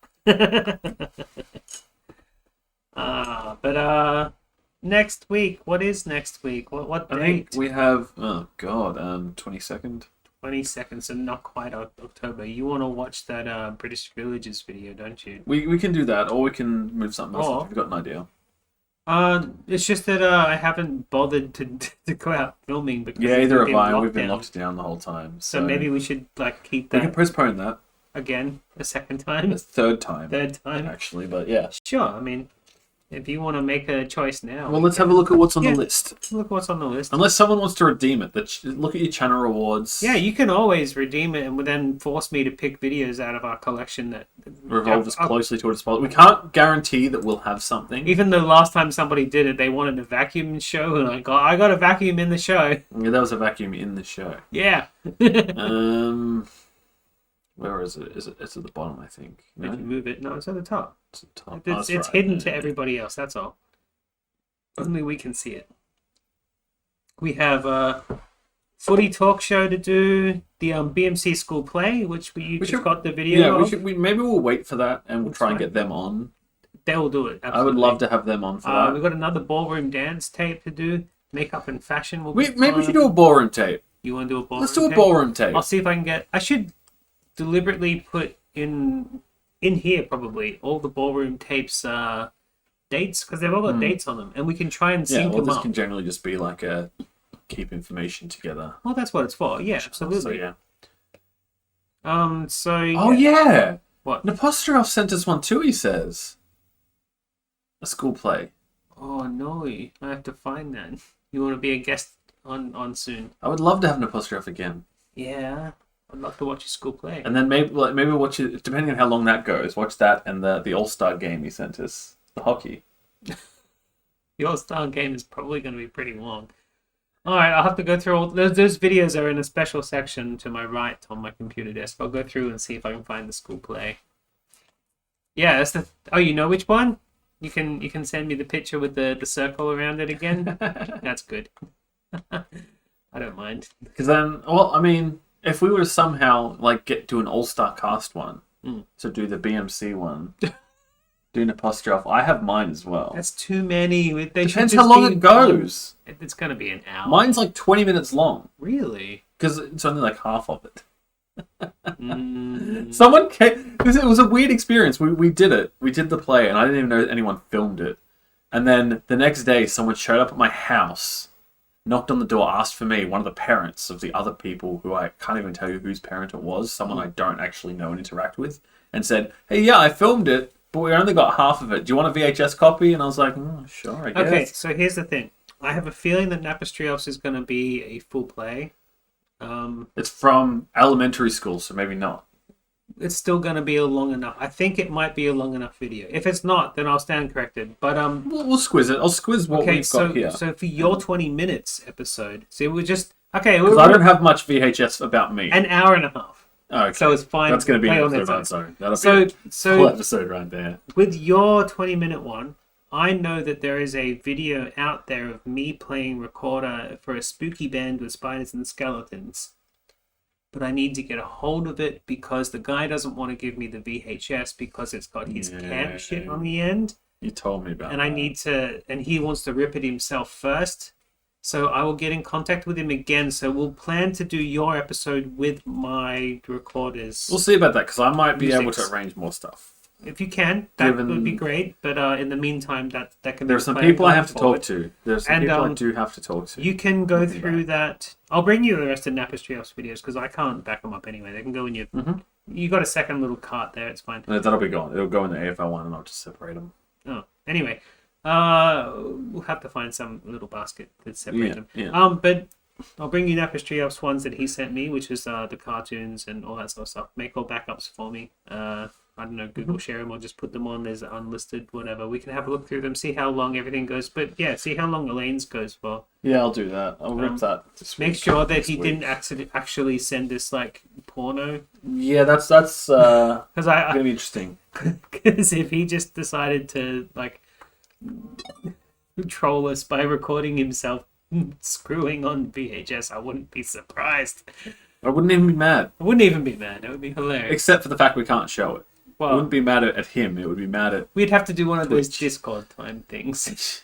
But next week, what is next week? What date? I think we have, 22nd. 22nd, so not quite October. You want to watch that British Villages video, don't you? We can do that, or we can move something else Or- if you've got an idea. It's just that I haven't bothered to go out filming because Yeah, either have I. We've locked been down. locked down the whole time. So maybe we should like keep we that. can postpone that Again, a second time. a third time. Third time. Actually, but yeah. Sure. I mean, if you want to make a choice now. Well, let's have a look at what's on the list. Look what's on the list. Unless someone wants to redeem it, look at your channel rewards. Yeah, you can always redeem it and then force me to pick videos out of our collection that Revolve as closely to it as possible. We can't guarantee that we'll have something. Even though last time somebody did it, they wanted a vacuum show, and I got a vacuum in the show. Yeah, that was a vacuum in the show. Yeah. Where is it? It's at the bottom, I think. If you move it, no, it's at the top. It's at the top. It's hidden to everybody else. That's all. Only we can see it. We have a footy talk show to do. The BMC school play, which you just got the video. Yeah, maybe we'll wait for that and we'll try and get them on. They will do it. Absolutely. I would love to have them on for that. We've got another ballroom dance tape to do. Makeup and fashion will. Maybe we should do a ballroom tape. You want to do a ballroom? Let's do a ballroom tape. I'll see if I can get. I should deliberately put in here probably all the ballroom tapes dates because they've all got dates on them, and we can try and sync them this up. can generally just be like a keep information together. Well, that's what it's for. Yeah, absolutely. So, yeah. Oh yeah. What? Napostrov sent us one too. He says a school play. Oh no, I have to find that. You want to be a guest on soon? I would love to have Napostrov again. Yeah. I'd love to watch your school play. And then maybe watch it, depending on how long that goes, watch that and the All-Star game he sent us, the hockey. The All-Star game is probably going to be pretty long. All right, I'll have to go through all those videos are in a special section to my right on my computer desk. I'll go through and see if I can find the school play. Yeah, that's the. Oh, you know which one? You can send me the picture with the circle around it again. That's good. I don't mind. Because then, well, I mean. If we were to somehow get to an all-star cast one, so do the BMC one, do Napostrov, I have mine as well. That's too many. Depends how long it goes. It's going to be an hour. Mine's 20 minutes long. Really? Because it's only half of it. Someone came, because it was a weird experience. We did it. We did the play, and I didn't even know anyone filmed it. And then the next day, someone showed up at my house, knocked on the door, asked for me, one of the parents of the other people who I can't even tell you whose parent it was, someone I don't actually know and interact with, and said, hey, yeah, I filmed it, but we only got half of it. Do you want a VHS copy? And I was like, sure, I guess. Okay, so here's the thing. I have a feeling that Napostrios is going to be a full play. It's from elementary school, so maybe not. It's still going to be a long enough. I think it might be a long enough video. If it's not, then I'll stand corrected. But we'll squiz it. I'll squiz what we've got here. So for your 20 minutes episode, so we're just okay. Because I don't have much VHS about me. An hour and a half. Oh, okay. So it's fine. That's going to be an episode on its own. That'll be a full episode right there. With your 20-minute one, I know that there is a video out there of me playing recorder for a spooky band with spiders and skeletons. But I need to get a hold of it because the guy doesn't want to give me the VHS because it's got his camp shit on the end. You told me about that. And I need to, and he wants to rip it himself first. So I will get in contact with him again. So we'll plan to do your episode with my recorders. We'll see about that because I might be able to arrange more stuff. If you can, that would be great. But in the meantime, that can be. There are some people I have to talk to. There's some people I do have to talk to. You can go through that. I'll bring you the rest of Napostrios videos because I can't back them up anyway. They can go in your. You got a second little cart there. It's fine. That'll be gone. It'll go in the AFL one, and I'll just separate them. Oh, anyway, we'll have to find some little basket to separate them. Yeah. But I'll bring you Napostrios ones that he sent me, which is the cartoons and all that sort of stuff. Make all backups for me. I don't know, Google share them or just put them on as unlisted, whatever. We can have a look through them, see how long everything goes. But yeah, see how long Elaine's goes for. Yeah, I'll do that. I'll rip that. Make sure that he didn't actually send us porno. Yeah, that's gonna be interesting. Because if he just decided to troll us by recording himself screwing on VHS, I wouldn't be surprised. I wouldn't even be mad. I wouldn't even be mad. It would be hilarious. Except for the fact we can't show it. Well, I wouldn't be mad at him. It would be mad at. We'd have to do one of those Discord time things.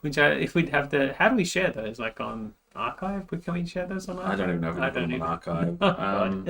If we'd have to, how do we share those? On Archive? Can we share those on Archive? I don't even know if we have them on Archive. Oh,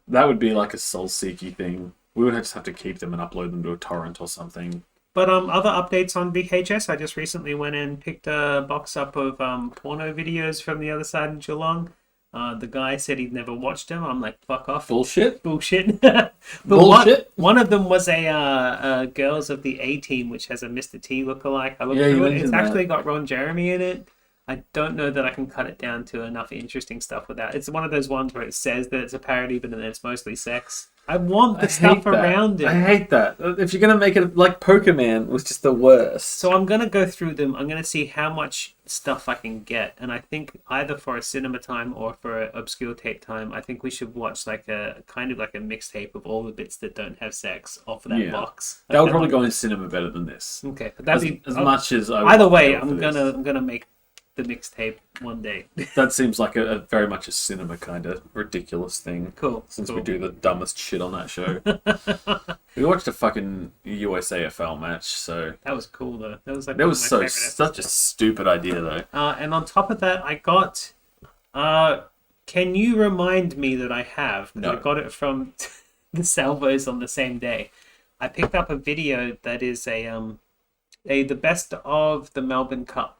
that would be like a soul-seeky thing. We would just have to keep them and upload them to a torrent or something. But other updates on VHS. I just recently went and picked a box up of porno videos from the other side of Geelong. The guy said he'd never watched them. I'm like, fuck off. Bullshit. But Bullshit. One of them was a Girls of the A-Team, which has a Mr. T lookalike. I looked Yeah, you through it. mentioned It's actually that. got Ron Jeremy in it. I don't know that I can cut it down to enough interesting stuff without. It's one of those ones where it says that it's a parody, but then it's mostly sex. I want the stuff around it. I hate that. If you're gonna make it like Pokemon was just the worst. So I'm gonna go through them. I'm gonna see how much stuff I can get, and I think either for a cinema time or for an obscure tape time, I think we should watch like a kind of like a mixtape of all the bits that don't have sex off of that box. That would probably go in cinema better than this. Okay, but that'd be as much as I. Either would way, go for this. I'm gonna make the mixtape one day. That seems like a very much a cinema kind of ridiculous thing. Cool. Since we do the dumbest shit on that show. We watched a fucking USAFL match, so That was cool though. That was like that one was of my so favorite such a stupid idea though. and on top of that, I got. Can you remind me that I have? 'Cause I No. got it from the Salvos on the same day. I picked up a video that is the best of the Melbourne Cup.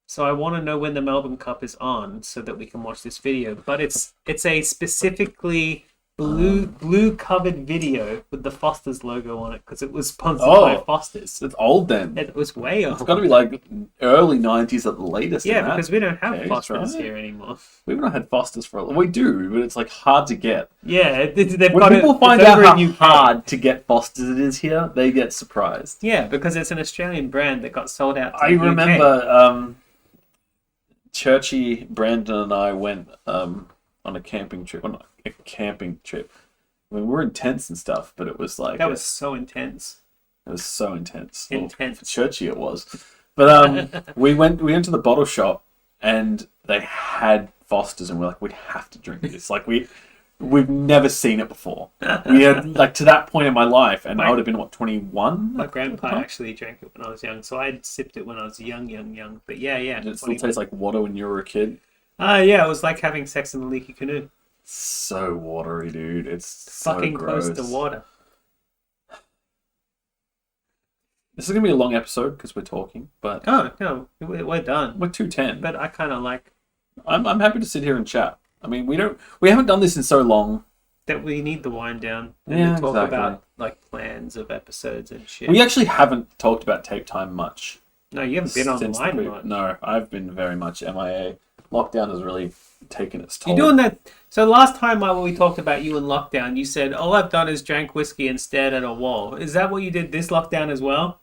So I want to know when the Melbourne Cup is on so that we can watch this video. But it's a specifically blue covered video with the Foster's logo on it because it was sponsored by Foster's. It's old then. It was way old. It's got to be like early 90s at the latest. Yeah, in that. because we don't have Okay, Foster's right. here anymore. We've not had Foster's for a We do, but it's like hard to get. Yeah, they've When got people it, find it's out over how in UK. hard to get Foster's it is here, they get surprised. Yeah, because it's an Australian brand that got sold out to I the UK. remember Churchy, Brandon, and I went on a camping trip. Well, not a camping trip. I mean, we were in tents and stuff, but it was like That was so intense. It was so intense. Intense. Well, for Churchy, it was. But we went to the bottle shop, and they had Foster's, and we're like, we have to drink this. Like we've never seen it before. We had like to that point in my life, and I would have been what 21. My grandpa actually drank it when I was young, so I sipped it when I was young. But yeah. Did it still taste like water when you were a kid? Yeah, it was like having sex in the leaky canoe. So watery, dude. It's Fucking so gross. close to water. This is gonna be a long episode because we're talking, but Oh no, we're done. We're 2:10. But I kind of like I'm happy to sit here and chat. I mean, we haven't done this in so long. that we need the wind down and Yeah, to talk exactly. about like plans of episodes and shit. We actually haven't talked about tape time much. No, you haven't been since online the much. No, I've been very much MIA. Lockdown has really taken its toll. You're doing that. So last time when we talked about you in lockdown, you said all I've done is drank whiskey and stared at a wall. Is that what you did this lockdown as well?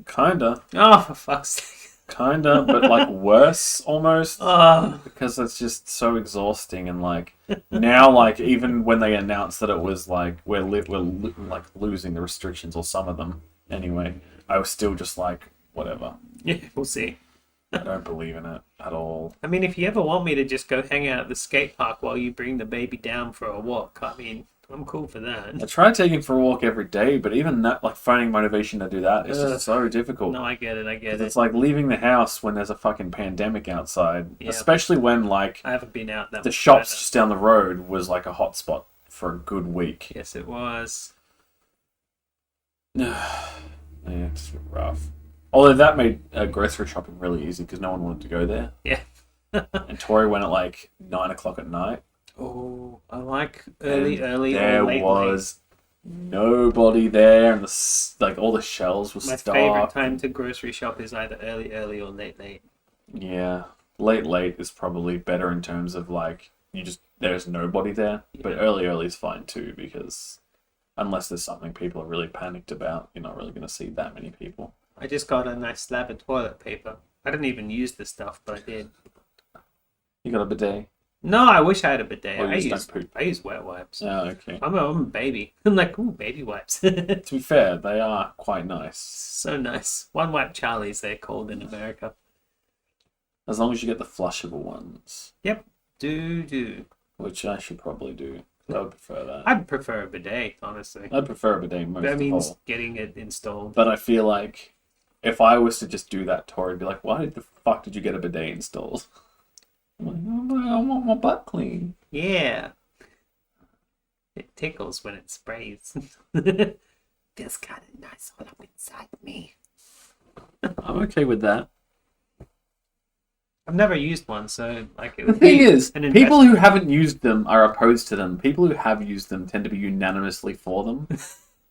Kinda. Oh, for fuck's sake. Kinda, but like worse almost. Oh. Because it's just so exhausting, and like now, like even when they announced that it was like we're like losing the restrictions or some of them anyway, I was still just like whatever. Yeah, we'll see. I don't believe in it at all. I mean, if you ever want me to just go hang out at the skate park while you bring the baby down for a walk, I mean, I'm cool for that. I try to take him for a walk every day, but even that, like finding motivation to do that is just so difficult. No, I get it. 'Cause it's like leaving the house when there's a fucking pandemic outside, Yeah. especially when like I haven't been out that the much shops either. just down the road was like a hot spot for a good week. Yes, it was. Yeah, it's rough. Although that made grocery shopping really easy because no one wanted to go there. Yeah. And Tori went at like 9 o'clock at night. Oh, I like early There or late. was nobody there, and like all the shelves were My stocked. favorite time to grocery shop is either early or late. Yeah, late is probably better in terms of like there's nobody there, but early is fine too because unless there's something people are really panicked about, you're not really going to see that many people. I just got a nice slab of toilet paper. I didn't even use the stuff, but I did. You got a bidet? No, I wish I had a bidet. Or you I just don't poop? use wet wipes. Oh, okay. I'm a baby. I'm like, ooh, baby wipes. To be fair, they are quite nice. So nice. One wipe Charlies, they're called in America. As long as you get the flushable ones. Yep. Do. Which I should probably do. I would prefer that. I'd prefer a bidet, honestly. I'd prefer a bidet most That of means all. getting it installed. But I feel like if I was to just do that, Tori would be like, why the fuck did you get a bidet installed? I'm like, I want my butt clean. Yeah. It tickles when it sprays. feels kind of nice all up inside me. I'm okay with that. I've never used one, so like it The would thing be is, an people investment. who haven't used them are opposed to them. People who have used them tend to be unanimously for them.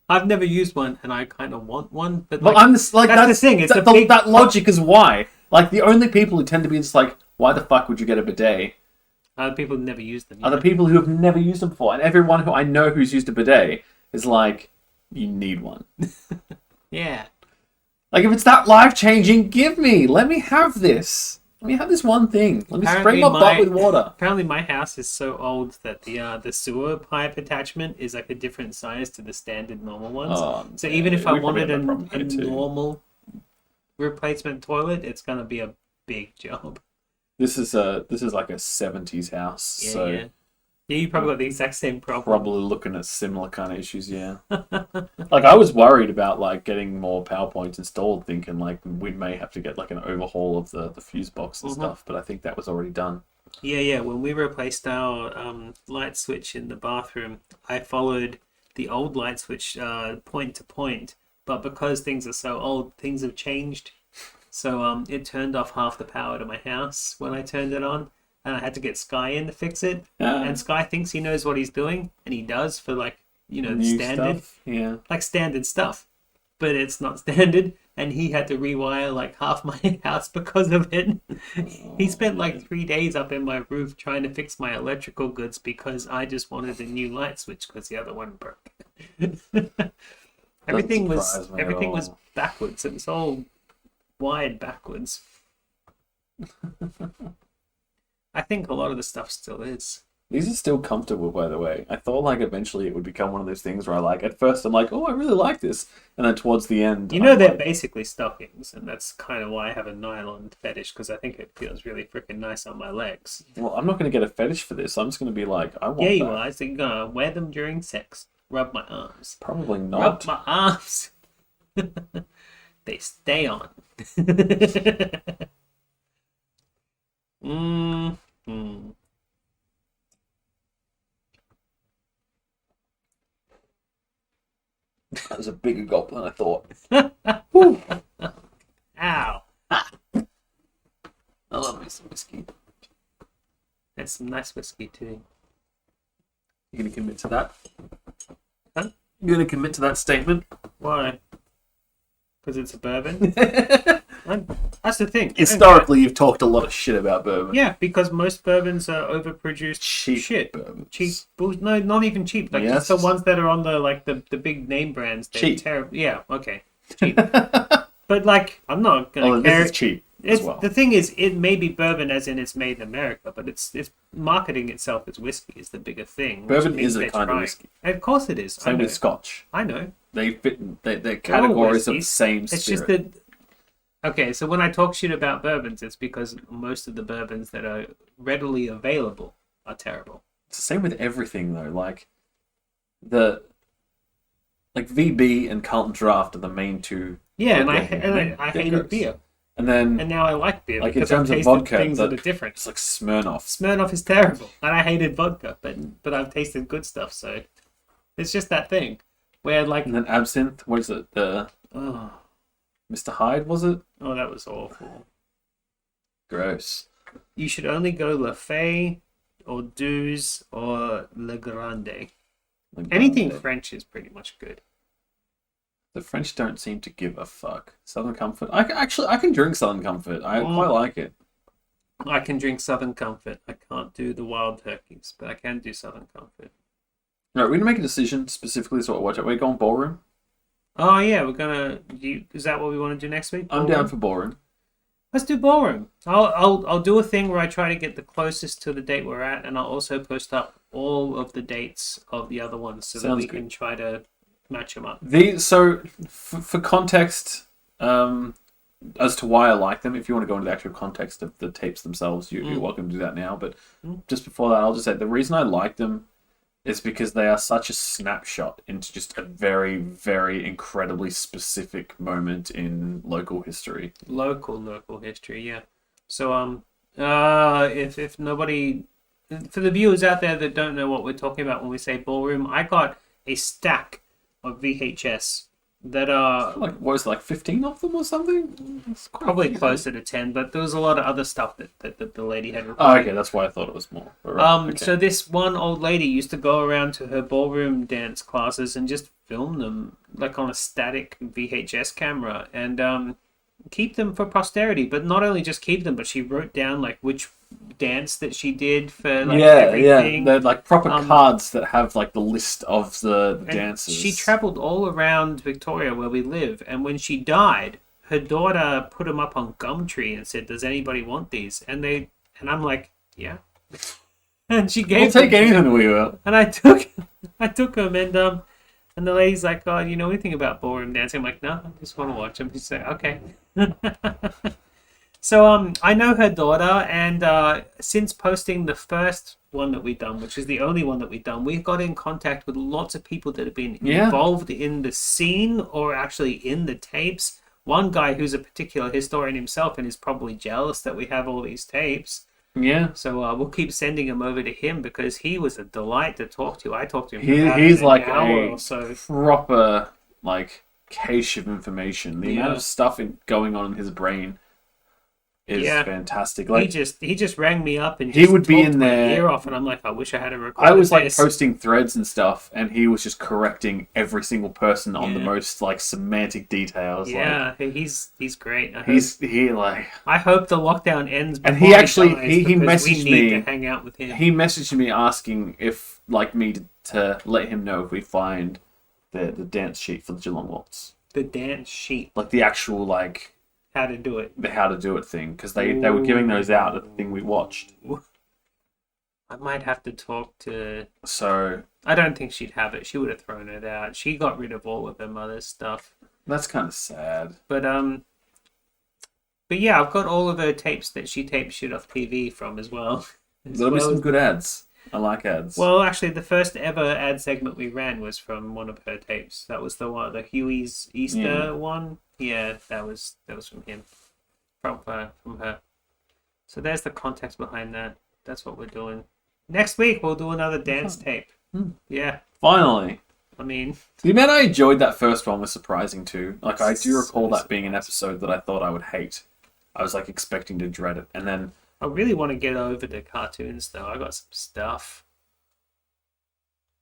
I've never used one, and I kind of want one, but Well, like, I'm just, like that's the thing. It's that, a big that logic is why. Like the only people who tend to be just like, why the fuck would you get a bidet? Other people never use them. Are the people who have never used them before, and everyone who I know who's used a bidet is like, you need one. Yeah. Like if it's that life changing, give me. Let me have this. Let me have this one thing. Let me spray my butt with water. Apparently, my house is so old that the sewer pipe attachment is like a different size to the standard normal ones. Oh, so yeah, even if I we probably wanted have that problem a here too. normal replacement toilet, it's gonna be a big job. This is like a 70s house, Yeah, so yeah. Yeah, you probably got the exact same problem. probably looking at similar kind of issues, yeah. Like I was worried about like getting more PowerPoints installed, thinking like we may have to get like an overhaul of the fuse box and stuff, but I think that was already done. Yeah. When we replaced our light switch in the bathroom, I followed the old light switch point to point, but because things are so old, things have changed. So it turned off half the power to my house when I turned it on, and I had to get Sky in to fix it. And Sky thinks he knows what he's doing, and he does for like, the New standard stuff, yeah. like standard stuff, but it's not standard, and he had to rewire like half my house because of it. He spent like 3 days up in my roof trying to fix my electrical goods because I just wanted a new light switch because the other one broke. everything was backwards. It was all wired backwards. I think a lot of the stuff still is. These are still comfortable, by the way. I thought like eventually it would become one of those things where I like at first I'm like, oh, I really like this, and then towards the end, They're like, basically stockings, and that's kind of why I have a nylon fetish, because I think it feels really freaking nice on my legs. well, I'm not going to get a fetish for this. I'm just going to be like, I want Yeah, you that. are. So you're gonna wear them during sex. Rub my arms. Probably not. Rub my arms. They stay on. That was a bigger gulp than I thought. Ow. I love me some whiskey. That's some nice whiskey too. You going to commit to that? Huh? You going to commit to that statement? Why? Because it's a bourbon? That's the thing. Historically, you've talked a lot of shit about bourbon. Yeah, because most bourbons are overproduced shit. Bourbons. Cheap. No, not even cheap. Like Yes. just the ones that are on the big name brands. They're Cheap. terrible. Yeah, okay. Cheap. But like, I'm not gonna care. This is cheap as well. The thing is, it may be bourbon as in it's made in America, but it's marketing itself as whiskey is the bigger thing. which Bourbon means is a they're kind of trying. whiskey. Of course it is. Same with Scotch. I know. They fit. They're They're all categories of the whiskeys. same It's spirit. just that. Okay, so when I talk shit about bourbons, it's because most of the bourbons that are readily available are terrible. It's the same with everything though. Like VB and Carlton Draft are the main two. Yeah, and They're I hated gross. beer. And then And now I like beer like because in terms I've of tasted vodka, things that are different. It's like Smirnoff. Smirnoff is terrible, and I hated vodka, but I've tasted good stuff, so it's just that thing where like And then absinthe. What is it? The Mr. Hyde, was it? Oh, that was awful. Gross. You should only go Le Fay or Douze or Le Grande. Anything French is pretty much good. The French don't seem to give a fuck. Southern Comfort. I can drink Southern Comfort. I quite like it. I can drink Southern Comfort. I can't do the Wild Turkeys, but I can do Southern Comfort. Right, we're gonna make a decision specifically. So watch it. We're going ballroom. Oh yeah, we're gonna. Is that what we want to do next week? I'm down for ballroom. Let's do ballroom. I'll do a thing where I try to get the closest to the date we're at, and I'll also post up all of the dates of the other ones so that Sounds we good. can try to match them up. So for context, as to why I like them, if you want to go into the actual context of the tapes themselves, you're welcome to do that now. But just before that, I'll just say the reason I like them is because they are such a snapshot into just a very, very incredibly specific moment in local history. Local history, yeah. So if nobody, for the viewers out there that don't know what we're talking about when we say ballroom, I got a stack of VHS that are Like, what was it, like 15 of them or something? It's quite probably a few. closer to 10, but there was a lot of other stuff that the lady had Oh, recorded. okay, that's why I thought it was more. But right, okay. So this one old lady used to go around to her ballroom dance classes and just film them like on a static VHS camera and keep them for posterity. But not only just keep them, but she wrote down like which dance that she did for like everything. They're like proper cards that have like the list of the And dances. She traveled all around Victoria where we live, and when she died, her daughter put them up on Gumtree and said, "Does anybody want these?" And I'm like, "Yeah." And she gave. We'll take them. anything we will. And I took them, and the lady's like, "Oh, you know anything about ballroom dancing?" I'm like, "No, I just want to watch them." She's like, "Okay." So I know her daughter, and since posting the first one that we've done, which is the only one that we've done, we've got in contact with lots of people that have been involved in the scene or actually in the tapes. One guy who's a particular historian himself and is probably jealous that we have all these tapes. Yeah. So we'll keep sending them over to him because he was a delight to talk to. I talked to him for about He's an like hour a or so. proper like cache of information. The amount Yeah. of stuff going on in his brain is fantastic. Like he just rang me up and he just would be talked in my there. ear off, and I'm like, I wish I had a record. I was like this. posting threads and stuff, and he was just correcting every single person on the Yeah. most like semantic details. Yeah, he's great. I hope the lockdown ends. And before he actually dies he because we messaged need me to hang out with him. He messaged me asking if like me to let him know if we find the dance sheet for the Geelong Waltz. The dance sheet, like the actual like how to do it, the how to do it thing, because they were giving those out at the thing we watched. I might have to talk to. So I don't think she'd have it. She would have thrown it out. She got rid of all of her mother's stuff. That's kind of sad. But yeah, I've got all of her tapes that she taped shit off TV from as well. There'll be some good ads. I like ads. Well, actually, the first ever ad segment we ran was from one of her tapes. That was the one, the Huey's Easter one. Yeah, that was from him, from her. So there's the context behind that. That's what we're doing. Next week we'll do another dance tape. Yeah. Finally. I mean, the amount I enjoyed that first one was surprising too. Like I do recall that being an episode that I thought I would hate. I was like expecting to dread it, and then I really want to get over the cartoons though. I got some stuff.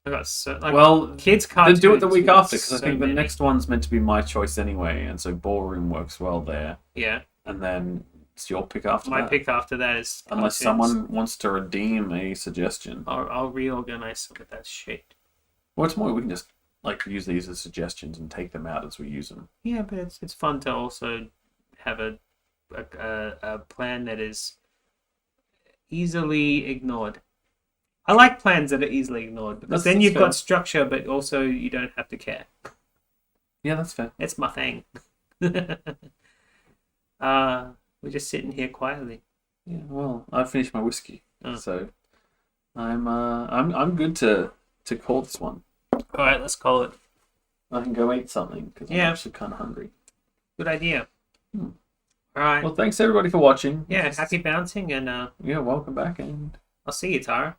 I got kids cartoons. Then do it the week after, because I so think many. the next one's meant to be my choice anyway, and so Ballroom works well there. Yeah. And then it's your pick after My that. pick after that is Unless cartoons. someone wants to redeem a suggestion. I'll reorganize some of that shit. What's more, we can just like use these as suggestions and take them out as we use them. Yeah, but it's fun to also have a plan that is easily ignored. I like plans that are easily ignored because then That's you've fair. got structure, but also you don't have to care. Yeah, that's fair. It's my thing. We're just sitting here quietly. Yeah, well, I've finished my whiskey, so I'm good to call this one. All right, let's call it. I can go eat something because I'm actually kind of hungry. Good idea. All right. Well, thanks everybody for watching. Yeah, happy bouncing, and yeah, welcome back, and I'll see you, Tara.